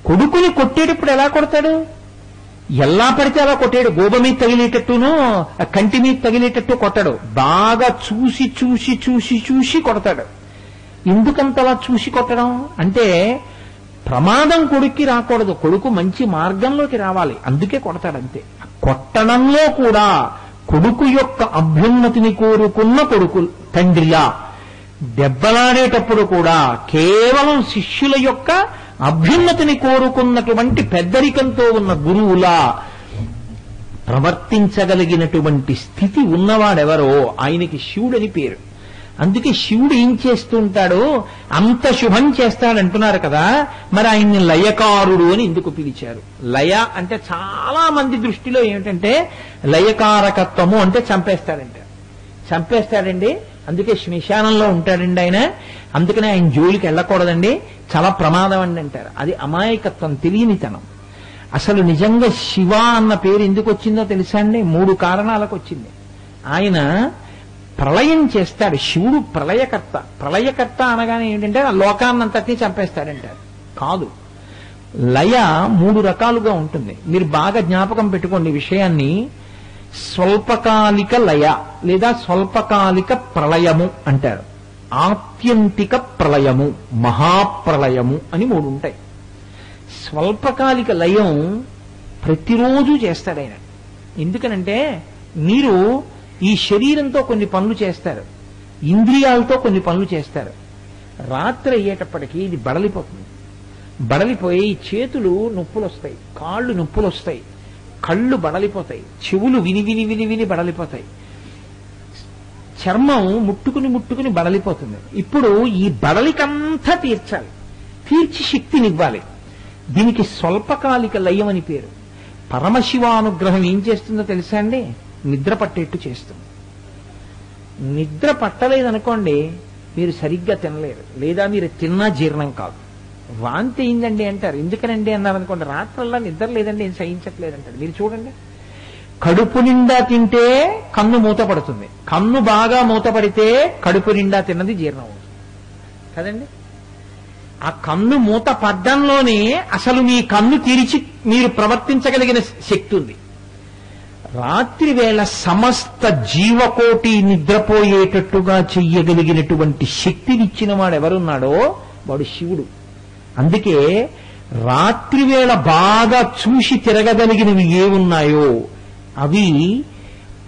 కొడుకుని కొట్టేటప్పుడు ఎలా కొడతాడు? ఎలా పడితే అలా కొట్టాడు. గోబ మీద తగిలేటట్టునో కంటి మీద తగిలేటట్టు కొట్టాడు. బాగా చూసి చూసి చూసి చూసి కొడతాడు. ఎందుకంతలా చూసి కొట్టడం అంటే ప్రమాదం కొడుక్కి రాకూడదు, కొడుకు మంచి మార్గంలోకి రావాలి, అందుకే కొడతాడంతే. కొట్టడంలో కూడా కొడుకు యొక్క అభ్యున్నతిని కోరుకున్న కొడుకు తండ్రిలా, దెబ్బలాడేటప్పుడు కూడా కేవలం శిష్యుల యొక్క అభ్యున్నతిని కోరుకున్నటువంటి పెద్దరికంతో ఉన్న గురువులా ప్రవర్తించగలిగినటువంటి స్థితి ఉన్నవాడెవరో ఆయనకి శివుడని పేరు. అందుకే శివుడు ఏం చేస్తుంటాడో అంత శుభం చేస్తాడంటున్నారు కదా, మరి ఆయన్ని లయకారుడు అని ఎందుకు పిలిచారు? లయ అంటే చాలా మంది దృష్టిలో ఏమిటంటే లయకారకత్వము అంటే చంపేస్తాడండి, అందుకే శ్మశానంలో ఉంటాడండి ఆయన, అందుకనే ఆయన జోలికి వెళ్ళకూడదండి, చాలా ప్రమాదం అండి అంటారు. అది అమాయకత్వం, తెలియనితనం. అసలు నిజంగా శివ అన్న పేరు ఎందుకు వచ్చిందో తెలుసా అండి? 3 కారణాలకు వచ్చింది. ఆయన ప్రళయం చేస్తాడు. శివుడు ప్రళయకర్త. ప్రళయకర్త అనగానే ఏంటంటే ఆ లోకాన్నంతటినీ చంపేస్తాడంటారు. కాదు, లయ 3 రకాలుగా ఉంటుంది. మీరు బాగా జ్ఞాపకం పెట్టుకోండి విషయాన్ని. స్వల్పకాలిక లయ లేదా స్వల్పకాలిక ప్రళయము అంటారు. ఆత్యంతిక ప్రళయము, మహాప్రళయము అని 3 ఉంటాయి. స్వల్పకాలిక లయం ప్రతిరోజు చేస్తాడు ఆయన. ఎందుకనంటే మీరు ఈ శరీరంతో కొన్ని పనులు చేస్తారు, ఇంద్రియాలతో కొన్ని పనులు చేస్తారు. రాత్రి అయ్యేటప్పటికీ ఇది బడలిపోతుంది. బడలిపోయి చేతులు నొప్పులు వస్తాయి, కాళ్ళు నొప్పులు వస్తాయి, కళ్ళు బడలిపోతాయి, చెవులు విని విని విని విని బడలిపోతాయి, చర్మం ముట్టుకుని బడలిపోతుంది. ఇప్పుడు ఈ బడలికంతా తీర్చాలి, తీర్చి శక్తినివ్వాలి. దీనికి స్వల్పకాలిక లయం అని పేరు. పరమశివానుగ్రహం ఏం చేస్తుందో తెలుసా అండి? నిద్ర పట్టేట్టు చేస్తుంది. నిద్ర పట్టలేదనుకోండి మీరు సరిగ్గా తినలేరు, లేదా మీరు తిన్నా జీర్ణం కాదు. వాంతి అయిందండి అంటారు. ఎందుకనండి అన్నారనుకోండి, రాత్రల్లా నిద్ర లేదండి, ఏం సహించట్లేదంటాడు. మీరు చూడండి, కడుపు నిండా తింటే కన్ను మూతపడుతుంది, కన్ను బాగా మూతపడితే కడుపు నిండా తిన్నది జీర్ణం అవుతుంది కదండి. ఆ కన్ను మూత పడ్డంలోనే అసలు మీ కన్ను తెరిచి మీరు ప్రవర్తించగలిగిన శక్తి ఉంది. రాత్రి వేళ సమస్త జీవకోటి నిద్రపోయేటట్టుగా చెయ్యగలిగినటువంటి శక్తినిచ్చిన వాడు ఎవరున్నాడో వాడు శివుడు. అందుకే రాత్రి వేళ బాగా చూసి తిరగగలిగినవి ఏమున్నాయో అవి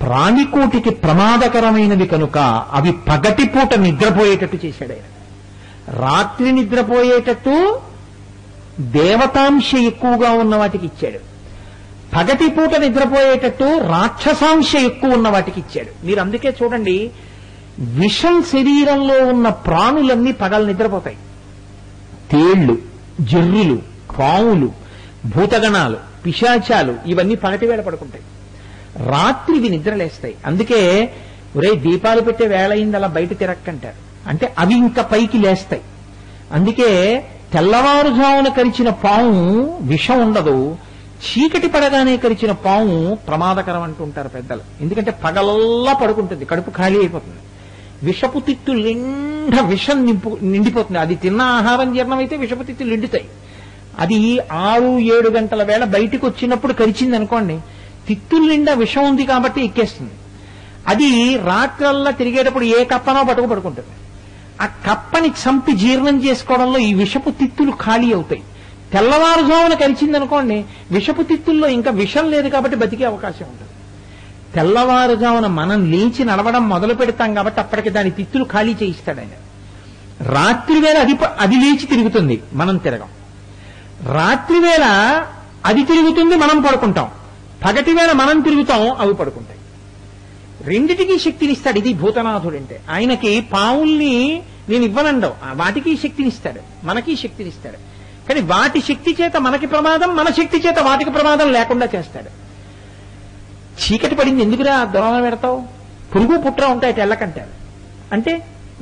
ప్రాణికోటికి ప్రమాదకరమైనవి కనుక అవి పగటిపూట నిద్రపోయేటట్టు చేశాడు ఆయన. రాత్రి నిద్రపోయేటట్టు దేవతాంశ ఎక్కువగా ఉన్న వాటికి ఇచ్చాడు, పగటిపూట నిద్రపోయేటట్టు రాక్షసాంశ ఎక్కువ ఉన్న వాటికి ఇచ్చాడు. మీరు అందుకే చూడండి, విషం శరీరంలో ఉన్న ప్రాణులన్నీ పగలు నిద్రపోతాయి. తేళ్లు, జర్రులు, పావులు, భూతగణాలు, పిశాచాలు ఇవన్నీ పగటి వేళ పడుకుంటాయి, రాత్రి ఇవి నిద్రలేస్తాయి. అందుకే ఒరే దీపాలు పెట్టే వేళ అయింది అలా బయట తిరక్కంటారు. అంటే అవి ఇంకా పైకి లేస్తాయి. అందుకే తెల్లవారుజామున కరిచిన పాము విషం ఉండదు, చీకటి పడగానే కరిచిన పాము ప్రమాదకరం అంటుంటారు పెద్దలు. ఎందుకంటే పగలల్లా పడుకుంటుంది, కడుపు ఖాళీ అయిపోతుంది, విషపు తిత్తులు నిండా విషం నిండిపోతుంది. అది తిన్న ఆహారం జీర్ణమైతే విషపు తిత్తులు నిండుతాయి. అది 6-7 గంటల వేళ బయటికి వచ్చినప్పుడు కరిచింది అనుకోండి, తిత్తుల నిండా విషం ఉంది కాబట్టి ఎక్కేస్తుంది. అది రాత్రల్లా తిరిగేటప్పుడు ఏ కప్పనో పడుకుంటుంది. ఆ కప్పని చంపి జీర్ణం చేసుకోవడంలో ఈ విషపు తిత్తులు ఖాళీ అవుతాయి. తెల్లవారుజామున కరిచింది అనుకోండి, విషపు తిత్తుల్లో ఇంకా విషం లేదు కాబట్టి బతికే అవకాశం ఉంటుంది. తెల్లవారుజామున మనం లేచి నడవడం మొదలు పెడతాం కాబట్టి అప్పటికి దాని తిత్తులు ఖాళీ చేయిస్తాడు ఆయన. రాత్రి వేళ అది లేచి తిరుగుతుంది, మనం తిరగం. రాత్రి వేళ అది తిరుగుతుంది, మనం పడుకుంటాం. పగటి వేళ మనం తిరుగుతాం, అవి పడుకుంటాయి. రెండిటికీ శక్తినిస్తాడు. ఇది భూతనాథుడంటే. ఆయనకి పావుల్ని నేను ఇవ్వనండవు, వాటికి శక్తినిస్తాడు, మనకి శక్తినిస్తాడు. కానీ వాటి శక్తి చేత మనకి ప్రమాదం, మన శక్తి చేత వాటికి ప్రమాదం లేకుండా చేస్తాడు. చీకటి పడింది ఎందుకురా దొరవ పెడతావు, పురుగు పుట్ర ఉంటాయి తెల్లకంటారు. అంటే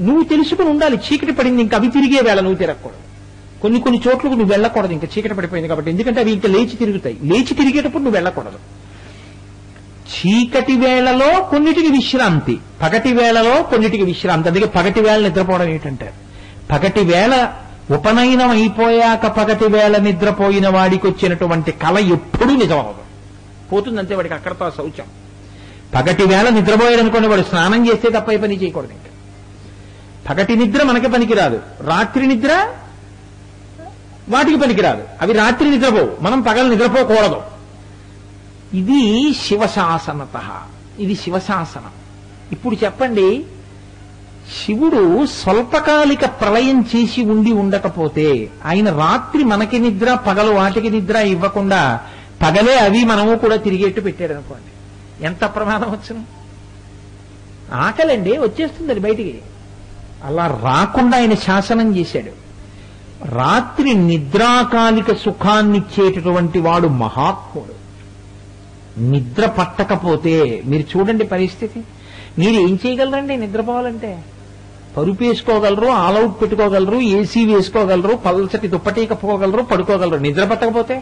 నువ్వు తెలుసుకుని ఉండాలి, చీకటి పడింది ఇంకా అవి తిరిగే వేళ నువ్వు తిరగకూడదు. కొన్ని చోట్లకు నువ్వు వెళ్ళకూడదు, ఇంకా చీకటి పడిపోయింది కాబట్టి. ఎందుకంటే అవి ఇంకా లేచి తిరుగుతాయి. లేచి తిరిగేటప్పుడు నువ్వు వెళ్ళకూడదు. చీకటి వేళలో కొన్నిటికి విశ్రాంతి, పగటి వేళలో కొన్నిటికి విశ్రాంతి. అందుకే పగటి వేళ నిద్రపోవడం ఏంటంటే, పగటి వేళ ఉపనయనం అయిపోయాక పగటి వేళ నిద్రపోయిన వాడికి వచ్చినటువంటి కళ ఎప్పుడూ నిజమవదు, పోతుందంతే. వాడికి అక్కడతో శౌచం. పగటి వేళ నిద్రపోయాడు అనుకోండి, వాడు స్నానం చేస్తే తప్ప ఏ పని చేయకూడదు. ఇంకా పగటి నిద్ర మనకి పనికిరాదు, రాత్రి నిద్ర వాటికి పనికిరాదు. అవి రాత్రి నిద్రపోవు, మనం పగలు నిద్రపోకూడదు. ఇది శివశాసనత, ఇది శివశాసనం. ఇప్పుడు చెప్పండి, శివుడు స్వల్పకాలిక ప్రళయం చేసి ఉండకపోతే ఆయన రాత్రి మనకి నిద్ర, పగలు వాటికి నిద్ర ఇవ్వకుండా పగలే అవి మనము కూడా తిరిగేట్టు పెట్టాడు అనుకోండి, ఎంత ప్రమాదం వచ్చును. ఆకలండి వచ్చేస్తుంది అది బయటికి. అలా రాకుండా ఆయన శాసనం చేశాడు. రాత్రి నిద్రాకాలిక సుఖాన్నిచ్చేటటువంటి వాడు మహాత్ముడు. నిద్ర పట్టకపోతే మీరు చూడండి పరిస్థితి. మీరు ఏం చేయగలరండి నిద్రపోవాలంటే? పరుపు వేసుకోగలరు, ఆల్అవుట్ పెట్టుకోగలరు, ఏసీ వేసుకోగలరు, పల్చటి దుప్పటి కప్పుకోగలరు, పడుకోగలరు. నిద్ర పట్టకపోతే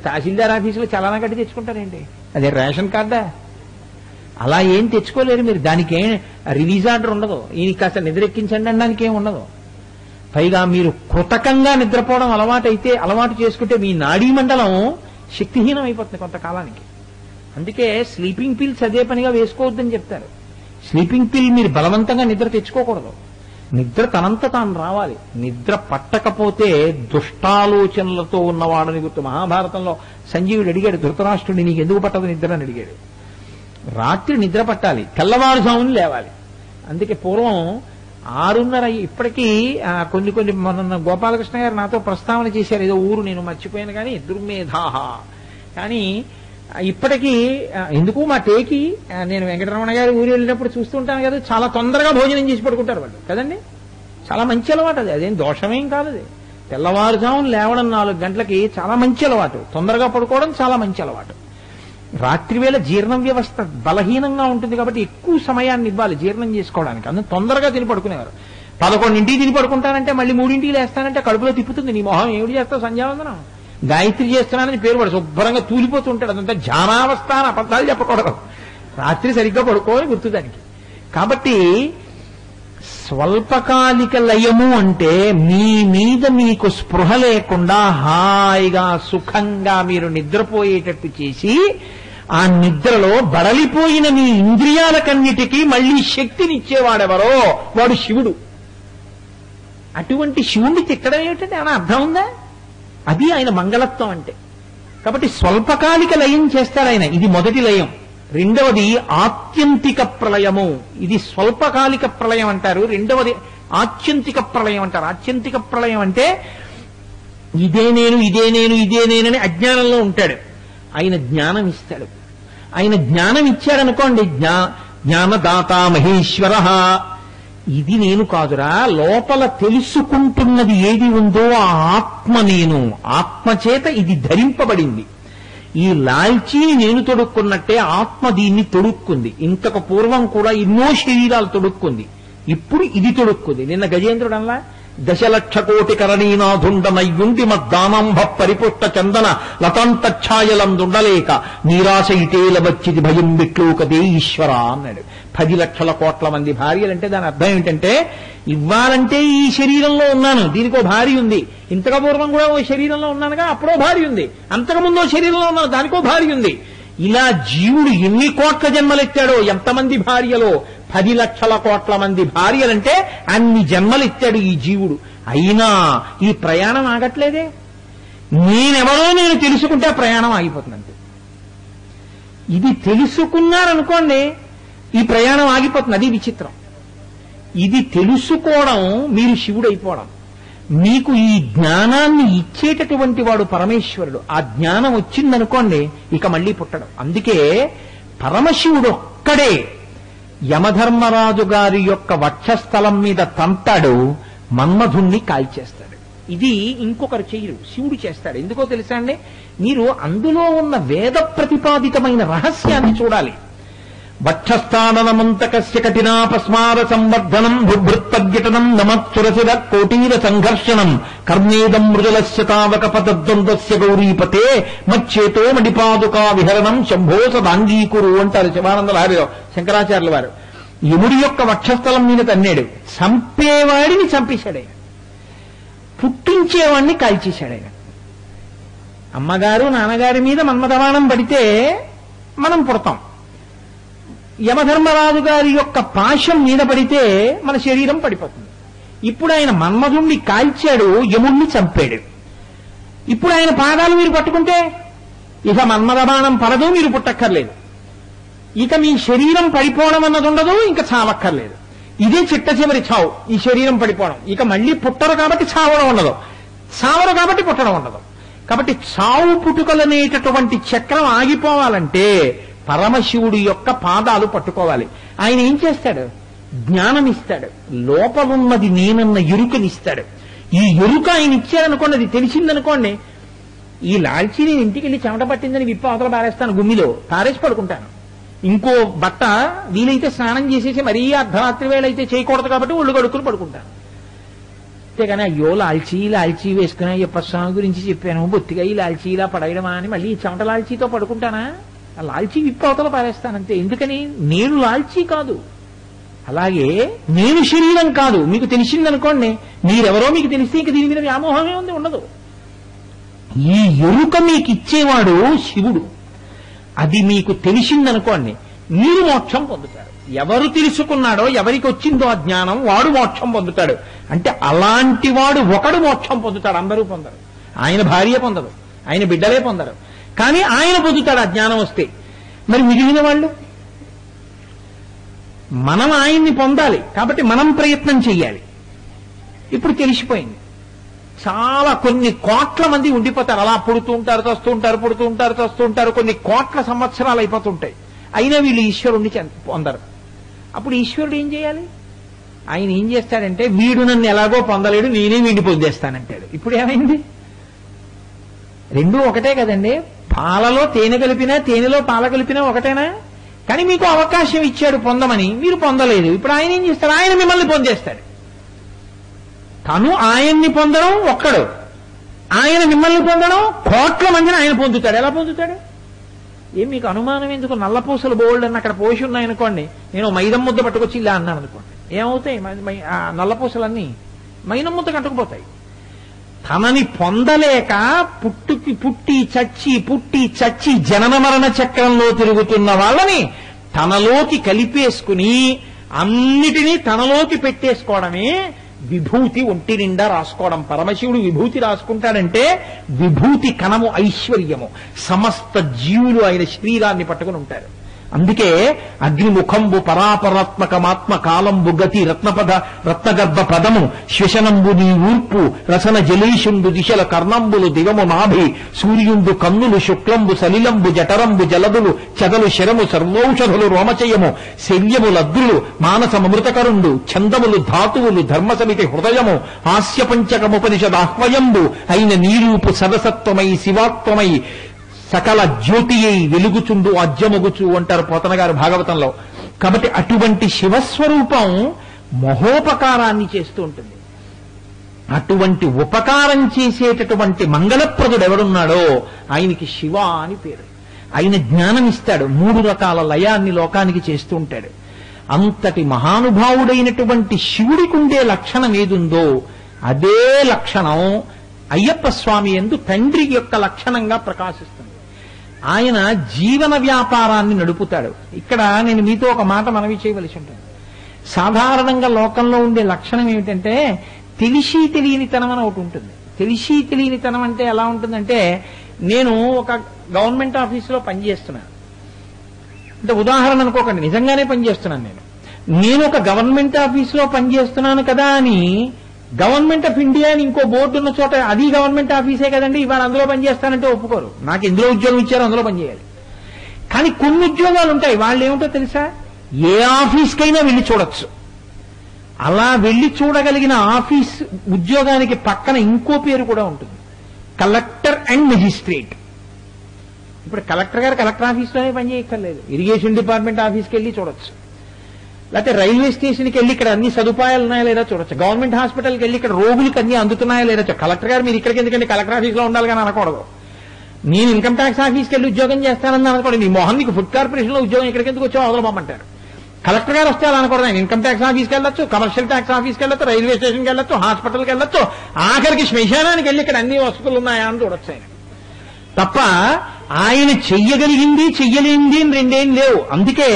తహసీల్దార్ ఆఫీసులో చలానా కట్టి తెచ్చుకుంటారండి. అదే రేషన్ కార్డా? అలా ఏం తెచ్చుకోలేరు మీరు. దానికి ఏం రిలీజ్ ఆర్డర్ ఉండదు. ఈ కాస్త నిద్రెక్కించండి అనడానికి ఏం ఉండదు. పైగా మీరు కృతకంగా నిద్రపోవడం అలవాటు చేసుకుంటే మీ నాడీ మండలం శక్తిహీనం అయిపోతుంది కొంతకాలానికి. అందుకే స్లీపింగ్ పిల్స్ అదే పనిగా వేసుకోవద్దని చెప్తారు. స్లీపింగ్ పిల్ మీరు బలవంతంగా నిద్ర తెచ్చుకోకూడదు. నిద్ర తనంత తాను రావాలి. నిద్ర పట్టకపోతే దుష్టాలోచనలతో ఉన్నవాడని గుర్తు. మహాభారతంలో సంజీవుడు అడిగాడు ధృతరాష్ట్రుడిని, నీకు ఎందుకు పట్టదు నిద్ర అని అడిగాడు. రాత్రి నిద్ర పట్టాలి, తెల్లవారుజామున లేవాలి. అందుకే పూర్వం 6:30 ఇప్పటికీ కొన్ని మన గోపాలకృష్ణ గారు నాతో ప్రస్తావన చేశారు. ఏదో ఊరు నేను మర్చిపోయాను కానీ దుర్మేధాహ. కానీ ఇప్పటికీ ఎందుకు మా టేకి నేను వెంకటరమణ గారి ఊరు వెళ్ళినప్పుడు చూస్తుంటాను కదా, చాలా తొందరగా భోజనం చేసి పడుకుంటారు వాళ్ళు కదండి. చాలా మంచి అలవాటు అది, అదేం దోషమేం కాదు. అది తెల్లవారుజామున లేవడం 4 గంటలకి చాలా మంచి అలవాటు. తొందరగా పడుకోవడం చాలా మంచి అలవాటు. రాత్రి వేళ జీర్ణ వ్యవస్థ బలహీనంగా ఉంటుంది కాబట్టి ఎక్కువ సమయాన్ని ఇవ్వాలి జీర్ణం చేసుకోవడానికి. అందుకు తొందరగా తిని పడుకునేవారు. 11ంటికి తిని పడుకుంటానంటే మళ్ళీ 3ంటికి లేస్తానంటే కడుపులో తిప్పుతుంది. నీ మొహం ఏమిటి చేస్తావు సంధ్యావందనం, గాయత్రి చేస్తున్నానని పేరు పడు శుభ్రంగా తూలిపోతూ ఉంటాడు. అదంతా ధ్యానావస్థ అని అబద్ధాలు చెప్పకూడదు. రాత్రి సరిగ్గా పడుకోవాలి గుర్తు దానికి. కాబట్టి స్వల్పకాలిక లయము అంటే మీ మీద మీకు స్పృహ లేకుండా హాయిగా సుఖంగా మీరు నిద్రపోయేటట్టు చేసి ఆ నిద్రలో బడలిపోయిన మీ ఇంద్రియాలకన్నిటికీ మళ్లీ శక్తినిచ్చేవాడెవరో వాడు శివుడు. అటువంటి శివుణ్ణి తిట్టడం ఏమిటంటే ఏమైనా అర్థం ఉందా? అది ఆయన మంగళత్వం అంటే. కాబట్టి స్వల్పకాలిక లయం చేస్తాడు ఆయన. ఇది మొదటి లయం. రెండవది ఆత్యంతిక ప్రళయము. ఇది స్వల్పకాలిక ప్రళయం అంటారు. రెండవది ఆత్యంతిక ప్రళయం అంటారు. ఆత్యంతిక ప్రళయం అంటే ఇదే నేనని అజ్ఞానంలో ఉంటాడు. ఆయన జ్ఞానం ఇస్తాడు. ఆయన జ్ఞానం ఇచ్చాడనుకోండి, జ్ఞానదాత మహేశ్వర. ఇది నేను కాదురా, లోపల తెలుసుకుంటున్నది ఏది ఉందో ఆ ఆత్మ నేను. ఆత్మచేత ఇది ధరింపబడింది. ఈ లాల్చీని నేను తొడుక్కున్నట్టే ఆత్మ దీన్ని తొడుక్కుంది. ఇంతకు పూర్వం కూడా ఎన్నో శరీరాలు తొడుక్కుంది, ఇప్పుడు ఇది తొడుక్కుంది. నిన్న గజేంద్రుడల్లా 10,00,000,000 కరణీనాథుండనయ్యుండి మద్దానంభ పరిపుష్ట చందన లతాంతఛాయలందుండలేక నీరాశ ఇటేల వచ్చిది భయం బిట్లోకదే ఈశ్వర అన్నాడు. 10,00,00,000 మంది భార్యలంటే దాని అర్థం ఏమిటంటే, ఇవ్వాలంటే ఈ శరీరంలో ఉన్నాను, దీనికో భార్య ఉంది. ఇంతకు పూర్వం కూడా ఓ శరీరంలో ఉన్నానుగా, అప్పుడో భార్య ఉంది. అంతకుముందో శరీరంలో ఉన్నాను, దానికో భార్య ఉంది. ఇలా జీవుడు ఎన్ని కోట్ల జన్మలెత్తాడో, ఎంతమంది భార్యలో, 10,00,00,000 మంది భార్యలంటే అన్ని జన్మలెత్తాడు ఈ జీవుడు. అయినా ఈ ప్రయాణం ఆగట్లేదే. నేనెవరో నేను తెలుసుకుంటే ఆ ప్రయాణం ఆగిపోతుందంతే. ఇది తెలుసుకున్నారనుకోండి ఈ ప్రయాణం ఆగిపోతుంది. అది విచిత్రం. ఇది తెలుసుకోవడం మీరు శివుడు అయిపోవడం. మీకు ఈ జ్ఞానాన్ని ఇచ్చేటటువంటి వాడు పరమేశ్వరుడు. ఆ జ్ఞానం వచ్చిందనుకోండి ఇక మళ్ళీ పుట్టడం. అందుకే పరమశివుడు ఒక్కడే యమధర్మరాజు గారి యొక్క వక్షస్థలం మీద తంతాడు, మన్మధుణ్ణి కాల్చేస్తాడు. ఇది ఇంకొకరు చెయ్యరు, శివుడు చేస్తాడు. ఎందుకో తెలుసా అండి? మీరు అందులో ఉన్న వేద ప్రతిపాదితమైన రహస్యాన్ని చూడాలి. వక్షస్థానమంతకస్య కఠినాపస్మార సంవర్ధనం భృత్పర్యటనం నమత్సురసిర కోటీర సంఘర్షణం కర్మేదం మృజలస్య తావక పదద్వంద్వస్య గౌరీపతే మచ్చేతో మణిపాదుకా విహరణం శంభో సదాంగీకురు అంటారు శివానంద లహరిలో శంకరాచార్యుల వారు. యముడి యొక్క వక్షస్థలం మీద తన్నాడు, చంపేవాడిని చంపేశాడు ఆయన, పుట్టించేవాడిని కాల్చేశాడు ఆయన. అమ్మగారు నాన్నగారి మీద మన్మథబాణం పడితే మనం పుడతాం, యమధర్మరాజు గారి యొక్క పాశం మీద పడితే మన శరీరం పడిపోతుంది. ఇప్పుడు ఆయన మన్మధుణ్ణి కాల్చాడు, యముణ్ణి చంపాడు. ఇప్పుడు ఆయన పాదాలు మీరు పట్టుకుంటే ఇక మన్మథబాణం పడదు, మీరు పుట్టక్కర్లేదు. ఇక మీ శరీరం పడిపోవడం అన్నది ఉండదు, ఇంకా చావక్కర్లేదు. ఇదే చిట్ట చివరి చావు, ఈ శరీరం పడిపోవడం. ఇక మళ్ళీ పుట్టరు కాబట్టి చావడం ఉండదు, చావరు కాబట్టి పుట్టడం ఉండదు. కాబట్టి చావు పుట్టుకలనేటటువంటి చక్రం ఆగిపోవాలంటే పరమశివుడి యొక్క పాదాలు పట్టుకోవాలి. ఆయన ఏం చేస్తాడు? జ్ఞానం ఇస్తాడు, లోపలున్నది నేనన్న ఎరుకనిస్తాడు. ఈ ఎరుక ఆయన ఇచ్చారనుకోండి, అది తెలిసిందనుకోండి, ఈ లాల్చీ నేను ఇంటికి వెళ్ళి చెమట పట్టిందని విప్ప అవతల పారేస్తాను, గుమ్మిలో పారేసి పడుకుంటాను. ఇంకో బట్ట వీలైతే స్నానం చేసేసి మరీ అర్ధరాత్రి వేళ అయితే చేయకూడదు కాబట్టి ఒళ్ళు కడుక్కుని పడుకుంటాను. అంతేగాని అయ్యో లాల్చీ వేసుకుని అయ్యప్ప స్వామి గురించి చెప్పాను, బొత్తిగా ఈ లాల్చీ ఇలా పడేయడమా అని మళ్ళీ చెమట లాల్చీతో పడుకుంటానా? ఆ లాల్చీ విప్పవతల పారేస్తానంతే. ఎందుకని? నేను లాల్చీ కాదు. అలాగే నేను శరీరం కాదు. మీకు తెలిసిందనుకోండి, మీరెవరో మీకు తెలిస్తే ఇంక దీని మీద వ్యామోహమే ఉంది, ఉండదు. ఈ ఎరుక మీకు ఇచ్చేవాడు శివుడు. అది మీకు తెలిసిందనుకోండి, మీరు మోక్షం పొందుతారు. ఎవరు తెలుసుకున్నాడో, ఎవరికి వచ్చిందో ఆ జ్ఞానం, వాడు మోక్షం పొందుతాడు. అంటే అలాంటి వాడు ఒకడు మోక్షం పొందుతాడు, అందరూ పొందరు. ఆయన భార్య పొందరు, ఆయన బిడ్డలే పొందరు, కానీ ఆయన పొందుతాడు ఆ జ్ఞానం వస్తే. మరి మిగిలిన వాళ్ళు? మనం ఆయన్ని పొందాలి కాబట్టి మనం ప్రయత్నం చెయ్యాలి. ఇప్పుడు తెలిసిపోయింది. చాలా కొన్ని కోట్ల మంది ఉండిపోతారు, అలా పుడుతూ ఉంటారు, చస్తూ ఉంటారు, పుడుతూ ఉంటారు, చస్తూ ఉంటారు, కొన్ని కోట్ల సంవత్సరాలు అయిపోతుంటాయి. అయినా వీళ్ళు ఈశ్వరుణ్ణి పొందరు. అప్పుడు ఈశ్వరుడు ఏం చేయాలి? ఆయన ఏం చేస్తాడంటే, వీడు నన్ను ఎలాగో పొందలేడు, నేనే వీడిని పొందేస్తానంటాడు. ఇప్పుడు ఏమైంది? రెండూ ఒకటే కదండి. పాలలో తేనె కలిపినా, తేనెలో పాల కలిపినా ఒకటేనా? కానీ మీకు అవకాశం ఇచ్చాడు పొందమని, మీరు పొందలేదు. ఇప్పుడు ఆయన ఏం చేస్తాడు? ఆయన మిమ్మల్ని పొందేస్తాడు. తను ఆయన్ని పొందడం ఒక్కడు, ఆయన మిమ్మల్ని పొందడం కోట్ల మందిని ఆయన పొందుతాడు. ఎలా పొందుతాడు? ఏం మీకు అనుమానం ఎందుకు? నల్లపూసలు బోల్డ్ అని అక్కడ పోసి ఉన్నాయనుకోండి, నేను మైదం ముద్ద పట్టుకొచ్చి ఇలా అన్నాను అనుకోండి, ఏమవుతాయి? ఆ నల్లపూసలన్నీ మైనం ముద్ద కట్టుకుపోతాయి. తనని పొందలేక పుట్టి చచ్చి జనన మరణ చక్రంలో తిరుగుతున్న వాళ్ళని తనలోకి కలిపేసుకుని అన్నిటినీ తనలోకి పెట్టేసుకోవడమే విభూతి. ఒంటి నిండా రాసుకోవడం. పరమశివుడు విభూతి రాసుకుంటాడంటే విభూతి కణము ఐశ్వర్యము. సమస్త జీవులు ఆయన శరీరాన్ని పట్టుకుని ఉంటారు. అందుకే అగ్నిముఖంబు పరాపరాత్మకమాత్మ కాలంబు గతి రత్నగర్భ పదము శ్వశనంబు నీ ఊర్పు రసన జలేషుండు దిశల కర్ణంబులు దివము నాభి సూర్యుండు కన్నులు శుక్లంబు సలిలంబు జఠరంబు జలదులు చదలు శరము సర్వౌషధులు రోమచయము శల్యములద్రులు మానసమృతకరుండు ఛందములు ధాతువులు ధర్మసమితి హృదయము హాస్యపంచకముపనిషదాహ్వయంబు అయిన నీరూపు సదసత్వమై శివాత్వమై సకల జ్యోతి అయి వెలుగుచుండు అజ్యమగుచు అంటారు పోతన గారు భాగవతంలో. కాబట్టి అటువంటి శివస్వరూపం మహోపకారాన్ని చేస్తూ ఉంటుంది. అటువంటి ఉపకారం చేసేటటువంటి మంగళప్రదుడు ఎవడున్నాడో ఆయనకి శివ అని పేరు. ఆయన జ్ఞానం ఇస్తాడు, 3 రకాల లయాన్ని లోకానికి చేస్తూ ఉంటాడు. అంతటి మహానుభావుడైనటువంటి శివుడికి ఉండే లక్షణం ఏదుందో అదే లక్షణం అయ్యప్ప స్వామి యందు తండ్రి యొక్క లక్షణంగా ప్రకాశిస్తుంది. ఆయన జీవన వ్యాపారాన్ని నడుపుతాడు. ఇక్కడ నేను మీతో ఒక మాట మనవి చేయవలసి ఉంటుంది. సాధారణంగా లోకంలో ఉండే లక్షణం ఏమిటంటే తెలిసి తెలియనితనం అని ఒకటి ఉంటుంది. తెలిసి తెలియనితనం అంటే ఎలా ఉంటుందంటే, నేను ఒక గవర్నమెంట్ ఆఫీసులో పనిచేస్తున్నాను అంటే, ఉదాహరణ అనుకోకండి, నిజంగానే పనిచేస్తున్నాను. నేను ఒక గవర్నమెంట్ ఆఫీసులో పనిచేస్తున్నాను కదా అని గవర్నమెంట్ ఆఫ్ ఇండియా అని ఇంకో బోర్డు ఉన్న చోట అది గవర్నమెంట్ ఆఫీసే కదండి, ఇవాళ అందులో పనిచేస్తానంటే ఒప్పుకోరు. నాకు ఎందులో ఉద్యోగం ఇచ్చారో అందులో పనిచేయాలి. కానీ కొన్ని ఉద్యోగాలు ఉంటాయి, వాళ్ళు ఏమిటో తెలుసా, ఏ ఆఫీస్కైనా వెళ్ళి చూడొచ్చు. అలా వెళ్ళి చూడగలిగిన ఆఫీస్ ఉద్యోగానికి పక్కన ఇంకో పేరు కూడా ఉంటుంది, కలెక్టర్ అండ్ మెజిస్ట్రేట్. ఇప్పుడు కలెక్టర్ గారు కలెక్టర్ ఆఫీస్లోనే పనిచేయక్కర్లేదు, ఇరిగేషన్ డిపార్ట్మెంట్ ఆఫీస్కి వెళ్ళి చూడొచ్చు. లేకపోతే రైల్వే స్టేషన్కి వెళ్ళి ఇక్కడ అన్ని సదుపాయాలు ఉన్నాయా లేదా చూడొచ్చు. గవర్నమెంట్ హాస్పిటల్కి వెళ్ళి ఇక్కడ రోగులకు అన్ని అందుతున్నాయా లేదా. కలెక్టర్ గారు మీరు ఇక్కడికి ఎందుకంటే కలెక్టర్ ఆఫీస్లో ఉండాలి కానీ అనకూడదు. నేను ఇన్కమ్ ట్యాక్స్ ఆఫీస్కి వెళ్ళి ఉద్యోగం చేస్తానని అనుకోండి, నీ మోహన్ నీకు ఫుడ్ కార్పొరేషన్లో ఉద్యోగం ఇక్కడికి ఎందుకు వచ్చావు అవసరమంటారు. కలెక్టర్ గారు వస్తే అలా అనకూడదు. ఆయన ఇన్కమ్ ట్యాక్స్ ఆఫీస్కి వెళ్ళొచ్చు, కమర్షియల్ ట్యాక్స్ ఆఫీస్కి వెళ్ళొచ్చు, రైల్వే స్టేషన్కి వెళ్ళొచ్చు, హాస్పిటల్కి వెళ్ళొచ్చు, ఆఖరికి శ్మశానానికి వెళ్ళి ఇక్కడ అన్ని వసతులు ఉన్నాయా అని చూడొచ్చు ఆయన. తప్ప ఆయన చెయ్యగలిగింది చెయ్యలేనిది రెండేం లేవు. అందుకే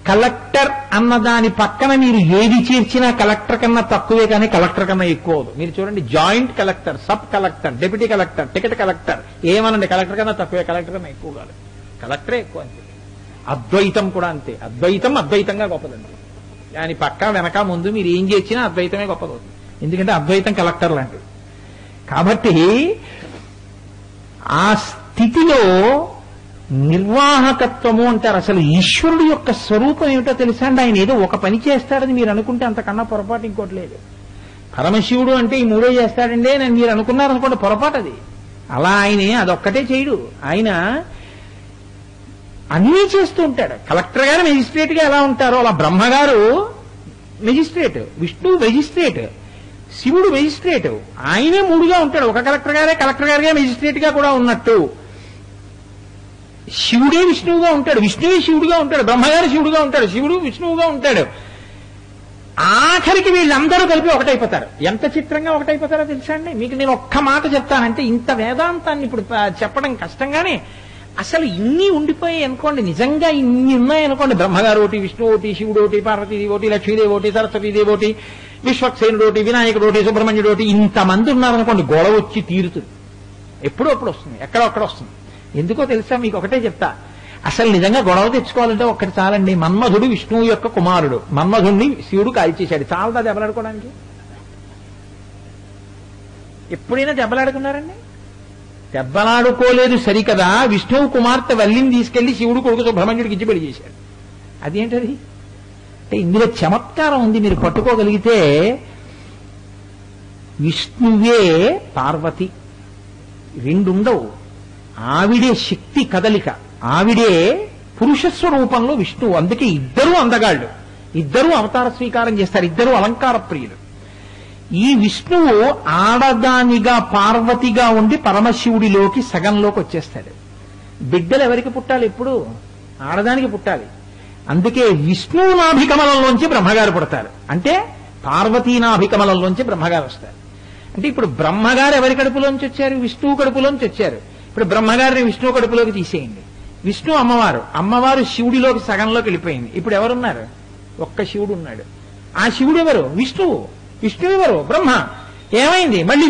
కలెక్టర్ అన్నదాని పక్కన మీరు ఏది చేర్చినా కలెక్టర్ కన్నా తక్కువే కానీ కలెక్టర్ కన్నా ఎక్కువ అవదు. మీరు చూడండి, joint collector, sub collector, deputy collector, ticket collector, ఏమనండి కలెక్టర్ కన్నా తక్కువే, కలెక్టర్ కన్నా ఎక్కువ కాదు, కలెక్టరే ఎక్కువ. అంతే. అద్వైతం కూడా అంతే. అద్వైతం అద్వైతంగా గొప్పదండి. దాని పక్క వెనక ముందు మీరు ఏం చేసినా అద్వైతమే గొప్పదవుతుంది. ఎందుకంటే అద్వైతం కలెక్టర్ లాంటిది. కాబట్టి ఆ స్థితిలో నిర్వాహకత్వము అంటారు. అసలు ఈశ్వరుడు యొక్క స్వరూపం ఏమిటో తెలుసా అండి, ఆయన ఏదో ఒక పని చేస్తాడని మీరు అనుకుంటే అంతకన్నా పొరపాటు ఇంకోటి లేదు. పరమశివుడు అంటే ఈ మూడే చేస్తాడండి అని మీరు అనుకున్నారనుకోండి, పొరపాటు అది. అలా ఆయనే అదొక్కటే చేయడు, ఆయన అన్నీ చేస్తూ ఉంటాడు. కలెక్టర్ గారు మెజిస్ట్రేట్ గా ఎలా ఉంటారో అలా బ్రహ్మగారు మెజిస్ట్రేట్, విష్ణువు మెజిస్ట్రేట్, శివుడు మెజిస్ట్రేట్. ఆయనే మూడుగా ఉంటాడు. ఒక కలెక్టర్ గారే మెజిస్ట్రేట్ గా కూడా ఉన్నట్టు శివుడే విష్ణువుగా ఉంటాడు, విష్ణువే శివుడుగా ఉంటాడు, బ్రహ్మగారు శివుడుగా ఉంటాడు, శివుడు విష్ణువుగా ఉంటాడు. ఆఖరికి వీళ్ళందరూ కలిపి ఒకటైపోతారు. ఎంత చిత్రంగా ఒకటైపోతారో తెలుసా అండి. మీకు నేను ఒక్క మాట చెప్తానంటే, ఇంత వేదాంతాన్ని ఇప్పుడు చెప్పడం కష్టంగానే అసలు ఇన్ని ఉండిపోయాయి అనుకోండి, నిజంగా ఇన్ని ఉన్నాయనుకోండి, బ్రహ్మగారు ఒకటి, విష్ణువు ఒకటి, శివుడు ఒకటి, పార్వతీదేవి ఒకటి, లక్ష్మీదేవి ఒకటి, సరస్వతీదేవి ఒకటి, విశ్వక్సేనుడు ఒకటి, వినాయకుడు ఒకటి, సుబ్రహ్మణ్యుడు ఒకటి, ఇంతమంది ఉన్నారనుకోండి, గొడవ వచ్చి తీరుతుంది. ఎప్పుడో అప్పుడు వస్తుంది, ఎక్కడో అక్కడ వస్తుంది. ఎందుకో తెలుసా, మీకు ఒకటే చెప్తా. అసలు నిజంగా గొడవ తెచ్చుకోవాలంటే ఒక్కటి చాలండి. మన్మధుడు విష్ణువు యొక్క కుమారుడు, మన్మధుడిని శివుడు కాల్చేశాడు. చాలదా దెబ్బలాడుకోవడానికి? ఎప్పుడైనా దెబ్బలాడుకున్నారండి? దెబ్బలాడుకోలేదు సరికదా, విష్ణువు కుమార్తె వల్లిని తీసుకెళ్లి శివుడు కొడుకు సుబ్రహ్మణ్యుడికి ఇచ్చి పెళ్లి చేశాడు. అదేంటది అంటే ఇందులో చమత్కారం ఉంది, మీరు పట్టుకోగలిగితే. విష్ణువే పార్వతి, రెండుండవు. ఆవిడే శక్తి కదలిక, ఆవిడే పురుషస్వరూపంలో విష్ణువు. అందుకే ఇద్దరూ అందగాళ్ళు, ఇద్దరూ అవతార స్వీకారం చేస్తారు, ఇద్దరూ అలంకార ప్రియులు. ఈ విష్ణువు ఆడదానిగా పార్వతిగా ఉండి పరమశివుడిలోకి సగంలోకి వచ్చేస్తాడు. బిడ్డలు ఎవరికి పుట్టాలి? ఎప్పుడు ఆడదానికి పుట్టాలి. అందుకే విష్ణువు నాభికమలంలోంచి బ్రహ్మగారు పుడతారు, అంటే పార్వతీ నాభికమలంలోంచి బ్రహ్మగారు వస్తారు. అంటే ఇప్పుడు బ్రహ్మగారు ఎవరి కడుపులోంచి వచ్చారు? విష్ణువు కడుపులోంచి వచ్చారు. ఇప్పుడు బ్రహ్మగారిని విష్ణువు కడుపులోకి తీసేయండి. విష్ణు అమ్మవారు శివుడిలోకి సగంలోకి వెళ్ళిపోయింది. ఇప్పుడు ఎవరున్నారు? ఒక్క శివుడు ఉన్నాడు. ఆ శివుడు ఎవరు? విష్ణువు. విష్ణువు ఎవరు? బ్రహ్మ. ఏమైంది? మళ్ళీ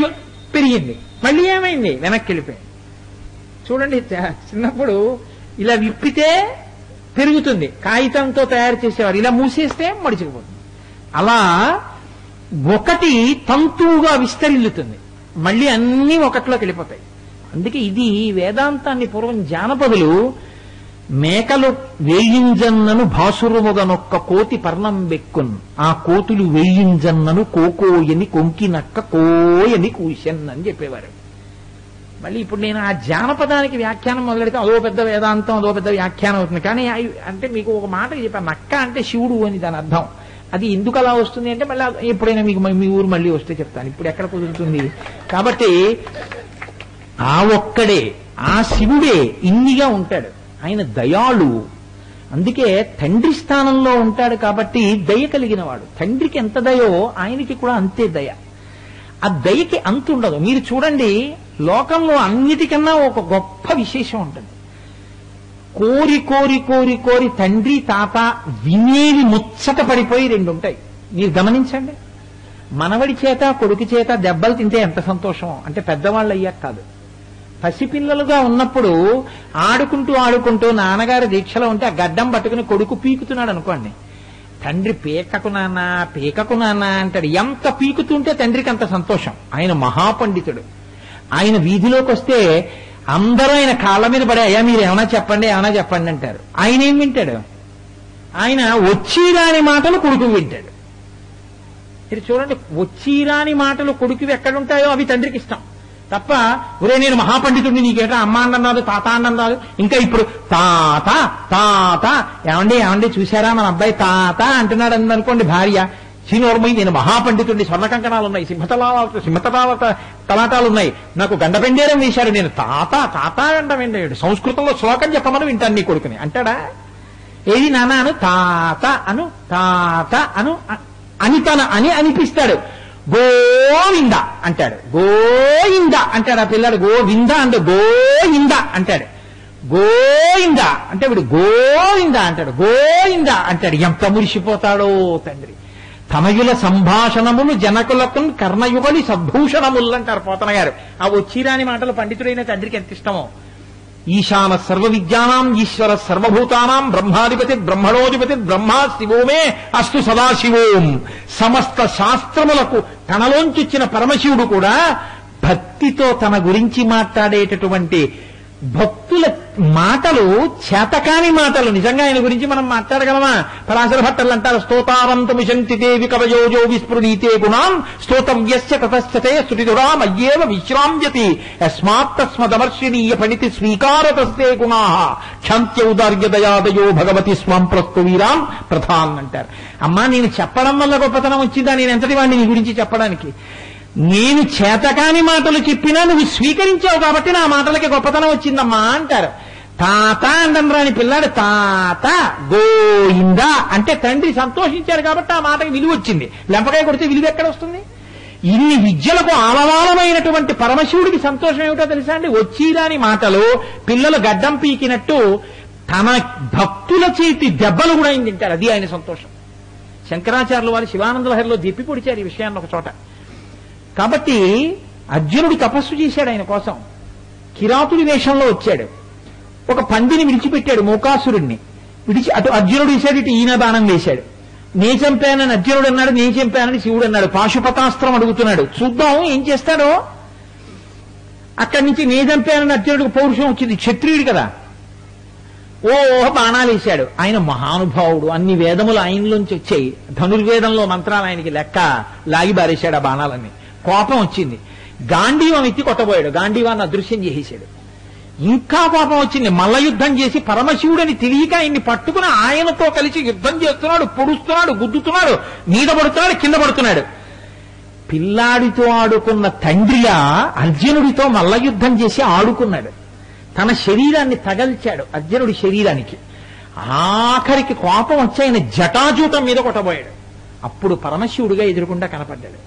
పెరిగింది. మళ్ళీ ఏమైంది? వెనక్కి వెళ్ళిపోయింది. చూడండి, చిన్నప్పుడు ఇలా విప్పితే పెరుగుతుంది, కాగితంతో తయారు చేసేవారు, ఇలా మూసేస్తే మడిచిపోతుంది. అలా ఒకటి తంతువుగా విస్తరిల్లుతుంది, మళ్ళీ అన్నీ ఒకటిలోకి వెళ్ళిపోతాయి. అందుకే ఇది వేదాంతాన్ని పూర్వం జానపదులు మేకలు వేయింజన్నను భాసురుముగనొక్క కోతి పర్ణం బెక్కున్, ఆ కోతులు వేయింజన్నను కోకోయని కొంకినక్క కోయని కూసెన్ అని చెప్పేవారు. మళ్ళీ ఇప్పుడు నేను ఆ జానపదానికి వ్యాఖ్యానం మొదలెడితే అదో పెద్ద వేదాంతం, అదో పెద్ద వ్యాఖ్యానం అవుతుంది. కానీ అంటే మీకు ఒక మాట చెప్పాను, నక్క అంటే శివుడు అని దాని అర్థం. అది ఎందుకు అలా వస్తుంది అంటే మళ్ళీ ఎప్పుడైనా మీకు మీ ఊరు మళ్ళీ వస్తే చెప్తాను, ఇప్పుడు ఎక్కడ కుదురుతుంది. కాబట్టి ఆ ఒక్కడే, ఆ శివుడే ఇన్నిగా ఉంటాడు. ఆయన దయాళు, అందుకే తండ్రి స్థానంలో ఉంటాడు కాబట్టి దయ కలిగిన వాడు. తండ్రికి ఎంత దయో ఆయనకి కూడా అంతే దయ. ఆ దయకి అంతు ఉండదు. మీరు చూడండి, లోకంలో అన్నిటికన్నా ఒక గొప్ప విశేషం ఉంటుంది. కోరి కోరి కోరి కోరి తండ్రి తాత వినేవి ముచ్చట పడిపోయి రెండు ఉంటాయి. మీరు గమనించండి, మనవడి చేత కొడుకు చేత దెబ్బలు తింటే ఎంత సంతోషం అంటే పెద్దవాళ్ళు అయ్యాక కాదు. పసిపిల్లలుగా ఉన్నప్పుడు ఆడుకుంటూ ఆడుకుంటూ నాన్నగారి దీక్షలో ఉంటే ఆ గడ్డం పట్టుకుని కొడుకు పీకుతున్నాడు అనుకోండి, తండ్రి పీకకు నాన్న అంటాడు. ఎంత పీకుతుంటే తండ్రికి అంత సంతోషం. ఆయన మహాపండితుడు. ఆయన వీధిలోకి వస్తే అందరూ ఆయన కాళ్ళ మీద పడే, అయ్యా మీరు ఏమైనా చెప్పండి అంటారు. ఆయన ఏం వింటాడు? ఆయన వచ్చిరాని మాటలు కొడుకు వింటాడు. మీరు చూడండి, వచ్చిరాని మాటలు కొడుకువి ఎక్కడుంటాయో అవి తండ్రికి ఇష్టం తప్ప, ఒరే నేను మహాపండితుడిని నీకేటా అమ్మ అన్నన్నాడు తాత అన్నన్నాడు, ఇంకా ఇప్పుడు తాత తాత ఏమండి చూశారా మన అబ్బాయి తాత అంటున్నాడు అనుకోండి భార్య, శ్రీనోర్మయ్య నేను మహాపండితుడిని, స్వర్ణ కంకణాలు ఉన్నాయి, తలాటాలు ఉన్నాయి, నాకు గండపెండేరం వేశాడు, నేను తాత గండపెండేయుడు, సంస్కృతంలో శ్లోకం చెప్పమని వింటాను నీ కొడుకుని అంటాడా? ఏది నాన్న అను, తాత అను అని అనిపిస్తాడు. గోవింద అంటాడు. గోయింద అంటాడు ఆ పిల్లాడు. గోవింద అంటే గోయింద అంటాడు. గోయింద అంటే వీడు గోవింద అంటాడు. గోయింద అంటాడు. ఎంత మురిసిపోతాడో తండ్రి. తమయుల సంభాషణములు జనకులకు కర్ణయుగలి సద్భూషణములు అంటారు పోతన గారు. ఆ వచ్చిరాని మాటలు పండితుడైన తండ్రికి ఎంత ఇష్టమో. ఈశాన సర్వ విద్యానాం ఈశ్వర సర్వభూతానాం బ్రహ్మాధిపతి బ్రహ్మణోధిపతి బ్రహ్మా శివోమే అస్తు సదాశివోం. సమస్త శాస్త్రములకు తనలోంచొచ్చిన పరమశివుడు కూడా భక్తితో తన గురించి మాట్లాడేటటువంటి భక్తుల మాటలు చేతకాని మాటలు. నిజంగా ఆయన గురించి మనం మాట్లాడగలమా? పరాశర భట్టలు అంటారు, స్తోతావంతమిషంతి దేవి కవయోజో విస్మృణీతే గుణాం స్తోతవ్యస్య తతశ్చతే స్తుతిధురాం అయ్యేవ విశ్రామ్యతి యస్మాత్తస్మదమర్షిణీయ పణితి స్వీకారతస్తే గుణాః క్షాంత్యౌదార్య దయాదయో భగవతి స్వాం ప్రస్తు వీరాం ప్రధాన్ అంటారు. అమ్మా నేను చెప్పడం వల్ల గొప్పతనం వచ్చిందా? నేను ఎంతటి వాడిని నీ గురించి చెప్పడానికి? నేను చేతకాని మాటలు చెప్పినా నువ్వు స్వీకరించావు కాబట్టి నా మాటలకి గొప్పతనం వచ్చిందమ్మా అంటారు. తాత అండని పిల్లాడు తాత గోయింద అంటే తండ్రి సంతోషించారు కాబట్టి ఆ మాటకి విలువ వచ్చింది. లెంపకాయ కొడితే విలువ ఎక్కడ వస్తుంది? ఇన్ని విద్యలకు ఆలవాలమైనటువంటి పరమశివుడికి సంతోషం ఏమిటో తెలుసా అండి? వచ్చిరాని మాటలు పిల్లలు గడ్డం పీకినట్టు తన భక్తుల చేతి దెబ్బలు కూడా ఆయన తింటారు. అది ఆయన సంతోషం. శంకరాచార్యులు వారు శివానంద లహరిలో దిప్పి పొడిచారు ఈ విషయాన్ని ఒక చోట. కాబట్టి అర్జునుడు తపస్సు చేశాడు ఆయన కోసం. కిరాతుడి వేషంలో వచ్చాడు. ఒక పందిని విడిచిపెట్టాడు, మూకాసురుణ్ణి అటు అర్జునుడు వేశాడు, ఇటు ఈయన బాణం వేశాడు. నే చంపానని అర్జునుడు అన్నాడు, నే చంపానని శివుడు అన్నాడు. పాశుపతాస్త్రం అడుగుతున్నాడు, చూద్దాం ఏం చేస్తాడో. అక్కడి నుంచి నే చంపానని అర్జునుడికి పౌరుషం వచ్చింది, క్షత్రియుడు కదా. బాణాలు వేశాడు. ఆయన మహానుభావుడు, అన్ని వేదములు ఆయనలోంచి వచ్చాయి. ధనుర్వేదంలో మంత్రాలు ఆయనకి లెక్క. లాగి బారేశాడు ఆ బాణాలన్నీ. కోపం వచ్చింది, గాంధీవం ఎత్తి కొట్టబోయాడు. గాంధీవాన్ని అదృశ్యం చేసేశాడు. ఇంకా కోపం వచ్చింది, మల్ల యుద్ధం చేసి పరమశివుడని తెలియక ఆయన్ని పట్టుకుని ఆయనతో కలిసి యుద్ధం చేస్తున్నాడు, పొడుస్తున్నాడు, గుద్దుతున్నాడు, మీద పడుతున్నాడు, కింద పడుతున్నాడు. పిల్లాడితో ఆడుకున్న తండ్రిగా అర్జునుడితో మల్ల యుద్ధం చేసి ఆడుకున్నాడు. తన శరీరాన్ని తగల్చాడు అర్జునుడి శరీరానికి. ఆఖరికి కోపం వచ్చి ఆయన జటాజూటం మీద కొట్టబోయాడు. అప్పుడు పరమశివుడిగా ఎదురుకుండా కనపడ్డాడు.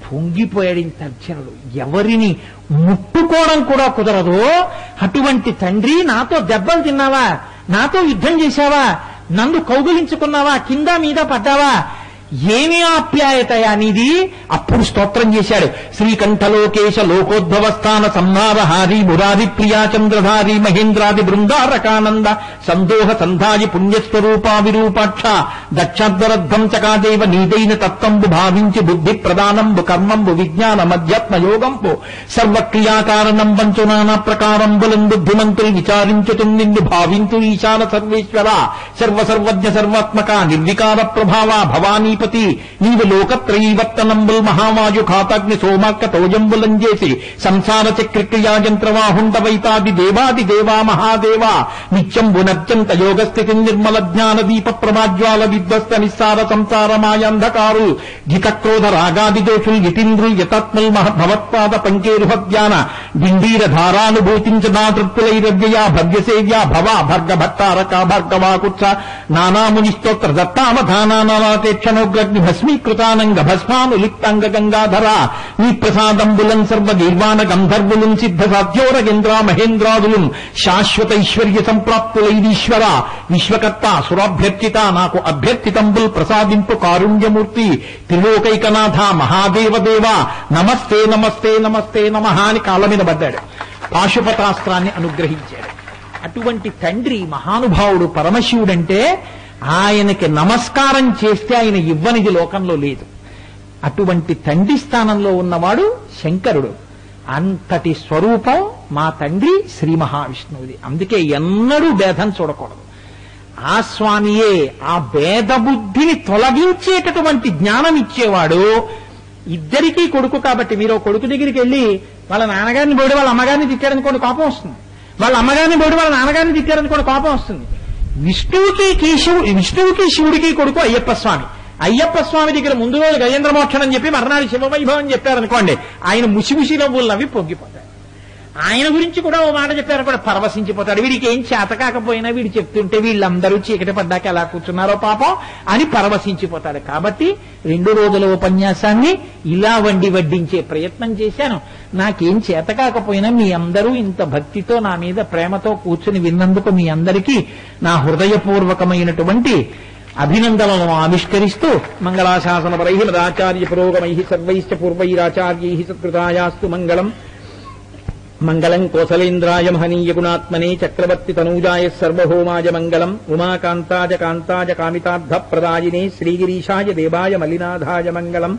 పొంగిపోయాడు ఇంత అర్జునుడు. ఎవరిని ముట్టుకోవడం కూడా కుదరదు అటువంటి తండ్రి, నాతో దెబ్బలు తిన్నావా, నాతో యుద్ధం చేశావా, నన్ను కౌగిలించుకున్నావా, కింద మీద పడ్డావా, ఏమి ఆప్యాయతయా నీది? అప్పుడు స్తోత్రం చేశాడు. శ్రీకంఠలోకేశ లోకోద్భవస్థాన సంహారహారి మురారి ప్రియా చంద్రధారి మహేంద్రాది బృందారకానంద సందోహ సంధాయి పుణ్యస్వరూపా విరూపాక్ష దక్షాధ్వరద్ధం చకాదేవ నీదైన తత్వంబు భావించి బుద్ధి ప్రదానంబు కర్మంబు విజ్ఞానమధ్యాత్మ యోగంబు సర్వక్రియాకారణం వంచు నానా ప్రకారంబులం బుద్ధిమంతులు విచారించుతు నిన్ను భావించు ఈశాన సర్వేశ్వర సర్వసర్వజ్ఞ సర్వాత్మక నిర్వికార ప్రభావ భవానీ నీవు లోకత్రయీవర్తనంబుల్ మహావాయు ఖాతాగ్ని సోమాక్క తోజంబులం చేసి సంసార చక్రక్రియా యంత్రవాహుండ వైతాది దేవాది దేవా మహాదేవ నిత్యంబు నత్యంత యోగస్థితి నిర్మల జ్ఞాన దీప ప్రభాజ్వాల విధ్వస్త నిస్సార సంసార మాయాంధకారు జితక్రోధ రాగాది దోషుల్ యతీంద్రుల్ యతాత్మల్ భవత్పాద పంకేరుహద్యాన డిండీర ధారానుభూతించదా తృప్తులైరవ్యయా భవ్యసేవ్యా భవ భర్గ భట్టారక భర్గవాకుత్స నానాముని స్తోత్ర దత్తావధానానాతేక్షణో గ్ని భస్మీకృతానంగ భస్మాను లిప్తాంగ గంగాధర నీ ప్రసాదంబులం సర్వ నిర్వాణ గంధర్వులం సిద్ధ సాధ్యోరగేంద్ర మహేంద్రాదులం శాశ్వత ఐశ్వర్య సంప్రాప్తులైదీశ్వర విశ్వకర్త సురాభ్యర్థిత నాకు అభ్యర్థితంబుల్ ప్రసాదింపు కారుణ్యమూర్తి త్రిలోకైకనాథ మహాదేవదేవ నమస్తే నమస్తే నమస్తే నమః అని కాళ్ళ మీద పడ్డాడు. పాశుపతాస్త్రాన్ని అనుగ్రహించాడు. అటువంటి తండ్రి మహానుభావుడు పరమశివుడంటే ఆయనకి నమస్కారం చేస్తే ఆయన ఇవ్వనిది లోకంలో లేదు. అటువంటి తండ్రి స్థానంలో ఉన్నవాడు శంకరుడు. అంతటి స్వరూపం మా తండ్రి శ్రీ మహావిష్ణువుది. అందుకే ఎన్నడూ భేదం చూడకూడదు. ఆ స్వామియే ఆ భేద బుద్ధిని తొలగించేటటువంటి జ్ఞానం ఇచ్చేవాడు. ఇద్దరికీ కొడుకు కాబట్టి మీరు కొడుకు దగ్గరికి వెళ్ళి వాళ్ళ నాన్నగారిని బోడి వాళ్ళ అమ్మగారిని తిట్టారనుకోండి కోపం వస్తుంది. వాళ్ళ అమ్మగారిని బోడి వాళ్ళ నాన్నగారిని తిట్టారనుకోండి కోపం వస్తుంది. విష్ణువుకి శివుడికి కొడుకు అయ్యప్ప స్వామి. అయ్యప్ప స్వామి దగ్గర ముందు రోజు గజేంద్ర మోక్షం అని చెప్పి మర్నాడు శివవైభవం చెప్పారనుకోండి, ఆయన ముసిముసి నవ్వులు నవ్వి పొంగిపోతాడు. ఆయన గురించి కూడా ఓ మాట చెప్పారు కూడా పరవశించిపోతాడు. వీడికి ఏం చేత కాకపోయినా వీడు చెప్తుంటే వీళ్ళందరూ చీకటి పడ్డాక ఎలా కూర్చున్నారో పాపం అని పరవశించిపోతాడు. కాబట్టి 2 రోజుల ఉపన్యాసాన్ని ఇలా వడ్డించే ప్రయత్నం చేశాను. నాకేం చేత కాకపోయినా మీ అందరూ ఇంత భక్తితో నా మీద ప్రేమతో కూర్చుని విన్నందుకు మీ అందరికీ నా హృదయపూర్వకమైనటువంటి అభినందనలను ఆవిష్కరిస్తూ మంగళాశాసన పరైహిమదాచార్య పురోగమై సర్వైశ్చ పూర్వైరాచార్యై సత్కృతాయాస్తు మంగళం. మంగళం కోసలేంద్రాయ మహనీయ గుణాత్మనే చక్రవర్తి తనూజాయ సర్వభౌమాయ మంగళం. ఉమాకాంతాయ కాంతాయ కామితార్థ ప్రదాయినే శ్రీగిరీశాయ దేవాయ మల్లినాథాయ మంగళం.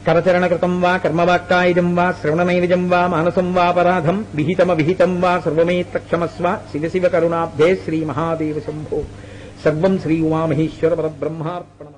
కరచరణకృతం వా కర్మవాక్కాయజం వా శ్రవణనైనజం వా మానసం వాపరాధం విహితం వా సర్వమేత్తక్షమస్వ శివ శివ కరుణాబ్ధే శ్రీ మహాదేవ శంభో. సర్వం శ్రీ ఉమామహేశ్వర పరబ్రహ్మార్పణం.